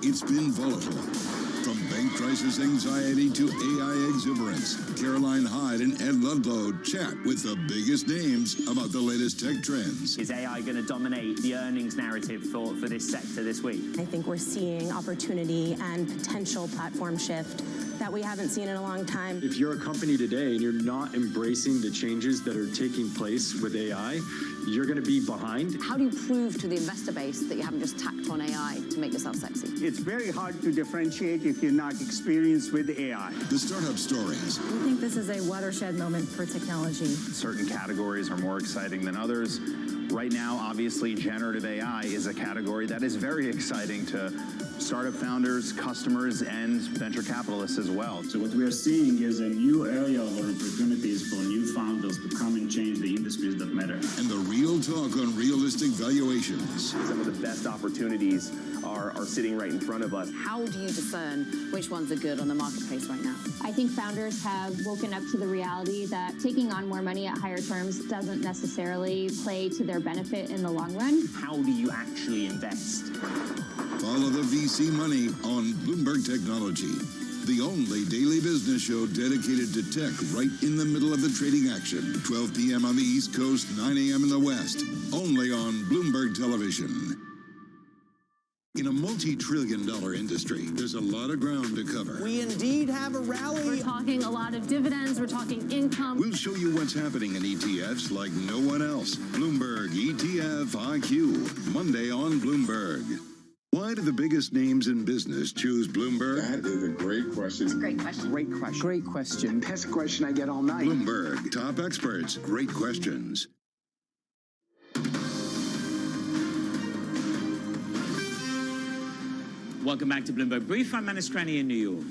It's been volatile. From bank crisis anxiety to AI exuberance, Caroline Hyde and Ed Ludlow chat with the biggest names about the latest tech trends. Is AI going to dominate the earnings narrative for this sector this week? I think we're seeing opportunity and potential platform shift that we haven't seen in a long time. If you're a company today and you're not embracing the changes that are taking place with AI, you're going to be behind. How do you prove to the investor base that you haven't just tacked on AI to make yourself sexy? It's very hard to differentiate if you're not experienced with AI. The startup stories. We think this is a watershed moment for technology. Certain categories are more exciting than others. Right now, obviously, generative AI is a category that is very exciting to startup founders, customers, and venture capitalists as well. So what we are seeing is a new area of opportunities for new founders to come and change the industries that matter. And the real talk on realistic valuations. Some of the best opportunities are sitting right in front of us. How do you discern which ones are good on the marketplace right now? I think founders have woken up to the reality that taking on more money at higher terms doesn't necessarily play to their benefit in the long run. How do you actually invest? Follow the VC money on Bloomberg Technology, the only daily business show dedicated to tech right in the middle of the trading action. 12 p.m. on the East Coast, 9 a.m. in the West, only on Bloomberg Television. In a multi-trillion-dollar industry, there's a lot of ground to cover. We indeed have a rally. We're talking a lot of dividends. We're talking income. We'll show you what's happening in ETFs like no one else. Bloomberg ETF IQ, Monday on Bloomberg. Why do the biggest names in business choose Bloomberg? That is a great question. It's a great question. Great question. Great question. That's a question I get all night. Bloomberg, top experts, great questions. Welcome back to Bloomberg Brief. I'm Manus Cranny in New York.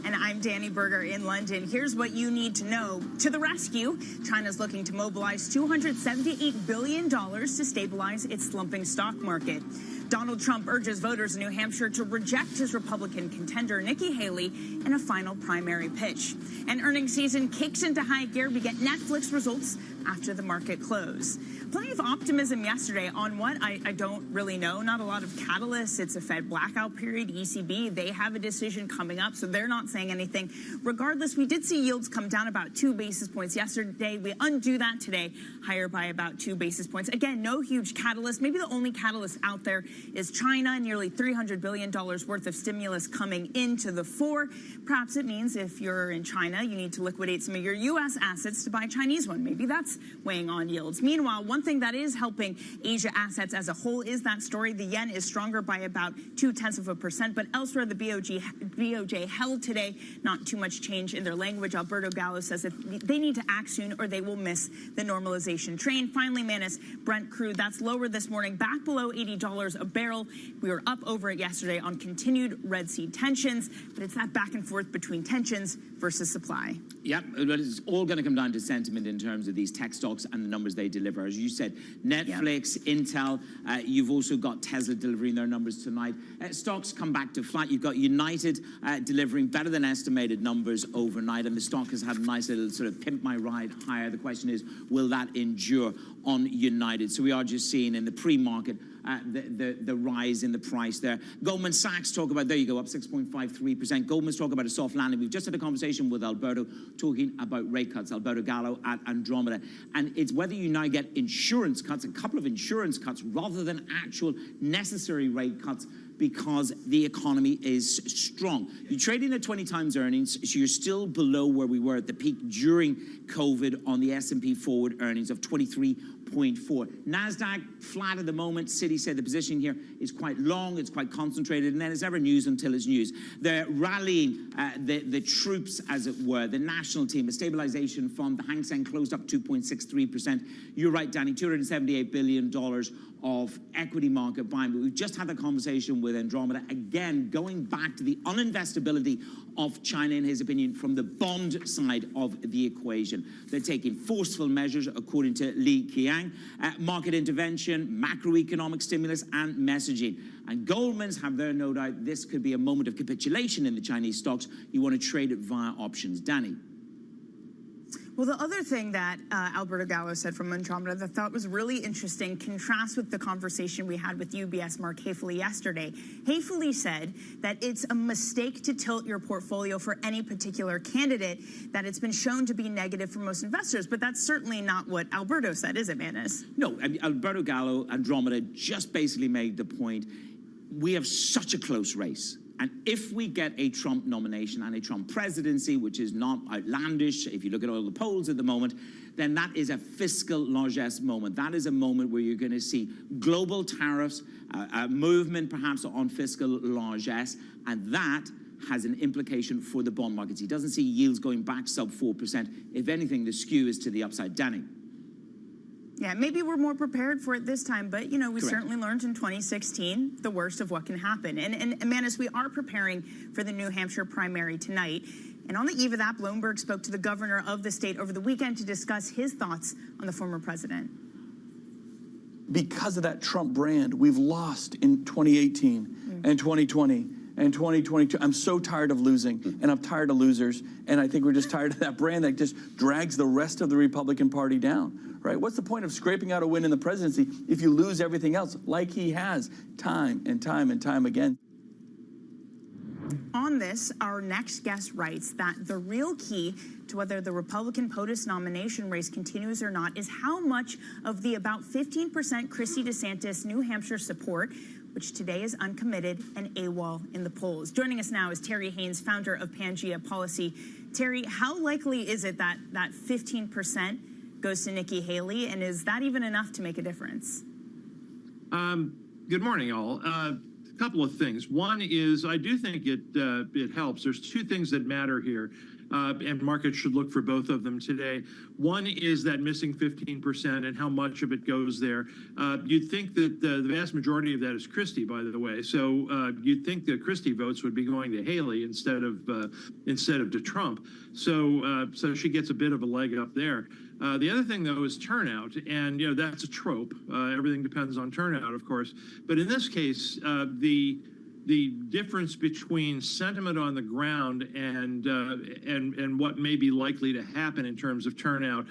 And I'm Danny Berger in London. Here's what you need to know. To the rescue, China's looking to mobilize $278 billion to stabilize its slumping stock market. Donald Trump urges voters in New Hampshire to reject his Republican contender, Nikki Haley, in a final primary pitch. And earnings season kicks into high gear. We get Netflix results after the market close. Plenty of optimism yesterday on what I don't really know. Not a lot of catalysts. It's a Fed blackout period. ECB, they have a decision coming up, so they're not saying anything. Regardless, we did see yields come down about 2 basis points yesterday. We undo that today, higher by about 2 basis points. Again, no huge catalyst. Maybe the only catalyst out there is China, nearly $300 billion worth of stimulus coming into the fore. Perhaps it means if you're in China, you need to liquidate some of your U.S. assets to buy Chinese one. Maybe that's weighing on yields. Meanwhile, one thing that is helping Asia assets as a whole is that story. The yen is stronger by about 0.2%, but elsewhere the BOJ held today. Not too much change in their language. Alberto Gallo says that they need to act soon or they will miss the normalization train. Finally, Manus, Brent crude, that's lower this morning, back below $80 a barrel. We were up over it yesterday on continued Red Sea tensions, but it's that back and forth between tensions versus supply. Yep, but it's all going to come down to sentiment in terms of these tech stocks and the numbers they deliver. As you said, Netflix, Intel, you've also got Tesla delivering their numbers tonight. Stocks come back to flat. You've got United delivering better than estimated numbers overnight, and the stock has had a nice little sort of pimp my ride higher. The question is, will that endure on United? So we are just seeing in the pre-market the rise in the price there. Goldman Sachs talk about, there you go, up 6.53%. Goldman's talk about a soft landing. We've just had a conversation with Alberto talking about rate cuts, Alberto Gallo at Andromeda. And it's whether you now get insurance cuts, a couple of insurance cuts, rather than actual necessary rate cuts, because the economy is strong. You're trading at 20 times earnings, so you're still below where we were at the peak during COVID on the S&P forward earnings of 23.4. NASDAQ flat at the moment. Citi said the position here is quite long, it's quite concentrated, and then it's never news until it's news. They're rallying the troops, as it were, the national team, a stabilization fund. The Hang Seng closed up 2.63%. You're right, Danny, $278 billion of equity market buying. But we've just had a conversation with Andromeda, again, going back to the uninvestability of China, in his opinion, from the bond side of the equation. They're taking forceful measures, according to Li Qiang, market intervention, macroeconomic stimulus, and messaging. And Goldman's have their no doubt this could be a moment of capitulation in the Chinese stocks. You want to trade it via options. Danny. Well, the other thing that Alberto Gallo said from Andromeda that I thought was really interesting contrasts with the conversation we had with UBS Mark Haefele yesterday. Haefele said that it's a mistake to tilt your portfolio for any particular candidate, that it's been shown to be negative for most investors. But that's certainly not what Alberto said, is it, Manus? No, I mean, Alberto Gallo, Andromeda, just basically made the point, we have such a close race. And if we get a Trump nomination and a Trump presidency, which is not outlandish, if you look at all the polls at the moment, then that is a fiscal largesse moment. That is a moment where you're going to see global tariffs, a movement perhaps on fiscal largesse, and that has an implication for the bond markets. He doesn't see yields going back sub 4%. If anything, the skew is to the upside, Danny. Yeah, maybe we're more prepared for it this time, but, you know, we Correct. certainly learned in 2016 the worst of what can happen. And Manus, we are preparing for the New Hampshire primary tonight. And on the eve of that, Bloomberg spoke to the governor of the state over the weekend to discuss his thoughts on the former president. Because of that Trump brand, we've lost in 2018 and 2020 and 2022. I'm so tired of losing, and I'm tired of losers, and I think we're just tired of that brand that just drags the rest of the Republican Party down, right? What's the point of scraping out a win in the presidency if you lose everything else, like he has time and time and time again? On this, our next guest writes that the real key to whether the Republican POTUS nomination race continues or not is how much of the about 15% Christie DeSantis New Hampshire support, which today is uncommitted and AWOL in the polls. Joining us now is Terry Haynes, founder of Pangea Policy. Terry, how likely is it that that 15% goes to Nikki Haley, and is that even enough to make a difference? Good morning, all. A couple of things. One is I do think it helps. There's two things that matter here, and markets should look for both of them today. One is that missing 15% and how much of it goes there. You'd think that the vast majority of that is Christie, by the way. So you'd think that Christie votes would be going to Haley instead of to Trump. So she gets a bit of a leg up there. The other thing, though, is turnout, and you know that's a trope. Everything depends on turnout, of course. But in this case, the difference between sentiment on the ground and what may be likely to happen in terms of turnout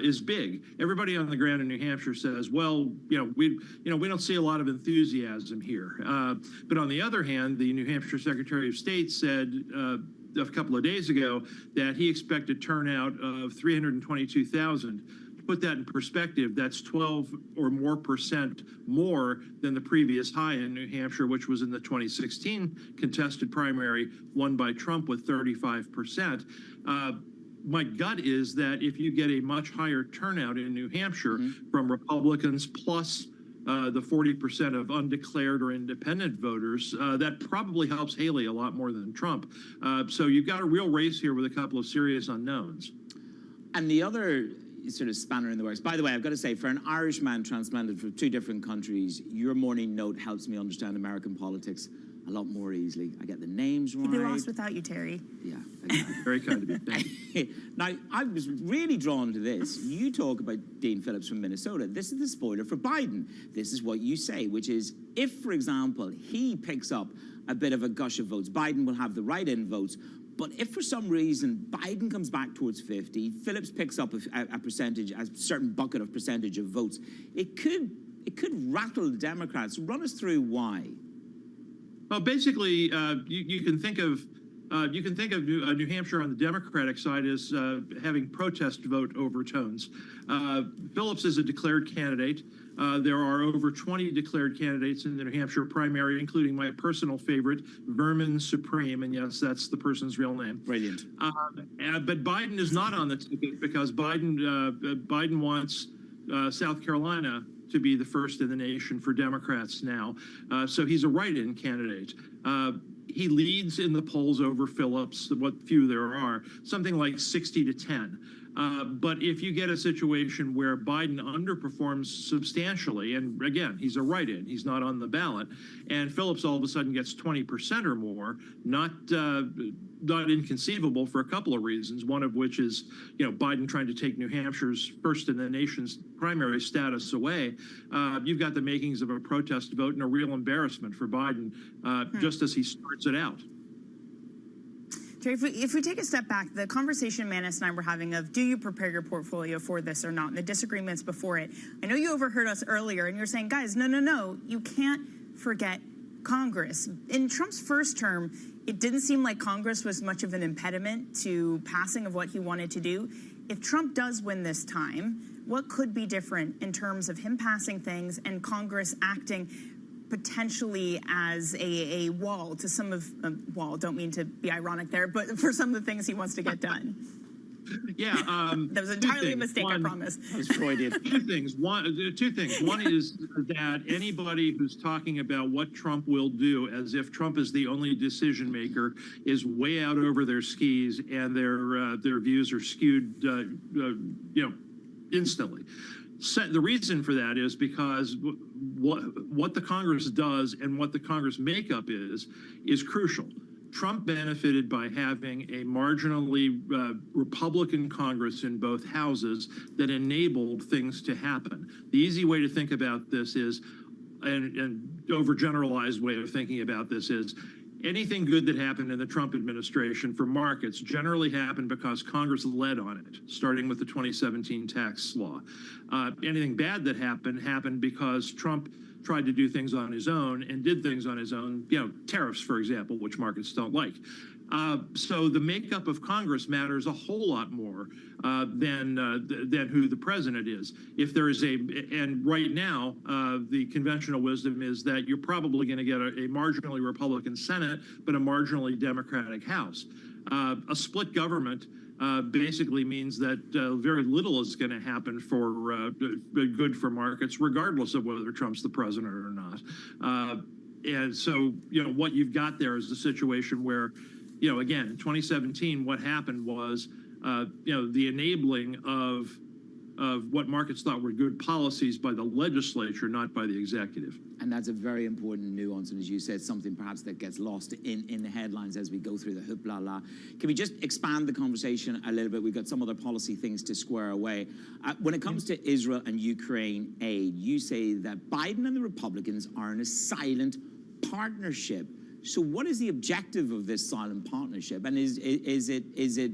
is big. Everybody on the ground in New Hampshire says, well, we don't see a lot of enthusiasm here. But on the other hand, the New Hampshire Secretary of State said a couple of days ago that he expected turnout of 322,000. To put that in perspective, that's 12 or more % more than the previous high in New Hampshire, which was in the 2016 contested primary won by Trump with 35%. My gut is that if you get a much higher turnout in New Hampshire from Republicans plus the 40% of undeclared or independent voters, that probably helps Haley a lot more than Trump. So you've got a real race here with a couple of serious unknowns. And the other sort of spanner in the works, by the way, I've got to say, for an Irishman transplanted from two different countries, your morning note helps me understand American politics a lot more easily. I get the names right. He'd be lost without you, Terry. Yeah, exactly. Very kind of you. Thank you. Now, I was really drawn to this. You talk about Dean Phillips from Minnesota. This is the spoiler for Biden. This is what you say, which is if, for example, he picks up a bit of a gush of votes, Biden will have the write-in votes. But if for some reason Biden comes back towards 50, Phillips picks up a percentage, a certain bucket of percentage of votes, it could rattle the Democrats. Run us through why. Well, basically, you can think of New Hampshire on the Democratic side as having protest vote overtones. Phillips is a declared candidate. There are over 20 declared candidates in the New Hampshire primary, including my personal favorite, Vermin Supreme, and yes, that's the person's real name. Brilliant. But Biden is not on the ticket because Biden wants South Carolina to be the first in the nation for Democrats now. So he's a write-in candidate. He leads in the polls over Phillips, what few there are, something like 60 to 10. But if you get a situation where Biden underperforms substantially, and again, he's a write-in, he's not on the ballot, and Phillips all of a sudden gets 20% or more, not inconceivable for a couple of reasons, one of which is, Biden trying to take New Hampshire's first in the nation's primary status away. You've got the makings of a protest vote and a real embarrassment for Biden just as he starts it out. Terry, if we take a step back, the conversation Manus and I were having of do you prepare your portfolio for this or not, and the disagreements before it. I know you overheard us earlier, and you're saying, guys, no, you can't forget Congress. In Trump's first term, it didn't seem like Congress was much of an impediment to passing of what he wanted to do. If Trump does win this time, what could be different in terms of him passing things and Congress acting potentially as a wall to some of wall, don't mean to be ironic there, but for some of the things he wants to get done? Yeah, that was entirely a mistake. I promise. That was Freudian. Two things. One is that anybody who's talking about what Trump will do, as if Trump is the only decision maker, is way out over their skis, and their views are skewed, instantly. The reason for that is because what the Congress does and what the Congress makeup is crucial. Trump benefited by having a marginally Republican Congress in both houses that enabled things to happen. The easy way to think about this is, and overgeneralized way of thinking about this is, anything good that happened in the Trump administration for markets generally happened because Congress led on it, starting with the 2017 tax law. Anything bad that happened because Trump tried to do things on his own and did things on his own, tariffs, for example, which markets don't like. So the makeup of Congress matters a whole lot more than who the president is. If there is and right now, the conventional wisdom is that you're probably going to get a marginally Republican Senate, but a marginally Democratic House. A split government basically means that very little is going to happen for good for markets, regardless of whether Trump's the president or not. And so, what you've got there is a situation where, again, in 2017, what happened was, the enabling of what markets thought were good policies by the legislature, not by the executive. And that's a very important nuance, and as you said, something perhaps that gets lost in the headlines as we go through the hoopla. Can we just expand the conversation a little bit? We've got some other policy things to square away. When it comes to Israel and Ukraine aid, you say that Biden and the Republicans are in a silent partnership. So what is the objective of this silent partnership, and is it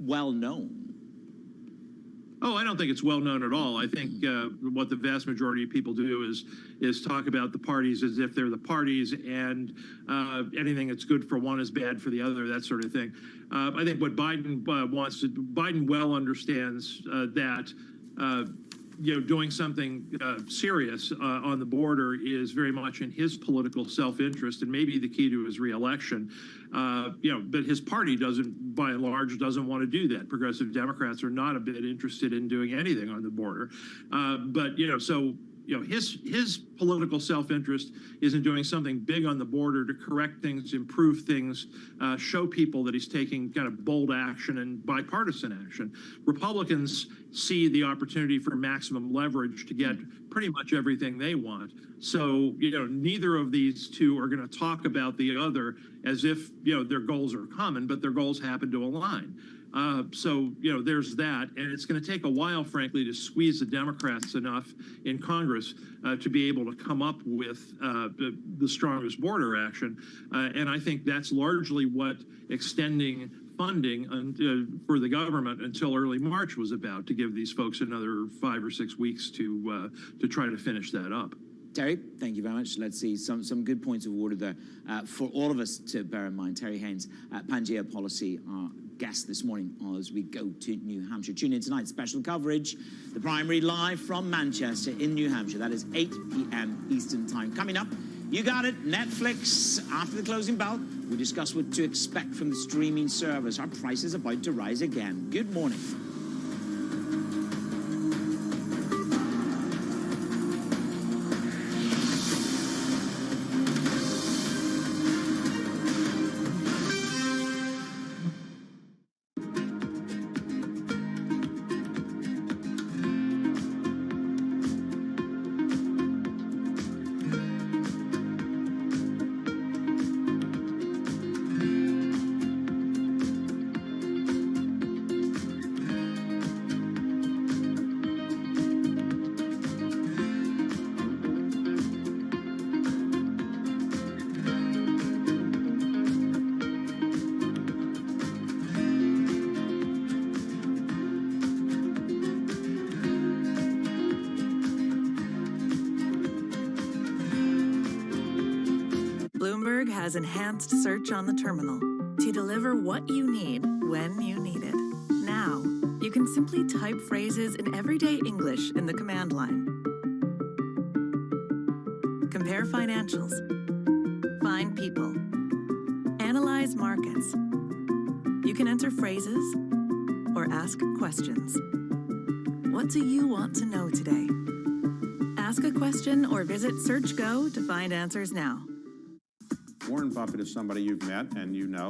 well known? Oh, I don't think it's well known at all. I think what the vast majority of people do is talk about the parties as if they're the parties, and anything that's good for one is bad for the other, that sort of thing. I think what Biden Biden well understands that doing something serious on the border is very much in his political self-interest and maybe the key to his reelection. But his party doesn't, by and large, doesn't want to do that. Progressive Democrats are not a bit interested in doing anything on the border. His political self-interest is in doing something big on the border to correct things, improve things, show people that he's taking kind of bold action and bipartisan action. Republicans see the opportunity for maximum leverage to get pretty much everything they want. So, neither of these two are going to talk about the other as if, their goals are common, but their goals happen to align. There's that, and it's going to take a while, frankly, to squeeze the Democrats enough in Congress to be able to come up with the strongest border action. And I think that's largely what extending funding for the government until early March was about, to give these folks another 5 or 6 weeks to try to finish that up. Terry, thank you very much. Let's see some good points of order there for all of us to bear in mind. Terry Haynes, Pangea Policy, our guest this morning as we go to New Hampshire. Tune in tonight, special coverage, the primary live from Manchester in New Hampshire. That is 8 p.m. Eastern Time. Coming up, you got it, Netflix. After the closing bell, we discuss what to expect from the streaming service. Our price is about to rise again. Good morning. has enhanced search on the terminal to deliver what you need when you need it. Now, you can simply type phrases in everyday English in the command line. Compare financials. Find people. Analyze markets. You can enter phrases or ask questions. What do you want to know today? Ask a question or visit SearchGo to find answers now. Warren Buffett is somebody you've met and you know.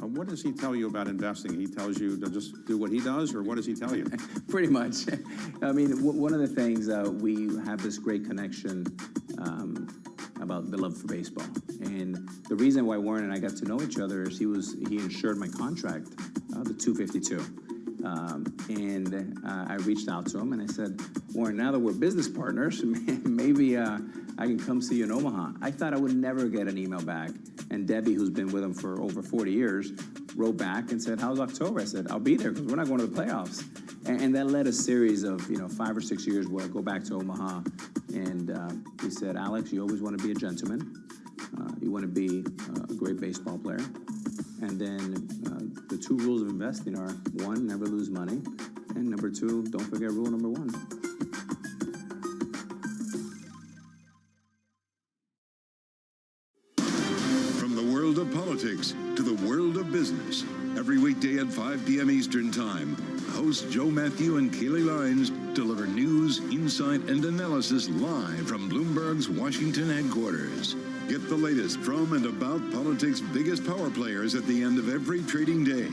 What does he tell you about investing? He tells you to just do what he does, or what does he tell you? Pretty much. I mean, one of the things, we have this great connection about the love for baseball. And the reason why Warren and I got to know each other is he insured my contract, the 252. I reached out to him and I said, Warren, now that we're business partners, maybe I can come see you in Omaha. I thought I would never get an email back. And Debbie, who's been with him for over 40 years, wrote back and said, how's October? I said, I'll be there because we're not going to the playoffs. And that led a series of 5 or 6 years where I go back to Omaha. And he said, Alex, you always want to be a gentleman. You want to be a great baseball player. And then the 2 rules of investing are, 1, never lose money. And number 2, don't forget rule number 1. From the world of politics to the world of business, every weekday at 5 p.m. Eastern Time, hosts Joe Matthew and Kaylee Lines deliver news, insight, and analysis live from Bloomberg's Washington headquarters. Get the latest from and about politics' biggest power players at the end of every trading day.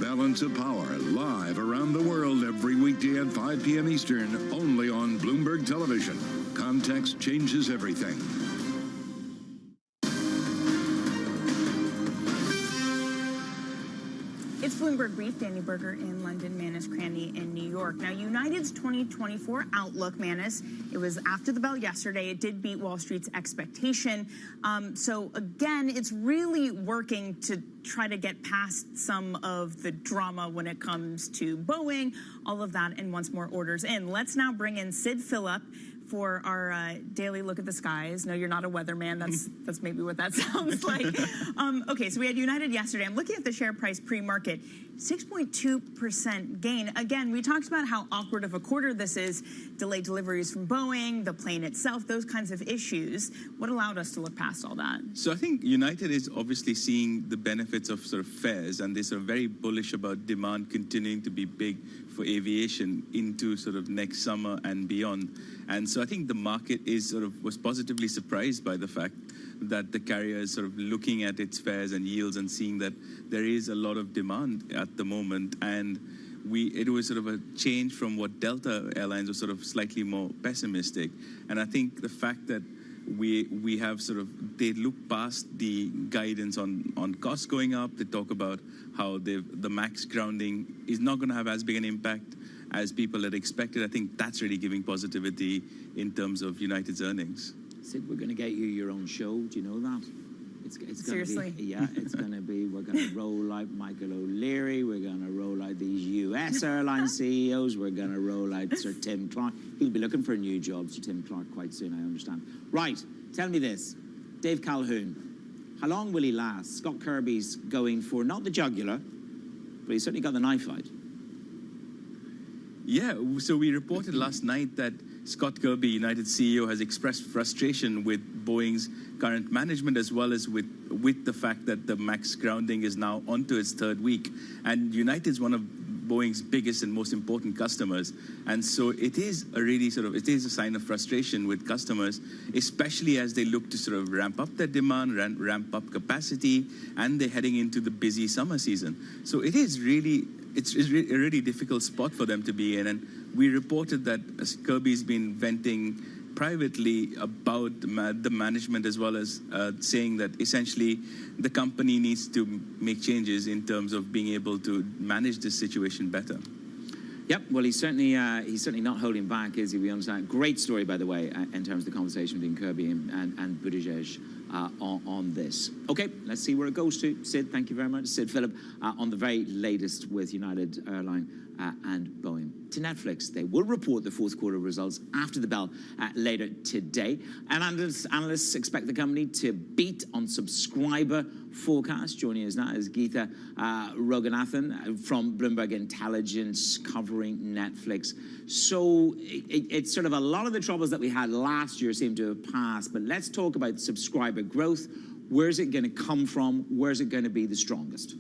Balance of Power, live around the world every weekday at 5 p.m. Eastern, only on Bloomberg Television. Context changes everything. It's Bloomberg Brief. Danny Berger in London, Manus Cranny in New York. Now, United's 2024 outlook, Manus, it was after the bell yesterday. It did beat Wall Street's expectation. So, again, it's really working to try to get past some of the drama when it comes to Boeing, all of that, and once more orders in. Let's now bring in Sid Phillip for our daily look at the skies. No, you're not a weatherman. That's maybe what that sounds like. Okay, so we had United yesterday. I'm looking at the share price pre-market, 6.2% gain. Again, we talked about how awkward of a quarter this is, delayed deliveries from Boeing, the plane itself, those kinds of issues. What allowed us to look past all that? So I think United is obviously seeing the benefits of sort of fares, and they're sort of very bullish about demand continuing to be big for aviation into sort of next summer and beyond. And so I think the market was positively surprised by the fact that the carrier is sort of looking at its fares and yields and seeing that there is a lot of demand at the moment. And it was sort of a change from what Delta Airlines was sort of slightly more pessimistic. And I think the fact that we have they look past the guidance on costs going up. They talk about how the MAX grounding is not going to have as big an impact as people had expected. I think that's really giving positivity in terms of United's earnings. Sid, we're going to get you your own show. Do you know that? It's Seriously? It's going to be, we're going to roll out Michael O'Leary. We're going to roll out these US airline CEOs. We're going to roll out Sir Tim Clark. He'll be looking for a new job, Sir Tim Clark, quite soon, I understand. Right, tell me this. Dave Calhoun, how long will he last? Scott Kirby's going for, not the jugular, but he's certainly got the knife out. Yeah, so we reported last night that Scott Kirby, United CEO, has expressed frustration with Boeing's current management, as well as with the fact that the MAX grounding is now onto its 3rd week. And United is one of Boeing's biggest and most important customers. And so it is a sign of frustration with customers, especially as they look to sort of ramp up their demand, ramp up capacity, and they're heading into the busy summer season. So it's a really difficult spot for them to be in. And we reported that Kirby's been venting privately about the management, as well as saying that essentially the company needs to make changes in terms of being able to manage this situation better. Yep, well, he's certainly not holding back, is he? We understand. Great story, by the way, in terms of the conversation between Kirby and Buttigieg on this. Okay, let's see where it goes to. Sid, thank you very much. Sid Phillip on the very latest with United Airlines and Boeing. To Netflix, they will report the fourth quarter results after the bell later today. And analysts expect the company to beat on subscriber forecasts. Joining us now is Geetha Raghunathan from Bloomberg Intelligence covering Netflix. So it's sort of a lot of the troubles that we had last year seem to have passed, but let's talk about subscriber growth. Where's it going to come from? Where's it going to be the strongest?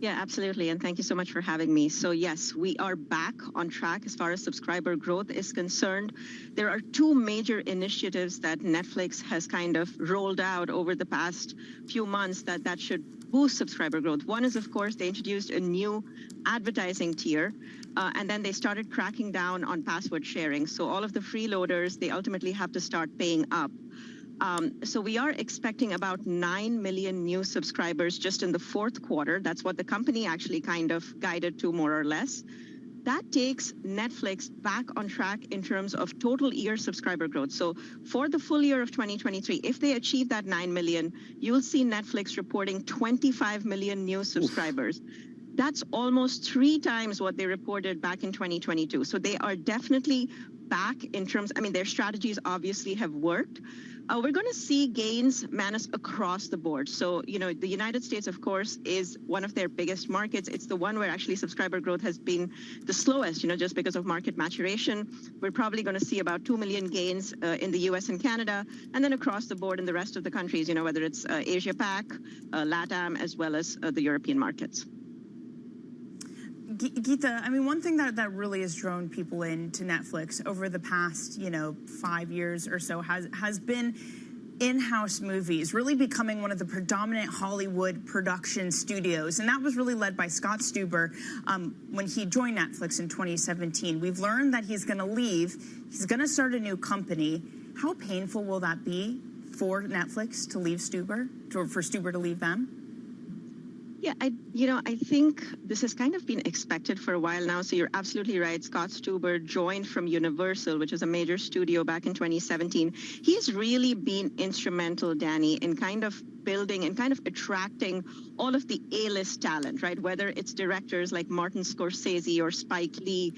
Yeah, absolutely. And thank you so much for having me. So yes, we are back on track as far as subscriber growth is concerned. There are two major initiatives that Netflix has kind of rolled out over the past few months that should boost subscriber growth. One is, of course, they introduced a new advertising tier, and then they started cracking down on password sharing. So all of the freeloaders, they ultimately have to start paying up. So we are expecting about 9 million new subscribers just in the fourth quarter. That's what the company actually kind of guided to, more or less. That takes Netflix back on track in terms of total year subscriber growth. So for the full year of 2023, if they achieve that 9 million, you'll see Netflix reporting 25 million new subscribers. That's almost 3 times what they reported back in 2022. So they are definitely back in terms, I mean, their strategies obviously have worked. We're going to see gains, Manus, across the board. So, you know, the United States, of course, is one of their biggest markets. It's the one where actually subscriber growth has been the slowest, you know, just because of market maturation. We're probably going to see about 2 million gains in the US and Canada, and then across the board in the rest of the countries, you know, whether it's Asia Pac, LATAM, as well as the European markets. Geetha, I mean, one thing that really has drawn people into Netflix over the past, you know, 5 years or so has been in-house movies, really becoming one of the predominant Hollywood production studios. And that was really led by Scott Stuber when he joined Netflix in 2017. We've learned that he's going to leave. He's going to start a new company. How painful will that be for Netflix to leave Stuber, or for Stuber to leave them? Yeah, I think this has kind of been expected for a while now. So you're absolutely right. Scott Stuber joined from Universal, which is a major studio, back in 2017. He's really been instrumental, Danny, in kind of building and kind of attracting all of the A-list talent, right? Whether it's directors like Martin Scorsese or Spike Lee,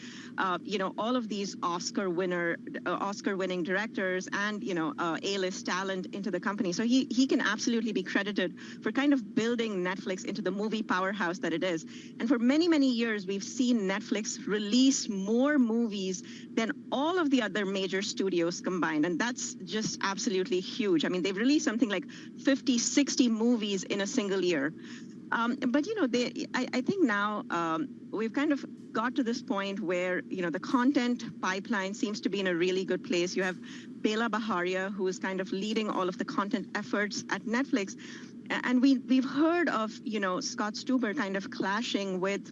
you know, all of these Oscar-winning directors and, you know, A-list talent into the company. So he can absolutely be credited for kind of building Netflix into the movie powerhouse that it is. And for many, many years, we've seen Netflix release more movies than all of the other major studios combined. And that's just absolutely huge. I mean, they've released something like 50, 60 movies in a single year. But, you know, I think now we've kind of got to this point where, you know, the content pipeline seems to be in a really good place. You have Bela Baharia, who is kind of leading all of the content efforts at Netflix. And we've heard of, you know, Scott Stuber kind of clashing with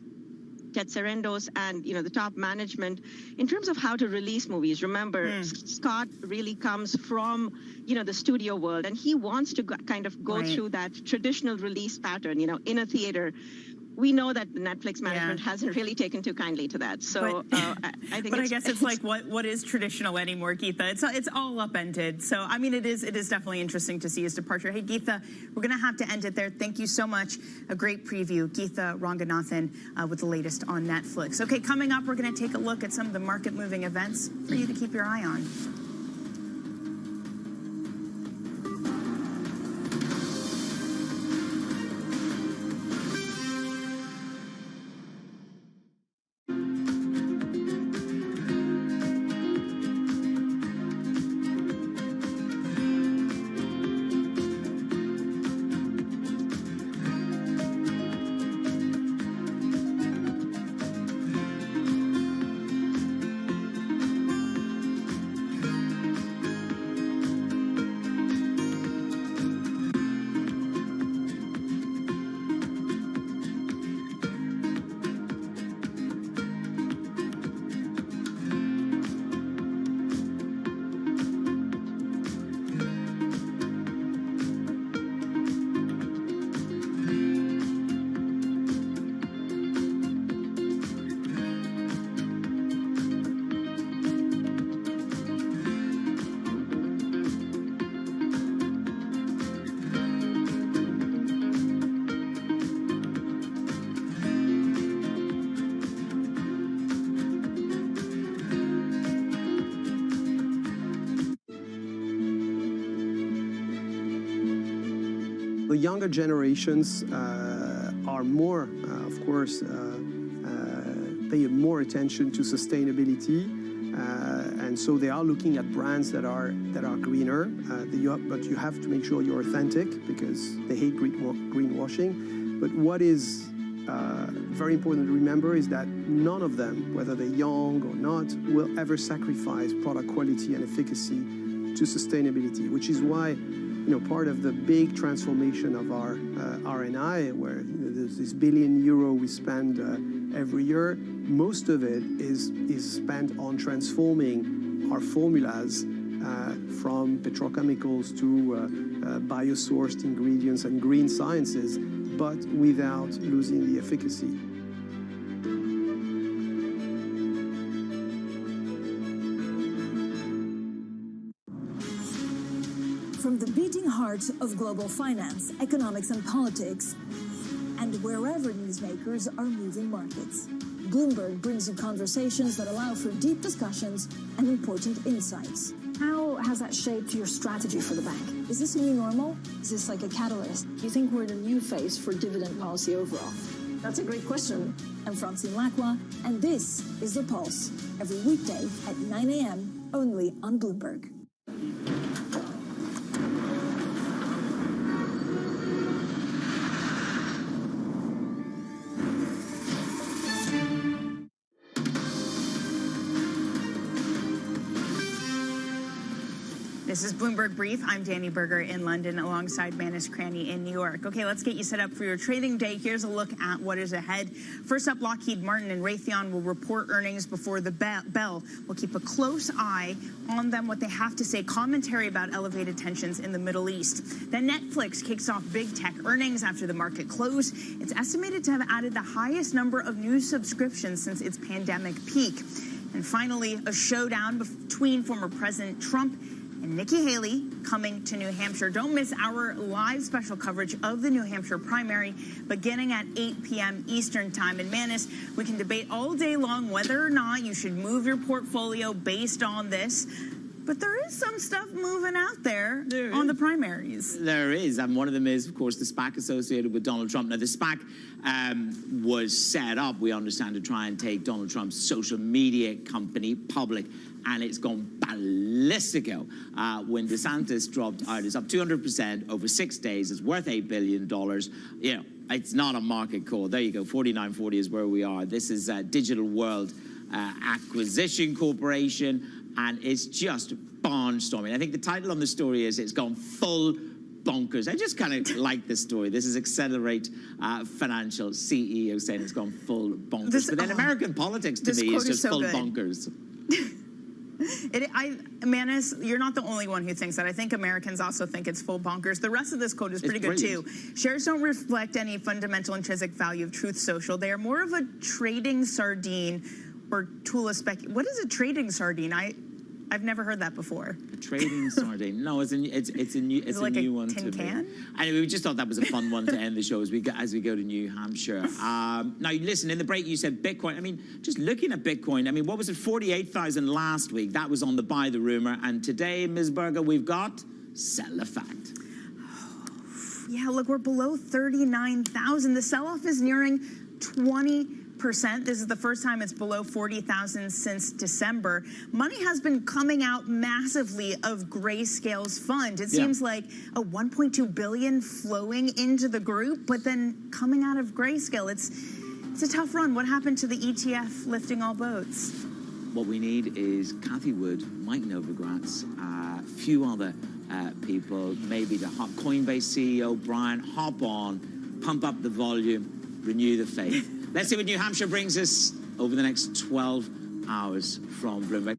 Ted Sarandos and, you know, the top management in terms of how to release movies. Remember, Scott really comes from, you know, the studio world, and he wants to kind of go through that traditional release pattern, you know, in a theater. We know that the Netflix management hasn't really taken too kindly to that. So I think. But I guess it's like what is traditional anymore, Geetha? It's all upended. So I mean, it is definitely interesting to see his departure. Hey, Geetha, we're going to have to end it there. Thank you so much. A great preview, Geetha Raghunathan, with the latest on Netflix. Okay, coming up, we're going to take a look at some of the market-moving events for you to keep your eye on. The younger generations are more, of course, pay more attention to sustainability, and so they are looking at brands that are greener. But you have to make sure you're authentic because they hate greenwashing. But what is very important to remember is that none of them, whether they're young or not, will ever sacrifice product quality and efficacy to sustainability, which is why part of the big transformation of our R&I, where there's this €1 billion we spend every year, most of it is spent on transforming our formulas from petrochemicals to biosourced ingredients and green sciences, but without losing the efficacy. From the beating heart of global finance, economics and politics, and wherever newsmakers are moving markets, Bloomberg brings you conversations that allow for deep discussions and important insights. How has that shaped your strategy for the bank? Is this a new normal? Is this like a catalyst? Do you think we're in a new phase for dividend policy overall? That's a great question. I'm Francine Lacroix, and this is The Pulse, every weekday at 9 a.m. only on Bloomberg. This is Bloomberg Brief. I'm Danny Berger in London alongside Manus Cranny in New York. Okay, let's get you set up for your trading day. Here's a look at what is ahead. First up, Lockheed Martin and Raytheon will report earnings before the bell. We'll keep a close eye on them, what they have to say, commentary about elevated tensions in the Middle East. Then Netflix kicks off big tech earnings after the market close. It's estimated to have added the highest number of new subscriptions since its pandemic peak. And finally, a showdown between former President Trump and Nikki Haley coming to New Hampshire. Don't miss our live special coverage of the New Hampshire primary beginning at 8 p.m. Eastern Time. And Manus, we can debate all day long whether or not you should move your portfolio based on this. But there is some stuff moving out there on the primaries. There is, and one of them is, of course, the SPAC associated with Donald Trump. Now, the SPAC was set up, we understand, to try and take Donald Trump's social media company public, and it's gone ballistico. When DeSantis dropped out, it's up 200% over 6 days. It's worth $8 billion. You know, it's not a market call. There you go, 49.40 is where we are. This is Digital World Acquisition Corporation, and it's just barnstorming. I think the title on the story is "It's Gone Full Bonkers." I just kind of like this story. This is Accelerate Financial CEO saying it's gone full bonkers. But then American politics to me is just full bonkers. Manus, you're not the only one who thinks that. I think Americans also think it's full bonkers. The rest of this quote is pretty good too. Shares don't reflect any fundamental intrinsic value of Truth Social. They are more of a trading sardine or tool of What is a trading sardine? I've never heard that before. A trading sardine? No, it's a new one to me. Anyway, we just thought that was a fun one to end the show as we go to New Hampshire. Now, listen, in the break you said Bitcoin. I mean, just looking at Bitcoin, I mean, what was it, 48,000 last week? That was on the buy the rumor. And today, Ms. Berger, we've got sell the fact. Yeah, look, we're below 39,000. The sell-off is nearing 20%. This is the first time it's below 40,000 since December. Money has been coming out massively of Grayscale's fund. It seems like a $1.2 billion flowing into the group, but then coming out of Grayscale. It's a tough run. What happened to the ETF lifting all boats? What we need is Cathie Wood, Mike Novogratz, a few other people, maybe the Coinbase CEO, Brian, hop on, pump up the volume, renew the faith. Let's see what New Hampshire brings us over the next 12 hours from Bloomberg.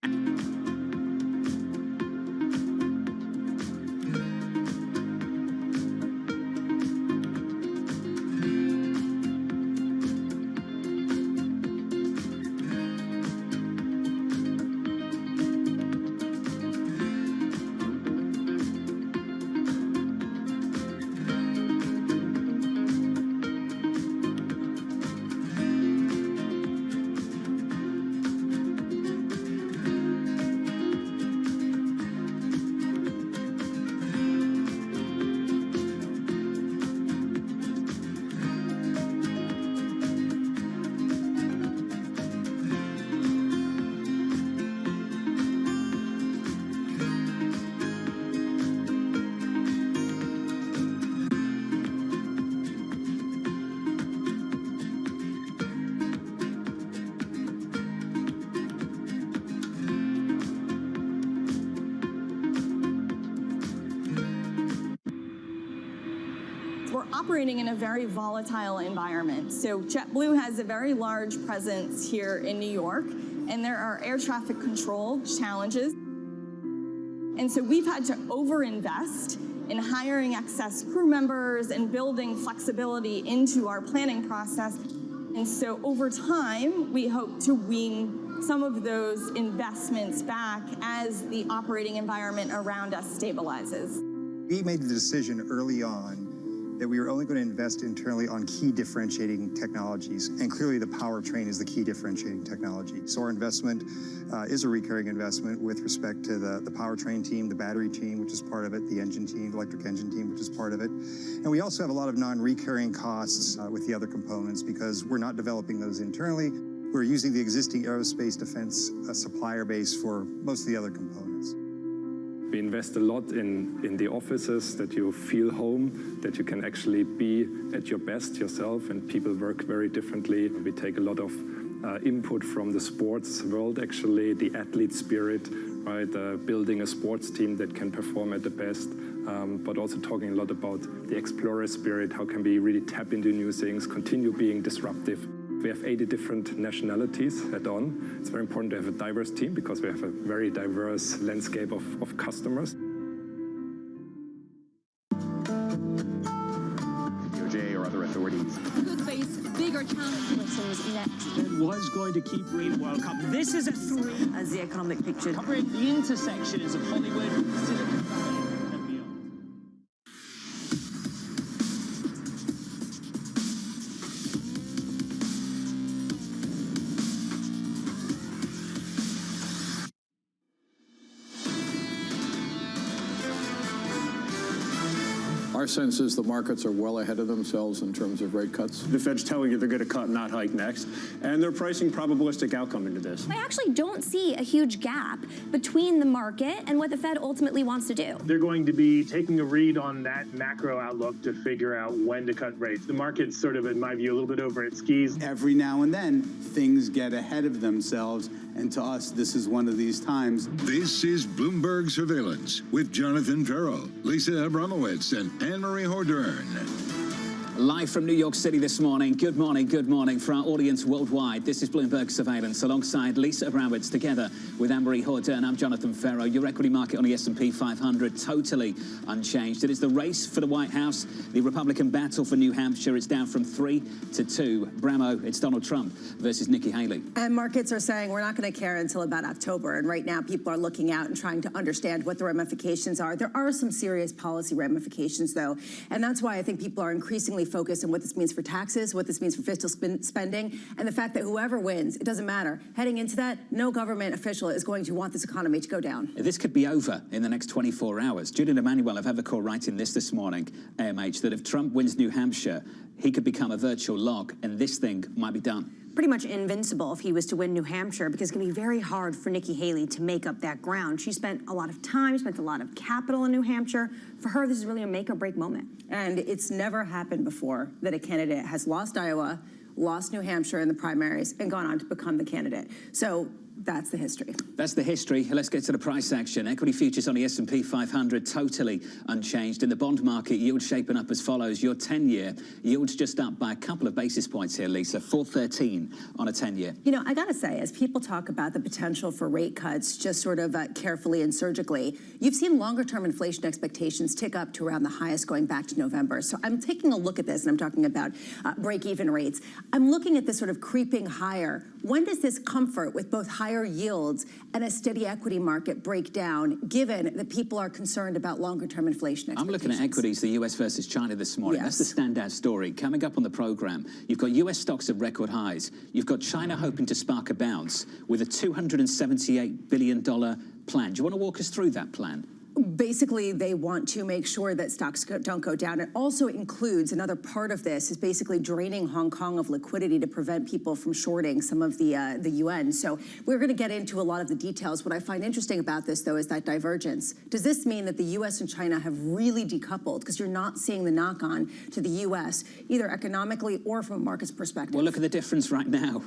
operating in a very volatile environment. So JetBlue has a very large presence here in New York, and there are air traffic control challenges. And so we've had to overinvest in hiring excess crew members and building flexibility into our planning process. And so over time, we hope to wean some of those investments back as the operating environment around us stabilizes. We made the decision early on that we were only going to invest internally on key differentiating technologies, and clearly the powertrain is the key differentiating technology. So our investment is a recurring investment with respect to the powertrain team, the battery team, which is part of it, the engine team, electric engine team, which is part of it. And we also have a lot of non-recurring costs with the other components because we're not developing those internally. We're using the existing aerospace defense supplier base for most of the other components. We invest a lot in the offices, that you feel home, that you can actually be at your best yourself, and people work very differently. We take a lot of input from the sports world, actually, the athlete spirit, right? Building a sports team that can perform at the best, but also talking a lot about the explorer spirit. How can we really tap into new things, continue being disruptive? We have 80 different nationalities at On. It's very important to have a diverse team because we have a very diverse landscape of customers. DOJ or other authorities. Could face bigger challenges next. Was going to keep Rain World Cup. This is a 3 as the economic picture. Covering the intersections of Hollywood, Silicon Valley, and beyond. Our sense is the markets are well ahead of themselves in terms of rate cuts. The Fed's telling you they're going to cut, not hike next, and they're pricing probabilistic outcome into this. I actually don't see a huge gap between the market and what the Fed ultimately wants to do. They're going to be taking a read on that macro outlook to figure out when to cut rates. The market's sort of, in my view, a little bit over its skis. Every now and then, things get ahead of themselves, and to us, this is one of these times. This is Bloomberg Surveillance with Jonathan Ferro, Lisa Abramowitz, and Anne-Marie Hordern. Live from New York City this morning. Good morning for our audience worldwide. This is Bloomberg Surveillance alongside Lisa Abramowitz together with Anne-Marie Hordern. I'm Jonathan Ferro. Your equity market on the S&P 500 totally unchanged. It is the race for the White House, the Republican battle for New Hampshire. It's down from 3 to 2. Bramo, it's Donald Trump versus Nikki Haley. And markets are saying we're not going to care until about October. And right now people are looking out and trying to understand what the ramifications are. There are some serious policy ramifications, though. And that's why I think people are increasingly focused on what this means for taxes, what this means for fiscal spending, and the fact that whoever wins, it doesn't matter. Heading into that, no government official is going to want this economy to go down. This could be over in the next 24 hours. Julian Emanuel of Evercore writing this morning, AMH, that if Trump wins New Hampshire, he could become a virtual log, and this thing might be done. Pretty much invincible if he was to win New Hampshire, because it's going to be very hard for Nikki Haley to make up that ground. She spent a lot of time, spent a lot of capital in New Hampshire. For her, this is really a make or break moment. And it's never happened before that a candidate has lost Iowa, lost New Hampshire in the primaries, and gone on to become the candidate. So that's the history. That's the history. Let's get to the price action. Equity futures on the S&P 500 totally unchanged. In the bond market, yields shaping up as follows. Your 10-year yields just up by a couple of basis points here, Lisa. 413 on a 10-year. You know, I got to say, as people talk about the potential for rate cuts, just sort of carefully and surgically, you've seen longer-term inflation expectations tick up to around the highest going back to November. So I'm taking a look at this, and I'm talking about break-even rates. I'm looking at this sort of creeping higher. When does this comfort with both higher yields and a steady equity market break down, given that people are concerned about longer-term inflation expectations? I'm looking at equities, the US versus China this morning. Yes. That's the standout story. Coming up on the program, you've got US stocks at record highs. You've got China hoping to spark a bounce with a $278 billion plan. Do you want to walk us through that plan? Basically, they want to make sure that stocks don't go down. It also includes, another part of this is basically draining Hong Kong of liquidity to prevent people from shorting some of the yuan. So we're going to get into a lot of the details. What I find interesting about this, though, is that divergence. Does this mean that the U.S. and China have really decoupled? Because you're not seeing the knock-on to the U.S., either economically or from a market's perspective. Well, look at the difference right now.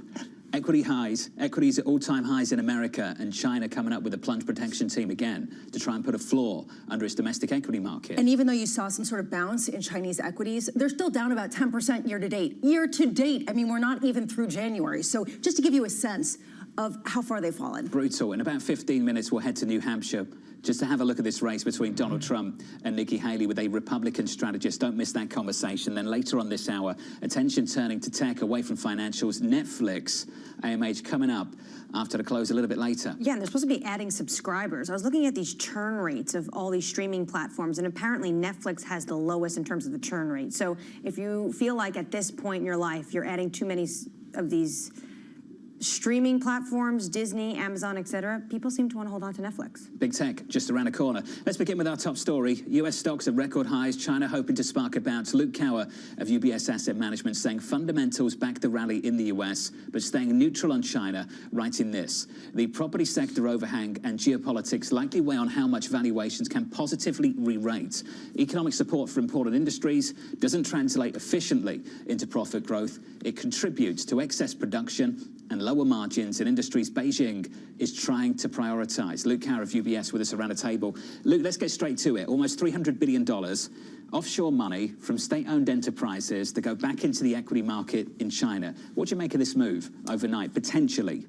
Equity highs, equities at all-time highs in America, and China coming up with a plunge protection team again to try and put a floor under its domestic equity market. And even though you saw some sort of bounce in Chinese equities, they're still down about 10% year to date. Year to date, I mean, we're not even through January. So just to give you a sense of how far they've fallen. Brutal. In about 15 minutes, we'll head to New Hampshire just to have a look at this race between Donald Trump and Nikki Haley with a Republican strategist. Don't miss that conversation. Then later on this hour, attention turning to tech away from financials. Netflix, AMH coming up after the close a little bit later. Yeah, and they're supposed to be adding subscribers. I was looking at these churn rates of all these streaming platforms, and apparently Netflix has the lowest in terms of the churn rate. So if you feel like at this point in your life you're adding too many of these streaming platforms, Disney, Amazon, etc., people seem to want to hold on to Netflix. Big tech just around the corner. Let's begin with our top story. US stocks at record highs, China hoping to spark a bounce. Luke Cower of UBS Asset Management saying fundamentals back the rally in the US, but staying neutral on China, writing this. The property sector overhang and geopolitics likely weigh on how much valuations can positively re-rate. Economic support for important industries doesn't translate efficiently into profit growth. It contributes to excess production and lower margins in industries Beijing is trying to prioritize. Luke Cower of UBS with us around the table. Luke, let's get straight to it. Almost $300 billion offshore money from state-owned enterprises to go back into the equity market in China. What do you make of this move overnight, potentially?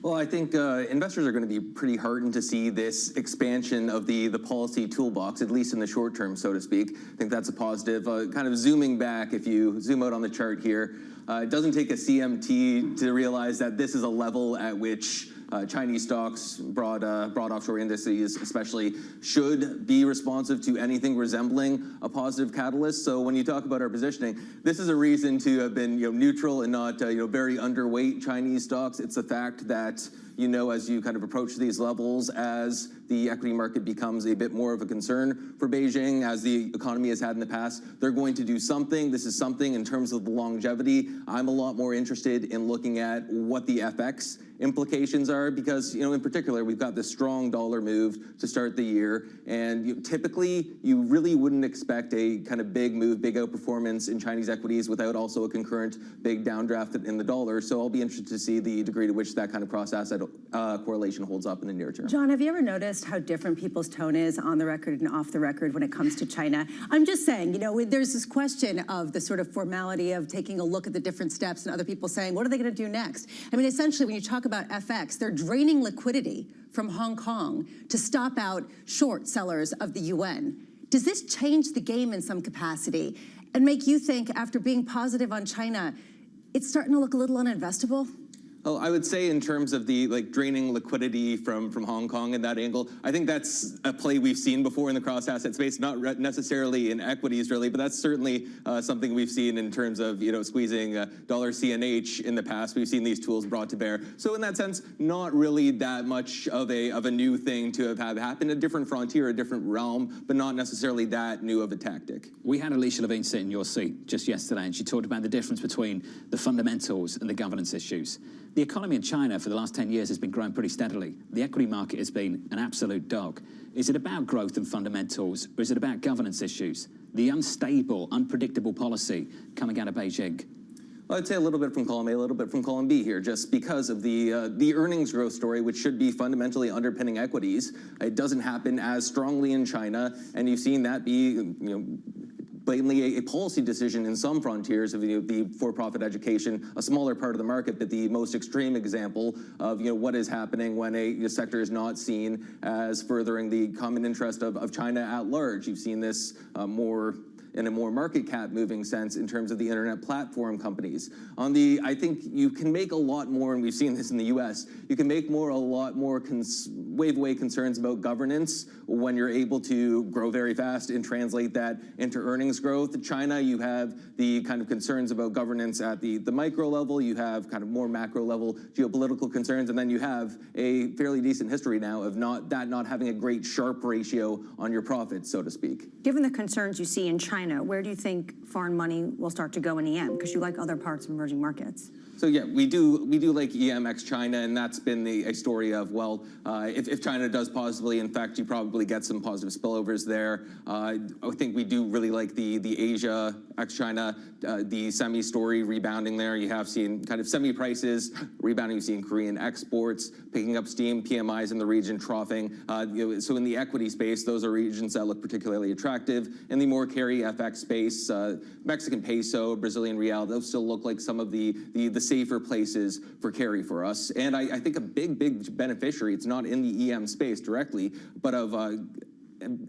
Well, I think investors are going to be pretty heartened to see this expansion of the policy toolbox, at least in the short term, so to speak. I think that's a positive. Kind of zooming back, if you zoom out on the chart here, it doesn't take a CMT to realize that this is a level at which Chinese stocks, broad offshore indices especially, should be responsive to anything resembling a positive catalyst. So when you talk about our positioning, this is a reason to have been neutral and not very underweight Chinese stocks. It's the fact that as you kind of approach these levels, as the equity market becomes a bit more of a concern for Beijing, as the economy has had in the past, they're going to do something. This is something in terms of the longevity. I'm a lot more interested in looking at what the FX implications are because, in particular, we've got this strong dollar move to start the year. And typically, you really wouldn't expect a kind of big move, big outperformance in Chinese equities without also a concurrent big downdraft in the dollar. So I'll be interested to see the degree to which that kind of cross-asset correlation holds up in the near term. John, have you ever noticed how different people's tone is on the record and off the record when it comes to China? I'm just saying, there's this question of the sort of formality of taking a look at the different steps and other people saying, what are they going to do next? I mean, essentially, when you talk about FX, they're draining liquidity from Hong Kong to stop out short sellers of the yuan. Does this change the game in some capacity and make you think, after being positive on China, it's starting to look a little uninvestable? Oh, I would say in terms of the draining liquidity from Hong Kong and that angle, I think that's a play we've seen before in the cross-asset space, not necessarily in equities really, but that's certainly something we've seen in terms of squeezing dollar CNH in the past. We've seen these tools brought to bear. So in that sense, not really that much of a new thing to have happened, a different frontier, a different realm, but not necessarily that new of a tactic. We had Alicia Levine sit in your seat just yesterday, and she talked about the difference between the fundamentals and the governance issues. The economy in China for the last 10 years has been growing pretty steadily. The equity market has been an absolute dog. Is it about growth and fundamentals, or is it about governance issues? The unstable, unpredictable policy coming out of Beijing? Well, I'd say a little bit from column A, a little bit from column B here, just because of the earnings growth story, which should be fundamentally underpinning equities. It doesn't happen as strongly in China, and you've seen that be, blatantly a policy decision in some frontiers of the for-profit education, a smaller part of the market, but the most extreme example of what is happening when a sector is not seen as furthering the common interest of China at large. You've seen this in a more market cap moving sense in terms of the internet platform companies. I think you can make a lot more, and we've seen this in the US, you can make a lot more wave away concerns about governance when you're able to grow very fast and translate that into earnings growth. China, you have the kind of concerns about governance at the micro level, you have kind of more macro level geopolitical concerns, and then you have a fairly decent history now of not having a great Sharpe ratio on your profits, so to speak. Given the concerns you see in China China, where do you think foreign money will start to go in EM? Because you like other parts of emerging markets. So yeah, we do like EM ex China, and that's been a story of, well, if China does positively, in fact, you probably get some positive spillovers there. I think we do really like the Asia ex China, the semi story rebounding there. You have seen kind of semi prices rebounding. You've seen Korean exports picking up steam, PMIs in the region troughing. So in the equity space, those are regions that look particularly attractive. In the more carry FX space, Mexican peso, Brazilian real, those still look like some of the safer places for carry for us. And I think a big beneficiary, it's not in the EM space directly, but of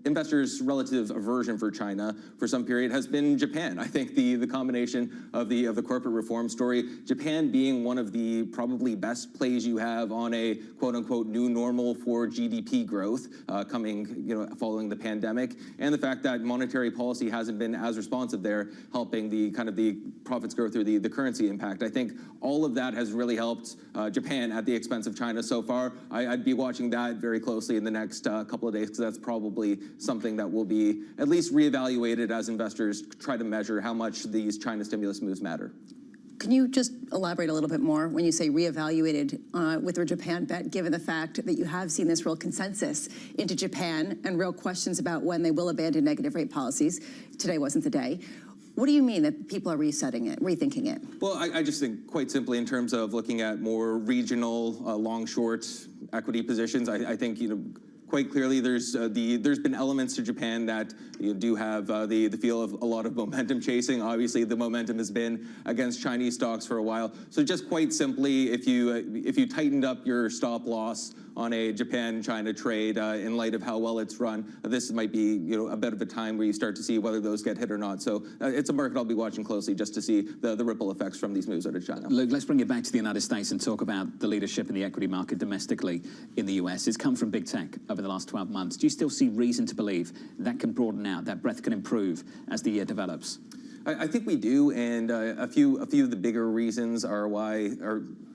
investors' relative aversion for China for some period has been Japan. I think the combination of the corporate reform story, Japan being one of the probably best plays you have on a quote unquote new normal for GDP growth coming following the pandemic, and the fact that monetary policy hasn't been as responsive there, helping the kind of the profits grow through the currency impact. I think all of that has really helped Japan at the expense of China so far. I'd be watching that very closely in the next couple of days, because that's probably something that will be at least reevaluated as investors try to measure how much these China stimulus moves matter. Can you just elaborate a little bit more when you say reevaluated with your Japan bet, given the fact that you have seen this real consensus into Japan and real questions about when they will abandon negative rate policies? Today wasn't the day. What do you mean that people are rethinking it? Well, I just think quite simply in terms of looking at more regional long-short equity positions, I think, quite clearly, there's been elements to Japan that do have the feel of a lot of momentum chasing. Obviously, the momentum has been against Chinese stocks for a while. So just quite simply, if you tightened up your stop loss on a Japan-China trade in light of how well it's run, this might be a bit of a time where you start to see whether those get hit or not. So it's a market I'll be watching closely just to see the ripple effects from these moves out of China. Luke, let's bring it back to the United States and talk about the leadership in the equity market domestically in the US. It's come from big tech over the last 12 months. Do you still see reason to believe that can broaden out, that breadth can improve as the year develops? I think we do, and a few of the bigger reasons are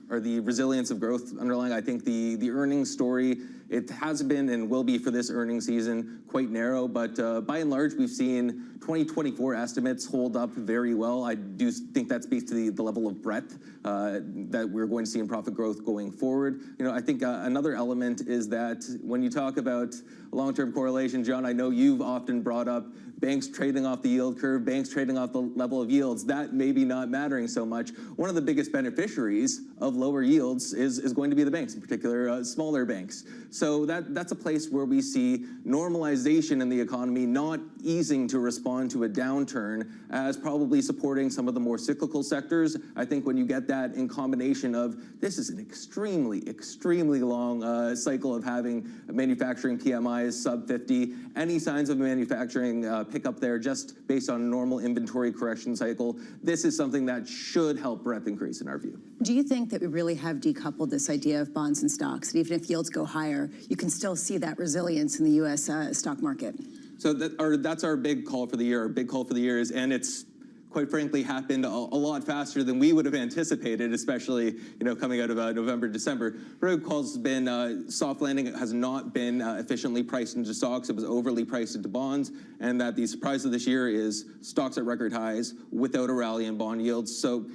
the resilience of growth underlying. I think the earnings story, it has been and will be for this earnings season quite narrow, but by and large, we've seen 2024 estimates hold up very well. I do think that speaks to the level of breadth that we're going to see in profit growth going forward. I think another element is that when you talk about long-term correlation, John, I know you've often brought up banks trading off the yield curve, banks trading off the level of yields. That maybe not mattering so much. One of the biggest beneficiaries of lower yields is going to be the banks, in particular smaller banks. So that's a place where we see normalization in the economy, not easing to respond to a downturn, as probably supporting some of the more cyclical sectors. I think when you get that in combination of this is an extremely long cycle of having manufacturing PMIs sub 50, any signs of manufacturing pickup there just based on a normal inventory correction cycle, this is something that should help breadth increase in our view. Do you think that we really have decoupled this idea of bonds and stocks, that even if yields go higher, you can still see that resilience in the U.S. Stock market? So that's our big call for the year. Our big call for the year is, and it's quite frankly happened a lot faster than we would have anticipated, especially coming out of November, December. Our call's been soft landing. It has not been efficiently priced into stocks. It was overly priced into bonds, and that the surprise of this year is stocks at record highs without a rally in bond yields. So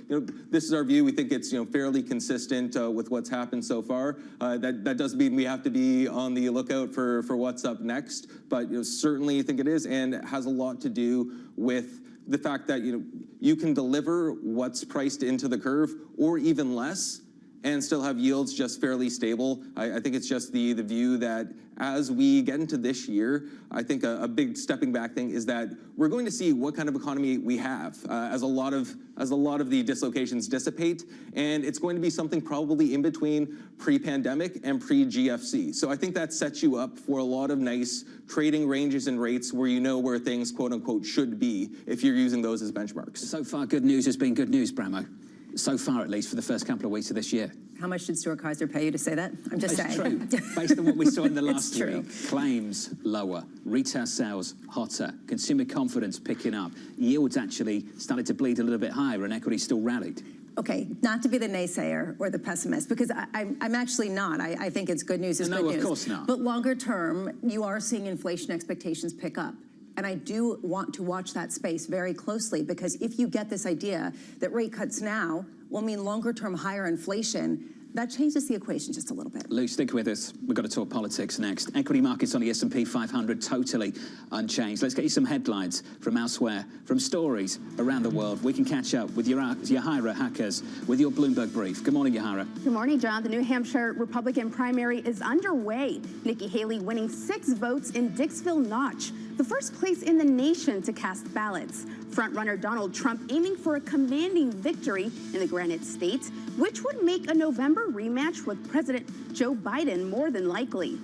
this is our view. We think it's fairly consistent with what's happened so far. That doesn't mean we have to be on the lookout for what's up next, but certainly think it is, and it has a lot to do with the fact that you can deliver what's priced into the curve or even less and still have yields just fairly stable. I think it's just the view that as we get into this year, I think a big stepping back thing is that we're going to see what kind of economy we have as a lot of the dislocations dissipate, and it's going to be something probably in between pre-pandemic and pre-GFC. So I think that sets you up for a lot of nice trading ranges and rates where where things quote unquote should be if you're using those as benchmarks. So far, good news has been good news, Bramo. So far, at least, for the first couple of weeks of this year. How much did Stuart Kaiser pay you to say that? I'm just saying. It's true. Based on what we saw in the last true. week, claims lower, retail sales hotter, consumer confidence picking up, yields actually started to bleed a little bit higher, and equity still rallied. Okay, not to be the naysayer or the pessimist, because I'm actually not. I think it's good news. It's good news. No, of course not. But longer term, you are seeing inflation expectations pick up. And I do want to watch that space very closely, because if you get this idea that rate cuts now will mean longer-term higher inflation, that changes the equation just a little bit. Lou, stick with us. We've got to talk politics next. Equity markets on the S&P 500 totally unchanged. Let's get you some headlines from elsewhere, from stories around the world. We can catch up with Yahira Hackers with your Bloomberg brief. Good morning, Yahira. Good morning, John. The New Hampshire Republican primary is underway. Nikki Haley winning 6 votes in Dixville Notch, the first place in the nation to cast ballots. Frontrunner Donald Trump aiming for a commanding victory in the Granite State, which would make a November rematch with President Joe Biden more than likely.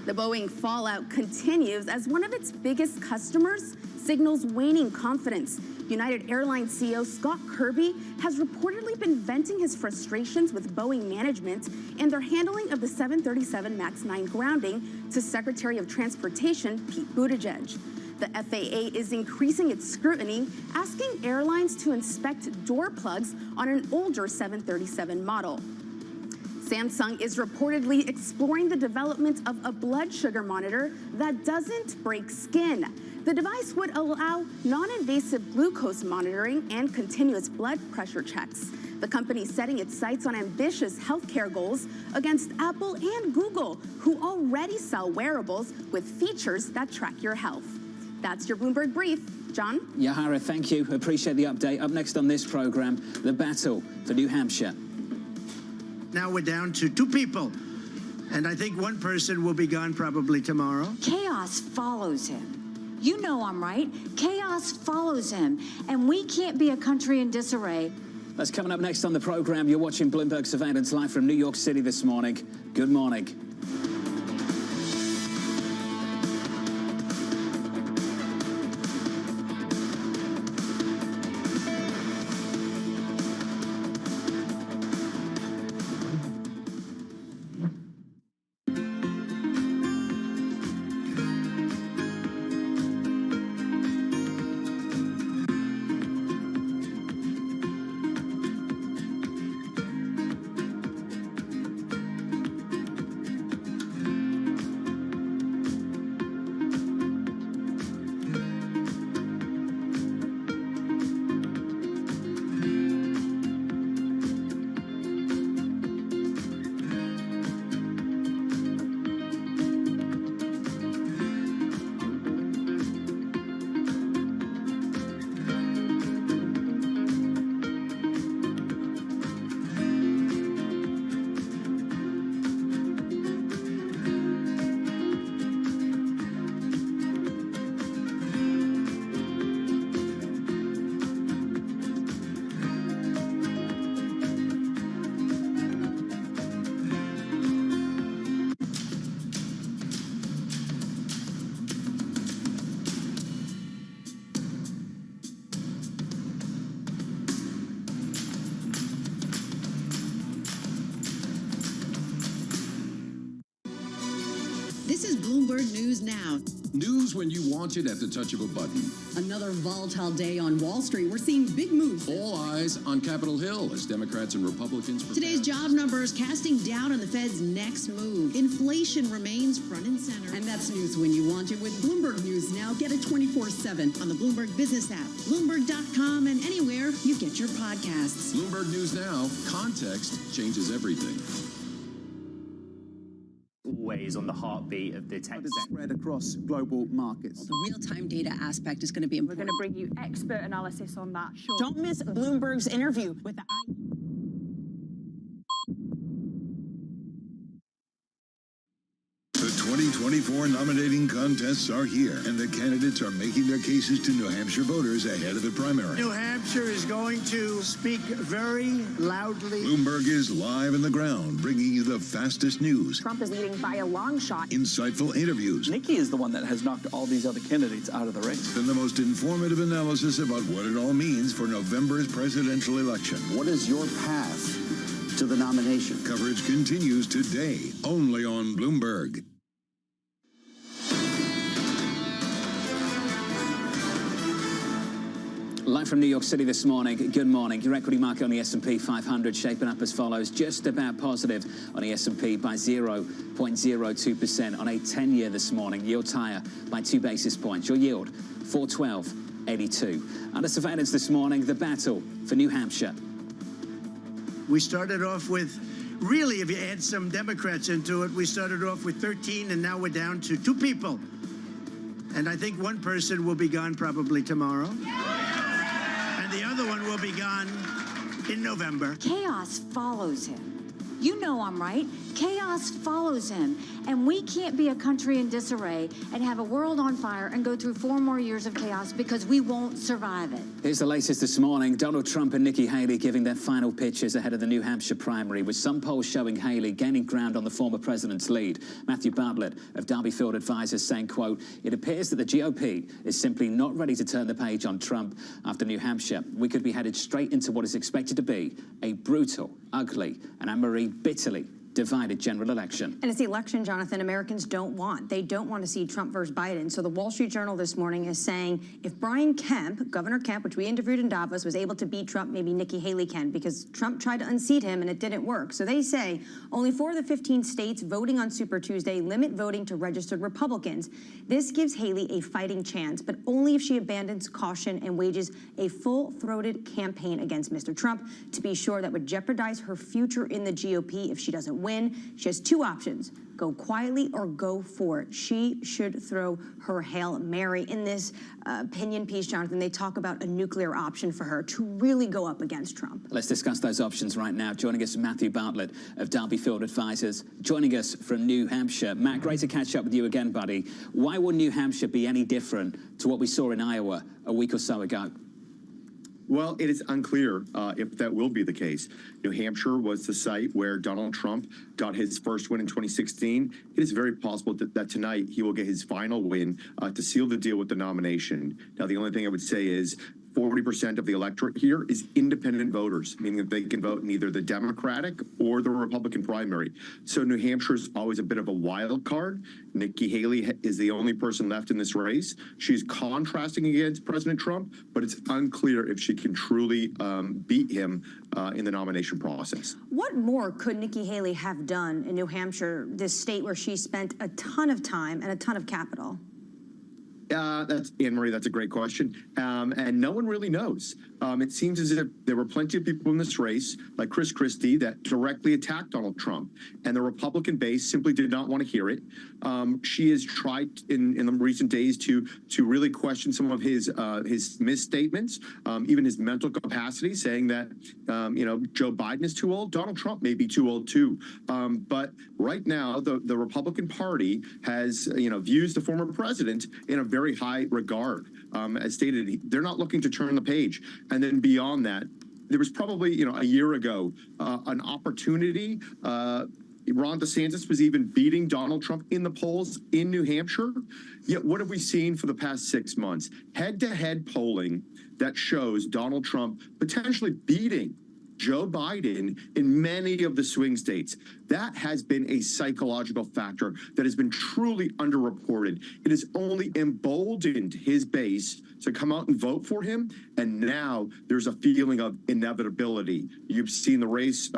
The Boeing fallout continues as one of its biggest customers signals waning confidence. United Airlines CEO Scott Kirby has reportedly been venting his frustrations with Boeing management and their handling of the 737 MAX 9 grounding to Secretary of Transportation Pete Buttigieg. The FAA is increasing its scrutiny, asking airlines to inspect door plugs on an older 737 model. Samsung is reportedly exploring the development of a blood sugar monitor that doesn't break skin. The device would allow non-invasive glucose monitoring and continuous blood pressure checks. The company is setting its sights on ambitious healthcare goals against Apple and Google, who already sell wearables with features that track your health. That's your Bloomberg brief. John? Yahira, thank you. Appreciate the update. Up next on this program, the battle for New Hampshire. Now we're down to 2 people, and I think one person will be gone probably tomorrow. Chaos follows him. You know I'm right. Chaos follows him, and we can't be a country in disarray. That's coming up next on the program. You're watching Bloomberg Surveillance live from New York City this morning. Good morning. This is Bloomberg News Now. News when you want it at the touch of a button. Another volatile day on Wall Street. We're seeing big moves. All eyes on Capitol Hill as Democrats and Republicans prepare. Today's job numbers casting doubt on the Fed's next move. Inflation remains front and center. And that's news when you want it with Bloomberg News Now. Get it 24/7 on the Bloomberg Business app, Bloomberg.com, and anywhere you get your podcasts. Bloomberg News Now. Context changes everything. Always on the heartbeat of the tech spread across global markets. The real-time data aspect is going to be important. We're going to bring you expert analysis on that. Sure. Don't miss Bloomberg's interview with the The 2024 nominating contests are here, and the candidates are making their cases to New Hampshire voters ahead of the primary. New Hampshire is going to speak very loudly. Bloomberg is live in the ground, bringing you the fastest news, Trump is leading by a long shot. insightful interviews, Nikki is the one that has knocked all these other candidates out of the race. and the most informative analysis about what it all means for November's presidential election. What is your path to the nomination? Coverage continues today, only on Bloomberg. Live from New York City this morning. Good morning. Your equity market on the S&P 500 shaping up as follows. Just about positive on the S&P by 0.02% on a 10-year this morning. Yields higher by 2 basis points. Your yield, 412.82. Under surveillance this morning, the battle for New Hampshire. We started off with, really, if you add some Democrats into it, we started off with 13, and now we're down to 2 people. And I think one person will be gone probably tomorrow. And the other one will be gone in November. Chaos follows him. You know I'm right. Chaos follows him. And we can't be a country in disarray and have a world on fire and go through 4 more years of chaos because we won't survive it. Here's the latest this morning. Donald Trump and Nikki Haley giving their final pitches ahead of the New Hampshire primary, with some polls showing Haley gaining ground on the former president's lead. Matthew Bartlett of Darby Field Advisors saying, quote, "It appears that the GOP is simply not ready to turn the page on Trump after New Hampshire. We could be headed straight into what is expected to be a brutal, ugly, and Anne-Marie bitterly divided general election." And it's the election, Jonathan, Americans don't want. They don't want to see Trump versus Biden. So the Wall Street Journal this morning is saying if Brian Kemp, Governor Kemp, which we interviewed in Davos, was able to beat Trump, maybe Nikki Haley can, because Trump tried to unseat him and it didn't work. So they say only 4 of the 15 states voting on Super Tuesday limit voting to registered Republicans. This gives Haley a fighting chance, but only if she abandons caution and wages a full-throated campaign against Mr. Trump. To be sure, that would jeopardize her future in the GOP if she doesn't win. She has 2 options: go quietly or go for it. She should throw her Hail Mary. In this opinion piece, Jonathan, they talk about a nuclear option for her to really go up against Trump. Let's discuss those options right now. Joining us, Matthew Bartlett of Darby Field Advisors, joining us from New Hampshire. Matt, great to catch up with you again, buddy. Why will New Hampshire be any different to what we saw in Iowa a week or so ago? Well, it is unclear if that will be the case. New Hampshire was the site where Donald Trump got his first win in 2016. It is very possible that tonight he will get his final win to seal the deal with the nomination. Now, the only thing I would say is 40% of the electorate here is independent voters, meaning that they can vote in either the Democratic or the Republican primary. So New Hampshire is always a bit of a wild card. Nikki Haley is the only person left in this race. She's contrasting against President Trump, but it's unclear if she can truly beat him in the nomination process. What more could Nikki Haley have done in New Hampshire, this state where she spent a ton of time and a ton of capital? That's Anne-Marie. That's a great question. And no one really knows. It seems as if there were plenty of people in this race, like Chris Christie, that directly attacked Donald Trump. And the Republican base simply did not want to hear it. She has tried in the recent days to really question some of his misstatements, even his mental capacity, saying that, Joe Biden is too old. Donald Trump may be too old, too. But right now, the Republican Party has, views the former president in a very high regard. As stated, they're not looking to turn the page. And then beyond that, there was probably, a year ago, an opportunity. Ron DeSantis was even beating Donald Trump in the polls in New Hampshire. Yet what have we seen for the past 6 months? Head-to-head polling that shows Donald Trump potentially beating Joe Biden in many of the swing states. That has been a psychological factor that has been truly underreported. It has only emboldened his base to come out and vote for him, and now there's a feeling of inevitability. You've seen the race,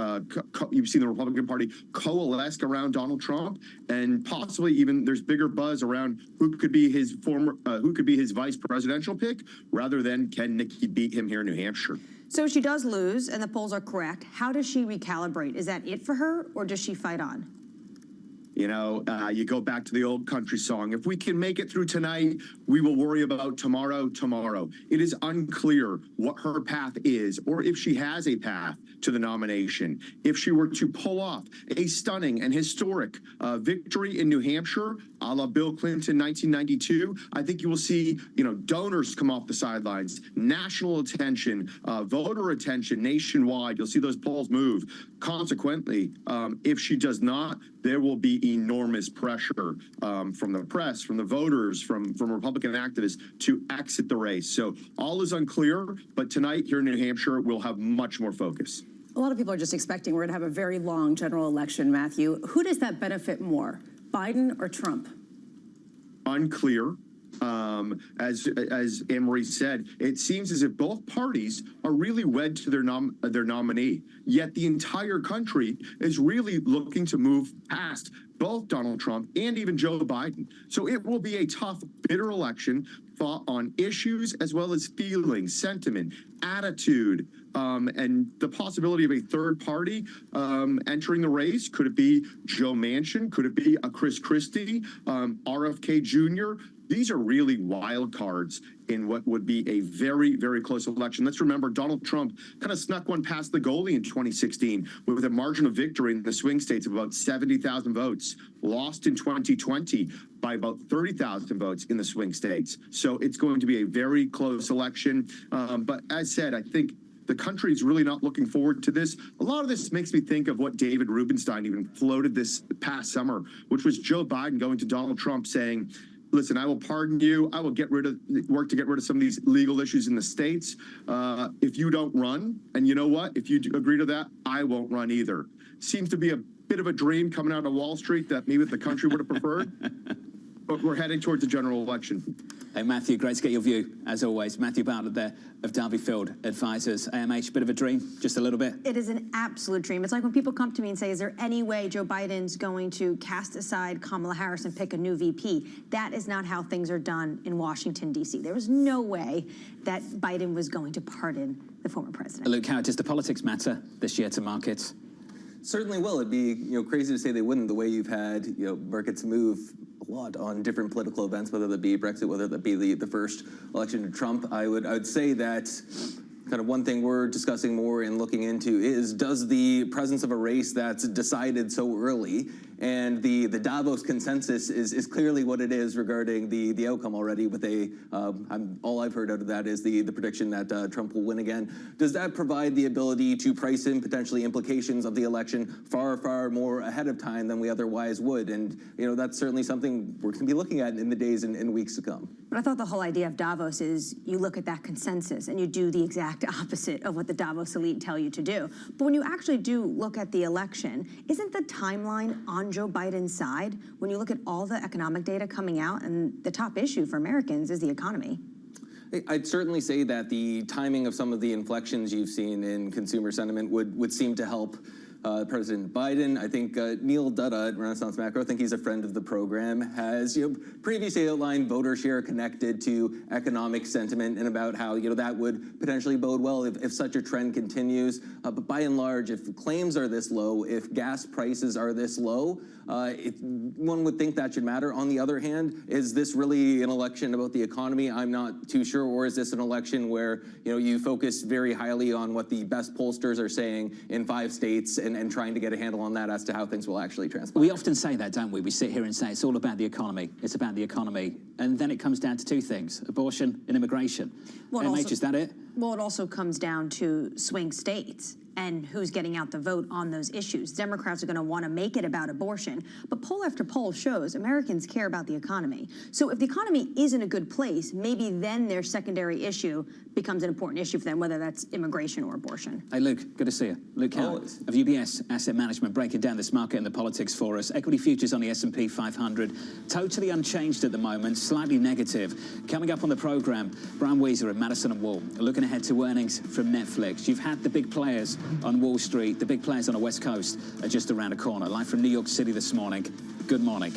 you've seen the Republican Party coalesce around Donald Trump, and possibly even there's bigger buzz around who could be his vice presidential pick, rather than can Nikki beat him here in New Hampshire. So she does lose, and the polls are correct. How does she recalibrate? Is that it for her, or does she fight on? You go back to the old country song. If we can make it through tonight, we will worry about tomorrow. It is unclear what her path is, or if she has a path to the nomination. If she were to pull off a stunning and historic victory in New Hampshire, a la Bill Clinton 1992, I think you will see, donors come off the sidelines, national attention, voter attention nationwide. You'll see those polls move. Consequently, if she does not, there will be enormous pressure from the press, from the voters, from Republican activists to exit the race. So all is unclear, but tonight here in New Hampshire, we'll have much more focus. A lot of people are just expecting we're going to have a very long general election, Matthew. Who does that benefit more, Biden or Trump? Unclear. As Anne-Marie said, it seems as if both parties are really wed to their nominee. Yet the entire country is really looking to move past both Donald Trump and even Joe Biden. So it will be a tough, bitter election fought on issues as well as feelings, sentiment, attitude, and the possibility of a third party entering the race. Could it be Joe Manchin? Could it be a Chris Christie, RFK Jr.? These are really wild cards in what would be a very, very close election. Let's remember Donald Trump kind of snuck one past the goalie in 2016 with a margin of victory in the swing states of about 70,000 votes, lost in 2020 by about 30,000 votes in the swing states. So it's going to be a very close election. But as said, I think the country is really not looking forward to this. A lot of this makes me think of what David Rubenstein even floated this past summer, which was Joe Biden going to Donald Trump saying, listen, I will pardon you. I will work to get rid of some of these legal issues in the states. If you don't run, and you know what? If you agree to that, I won't run either. Seems to be a bit of a dream coming out of Wall Street that maybe the country would have preferred. But we're heading towards a general election. Hey, Matthew, great to get your view, as always. Matthew Bartlett there of Derby Field Advisors. AMH, bit of a dream, just a little bit? It is an absolute dream. It's like when people come to me and say, is there any way Joe Biden's going to cast aside Kamala Harris and pick a new VP? That is not how things are done in Washington, D.C. There was no way that Biden was going to pardon the former president. Luke Howard, does the politics matter this year to markets? Certainly will. It'd be crazy to say they wouldn't. The way you've had markets move a lot on different political events, whether that be Brexit, whether that be the first election to Trump. I would say that kind of one thing we're discussing more and looking into is, does the presence of a race that's decided so early, and the Davos consensus is clearly what it is regarding the outcome already, with all I've heard out of that is the prediction that Trump will win again. Does that provide the ability to price in potentially implications of the election far, far more ahead of time than we otherwise would? And that's certainly something we're going to be looking at in the days and weeks to come. But I thought the whole idea of Davos is you look at that consensus and you do the exact opposite of what the Davos elite tell you to do. But when you actually do look at the election, isn't the timeline on Joe Biden's side when you look at all the economic data coming out, and the top issue for Americans is the economy? I'd certainly say that the timing of some of the inflections you've seen in consumer sentiment would seem to help President Biden. I think Neil Dutta at Renaissance Macro, I think he's a friend of the program, has previously outlined voter share connected to economic sentiment, and about how that would potentially bode well if such a trend continues. But by and large, if claims are this low, if gas prices are this low, one would think that should matter. On the other hand, is this really an election about the economy? I'm not too sure. Or is this an election where you focus very highly on what the best pollsters are saying in 5 states and trying to get a handle on that as to how things will actually transpire? We often say that, don't we? We sit here and say it's all about the economy. It's about the economy. And then it comes down to 2 things, abortion and immigration. MH, is that it? Well, it also comes down to swing states and who's getting out the vote on those issues. Democrats are going to want to make it about abortion, but poll after poll shows Americans care about the economy. So if the economy is in a good place, maybe then their secondary issue becomes an important issue for them, whether that's immigration or abortion. Hey, Luke, good to see you. Luke Howard of UBS Asset Management, breaking down this market and the politics for us. Equity futures on the S&P 500, totally unchanged at the moment, slightly negative. Coming up on the program, Brian Weiser of Madison & Wall, looking ahead to earnings from Netflix. You've had the big players on Wall Street, the big players on the West Coast are just around the corner. Live from New York City this morning. Good morning.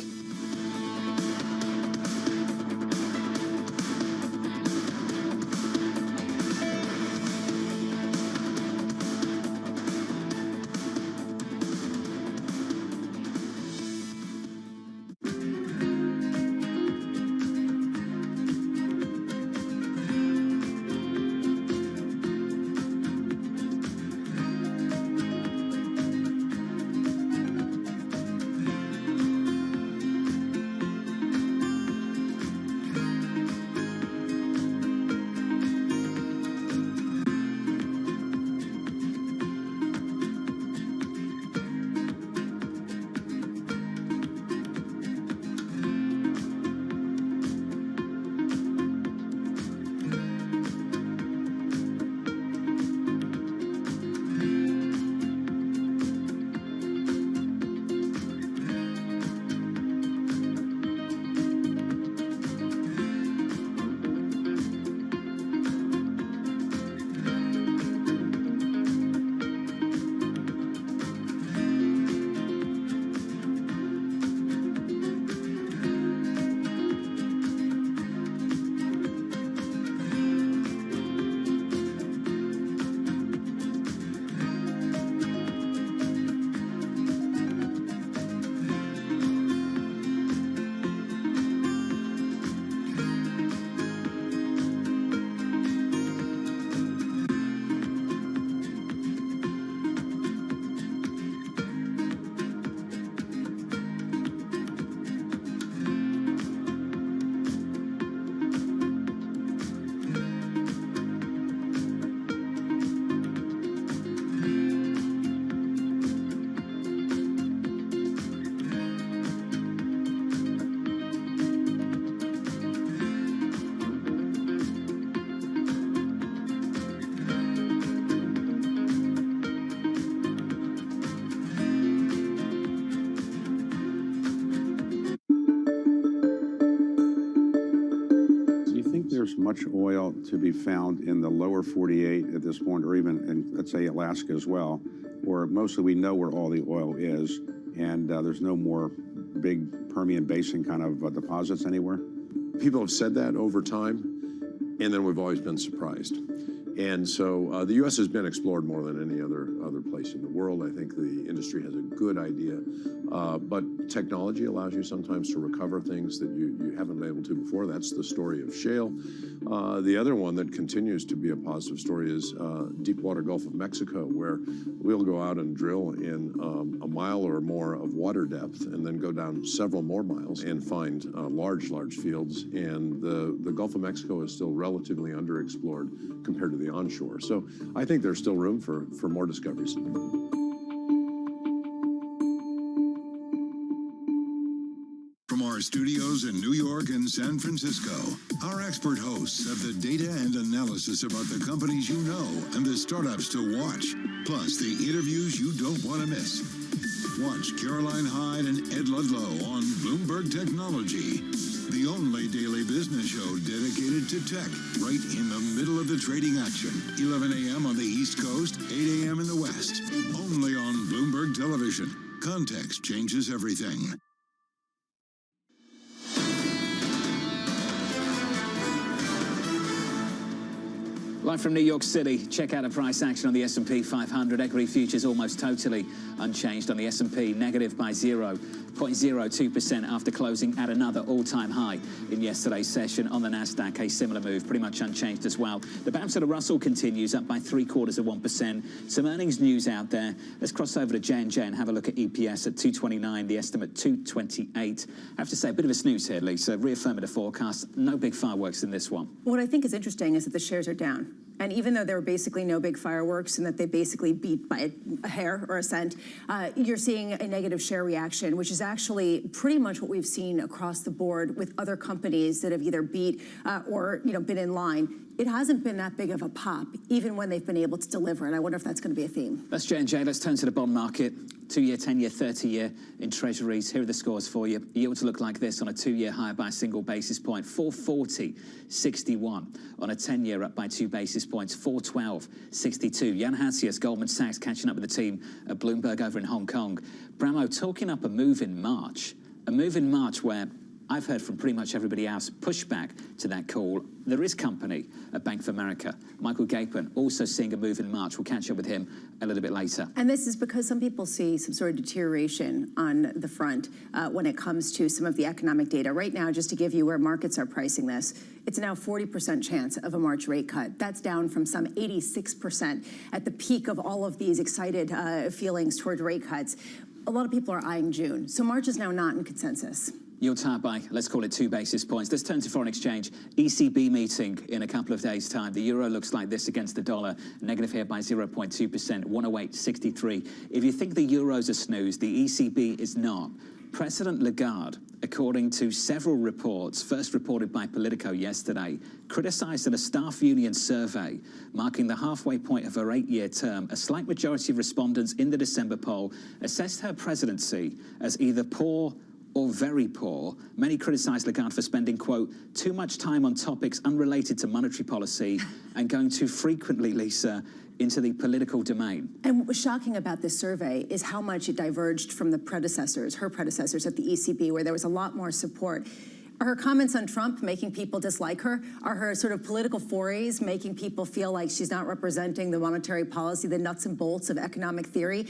much oil to be found in the lower 48 at this point, or even in, let's say, Alaska as well, or mostly we know where all the oil is, and there's no more big Permian Basin kind of deposits anywhere? People have said that over time, and then we've always been surprised. And so the U.S. has been explored more than any other place in the world. I think the industry has a good idea, but technology allows you sometimes to recover things that you haven't been able to before. That's the story of shale. The other one that continues to be a positive story is deepwater Gulf of Mexico, where we'll go out and drill in a mile or more of water depth and then go down several more miles and find large fields. And the Gulf of Mexico is still relatively underexplored compared to the onshore. So I think there's still room for more discoveries. From our studios in New York and San Francisco, our expert hosts have the data and analysis about the companies you know and the startups to watch, plus the interviews you don't want to miss. Watch Caroline Hyde and Ed Ludlow on Bloomberg Technology, the only daily business show dedicated to tech, right in the middle of the trading action. 11 a.m. on the East Coast, 8 a.m. in the West. Only on Bloomberg Television. Context changes everything. Live from New York City, check out the price action on the S&P 500. Equity futures almost totally unchanged on the S&P, negative by 0.02% after closing at another all-time high in yesterday's session. On the Nasdaq, a similar move, pretty much unchanged as well. The bounce of the Russell continues, up by 0.75%. Some earnings news out there. Let's cross over to J&J and have a look at EPS at 229, the estimate 228. I have to say, a bit of a snooze here, Lisa. Reaffirming the forecast. No big fireworks in this one. What I think is interesting is that the shares are down. And even though there were basically no big fireworks and that they basically beat by a hair or a cent, you're seeing a negative share reaction, which is actually pretty much what we've seen across the board with other companies that have either beat or been in line. It hasn't been that big of a pop, even when they've been able to deliver. And I wonder if that's going to be a theme. That's J&J. Let's turn to the bond market. 2-year, 10-year, 30-year in treasuries. Here are the scores for you. Yields look like this on a 2-year higher by a single basis point. 440.61 on a 10-year, up by 2 basis points. 412.62. Jan Hasius, Goldman Sachs, catching up with the team at Bloomberg over in Hong Kong. Bramo talking up a move in March. A move in March where I've heard from pretty much everybody else pushback to that call. There is company at Bank of America. Michael Gapin also seeing a move in March. We'll catch up with him a little bit later. And this is because some people see some sort of deterioration on the front when it comes to some of the economic data. Right now, just to give you where markets are pricing this, it's now 40% chance of a March rate cut. That's down from some 86% at the peak of all of these excited feelings toward rate cuts. A lot of people are eyeing June. So March is now not in consensus. Yields higher by, let's call it 2 basis points. Let's turn to foreign exchange. ECB meeting in a couple of days' time. The euro looks like this against the dollar. Negative here by 0.2%, 108.63. If you think the euro's a snooze, the ECB is not. President Lagarde, according to several reports, first reported by Politico yesterday, criticized in a staff union survey marking the halfway point of her 8-year term. A slight majority of respondents in the December poll assessed her presidency as either poor or very poor. Many criticized Lagarde for spending, quote, too much time on topics unrelated to monetary policy and going too frequently, Lisa, into the political domain. And what was shocking about this survey is how much it diverged from the predecessors, her predecessors at the ECB, where there was a lot more support. Are her comments on Trump making people dislike her? Are her sort of political forays making people feel like she's not representing the monetary policy, the nuts and bolts of economic theory?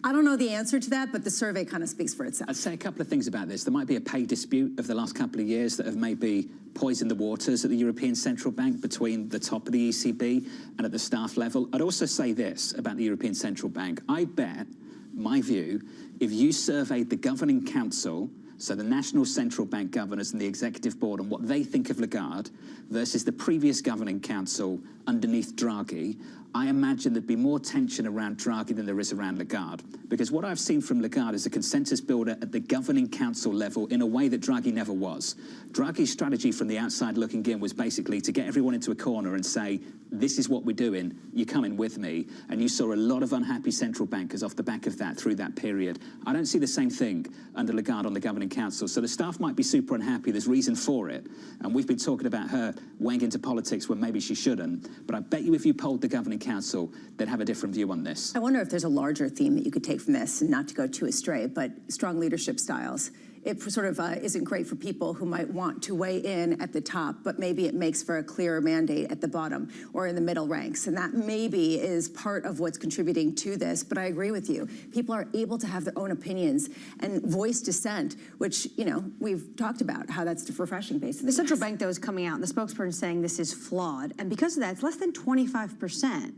I don't know the answer to that, but the survey kind of speaks for itself. I'd say a couple of things about this. There might be a pay dispute of the last couple of years that have maybe poisoned the waters at the European Central Bank between the top of the ECB and at the staff level. I'd also say this about the European Central Bank. I bet, my view, if you surveyed the governing council, so the national central bank governors and the executive board, and what they think of Lagarde versus the previous governing council underneath Draghi, I imagine there'd be more tension around Draghi than there is around Lagarde. Because what I've seen from Lagarde is a consensus builder at the governing council level in a way that Draghi never was. Draghi's strategy from the outside looking in was basically to get everyone into a corner and say, this is what we're doing, you're coming with me. And you saw a lot of unhappy central bankers off the back of that through that period. I don't see the same thing under Lagarde on the governing council. So the staff might be super unhappy, there's reason for it. And we've been talking about her weighing into politics when maybe she shouldn't. But I bet you if you polled the governing council, they'd have a different view on this. I wonder if there's a larger theme that you could take from this, and not to go too astray, but strong leadership styles. It sort of isn't great for people who might want to weigh in at the top, but maybe it makes for a clearer mandate at the bottom or in the middle ranks. And that maybe is part of what's contributing to this. But I agree with you. People are able to have their own opinions and voice dissent, which, you know, we've talked about how that's refreshing, basically. The central bank, though, is coming out, and the spokesperson saying this is flawed. And because of that, it's less than 25%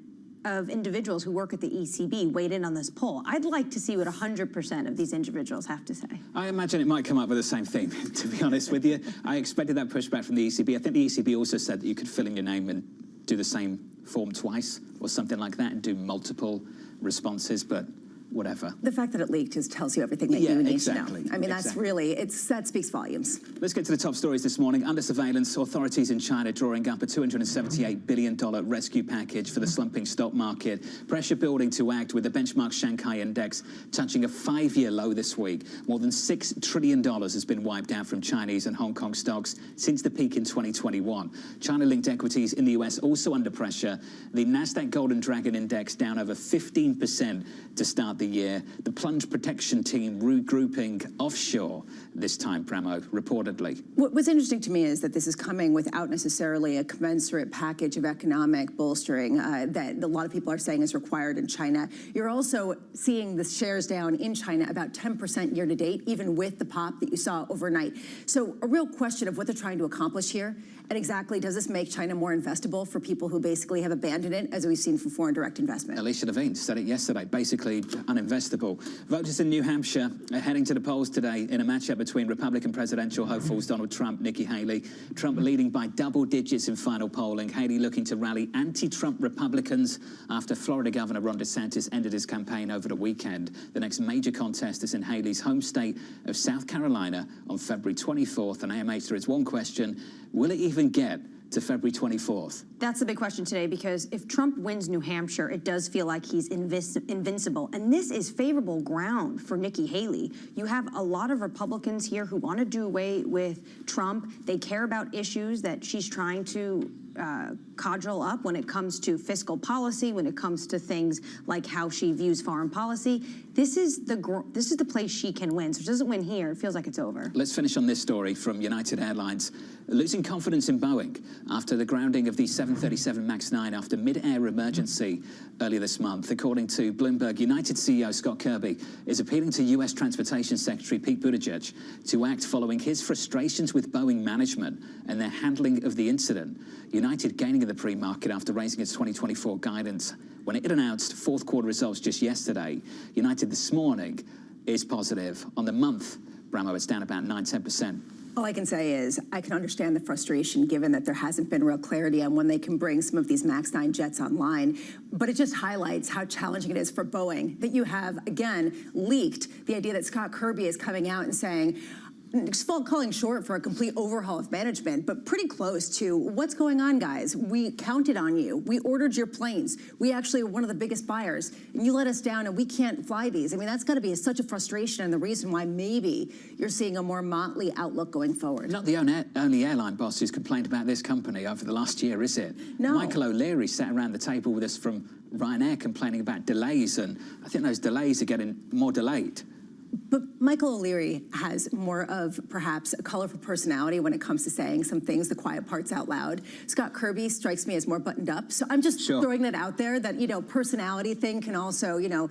of individuals who work at the ECB weighed in on this poll. I'd like to see what 100% of these individuals have to say. I imagine it might come up with the same thing, to be honest with you. I expected that pushback from the ECB. I think the ECB also said that you could fill in your name and do the same form twice or something like that and do multiple responses, but whatever. The fact that it leaked tells you everything that you need to know. I mean, that's exactly. really, that speaks volumes. Let's get to the top stories this morning. Under surveillance, authorities in China drawing up a $278 billion rescue package for the slumping stock market. Pressure building to act with the benchmark Shanghai index touching a 5-year low this week. More than $6 trillion has been wiped out from Chinese and Hong Kong stocks since the peak in 2021. China-linked equities in the US also under pressure. The Nasdaq Golden Dragon Index down over 15% to start the year. The plunge protection team regrouping offshore this time, Pramo, reportedly. What's interesting to me is that this is coming without necessarily a commensurate package of economic bolstering that a lot of people are saying is required in China. You're also seeing the shares down in China about 10% year to date, even with the pop that you saw overnight. So a real question of what they're trying to accomplish here, and exactly does this make China more investable for people who basically have abandoned it, as we've seen from foreign direct investment? Alicia Levine said it yesterday, basically uninvestable. Voters in New Hampshire are heading to the polls today in a matchup between Republican presidential hopefuls Donald Trump, Nikki Haley. Trump leading by double digits in final polling. Haley looking to rally anti-Trump Republicans after Florida Governor Ron DeSantis ended his campaign over the weekend. The next major contest is in Haley's home state of South Carolina on February 24th. And AMH, there is one question: will it even get to February 24th? That's the big question today, because if Trump wins New Hampshire, it does feel like he's invincible. And this is favorable ground for Nikki Haley. You have a lot of Republicans here who want to do away with Trump. They care about issues that she's trying to cudgel up when it comes to fiscal policy, when it comes to things like how she views foreign policy. This is the place she can win. So if she doesn't win here, it feels like it's over. Let's finish on this story from United Airlines. Losing confidence in Boeing after the grounding of the 737 MAX 9 after mid-air emergency earlier this month. According to Bloomberg, United CEO Scott Kirby is appealing to U.S. Transportation Secretary Pete Buttigieg to act following his frustrations with Boeing management and their handling of the incident. United gaining in the pre-market after raising its 2024 guidance when it had announced fourth quarter results just yesterday. United this morning is positive. On the month, Bramo, it's down about 9–10%. All I can say is I can understand the frustration given that there hasn't been real clarity on when they can bring some of these MAX 9 jets online. But it just highlights how challenging it is for Boeing that you have, again, leaked the idea that Scott Kirby is coming out and saying, calling short for a complete overhaul of management, but pretty close to what's going on, guys. We counted on you. We ordered your planes. We actually are one of the biggest buyers, and you let us down, and we can't fly these. I mean, that's got to be such a frustration, and the reason why maybe you're seeing a more motley outlook going forward. Not the only airline boss who's complained about this company over the last year, is it? No. Michael O'Leary sat around the table with us from Ryanair complaining about delays, and I think those delays are getting more delayed. But Michael O'Leary has more of perhaps a colorful personality when it comes to saying some things, the quiet parts out loud. Scott Kirby strikes me as more buttoned up. So I'm just throwing that out there that, personality thing can also,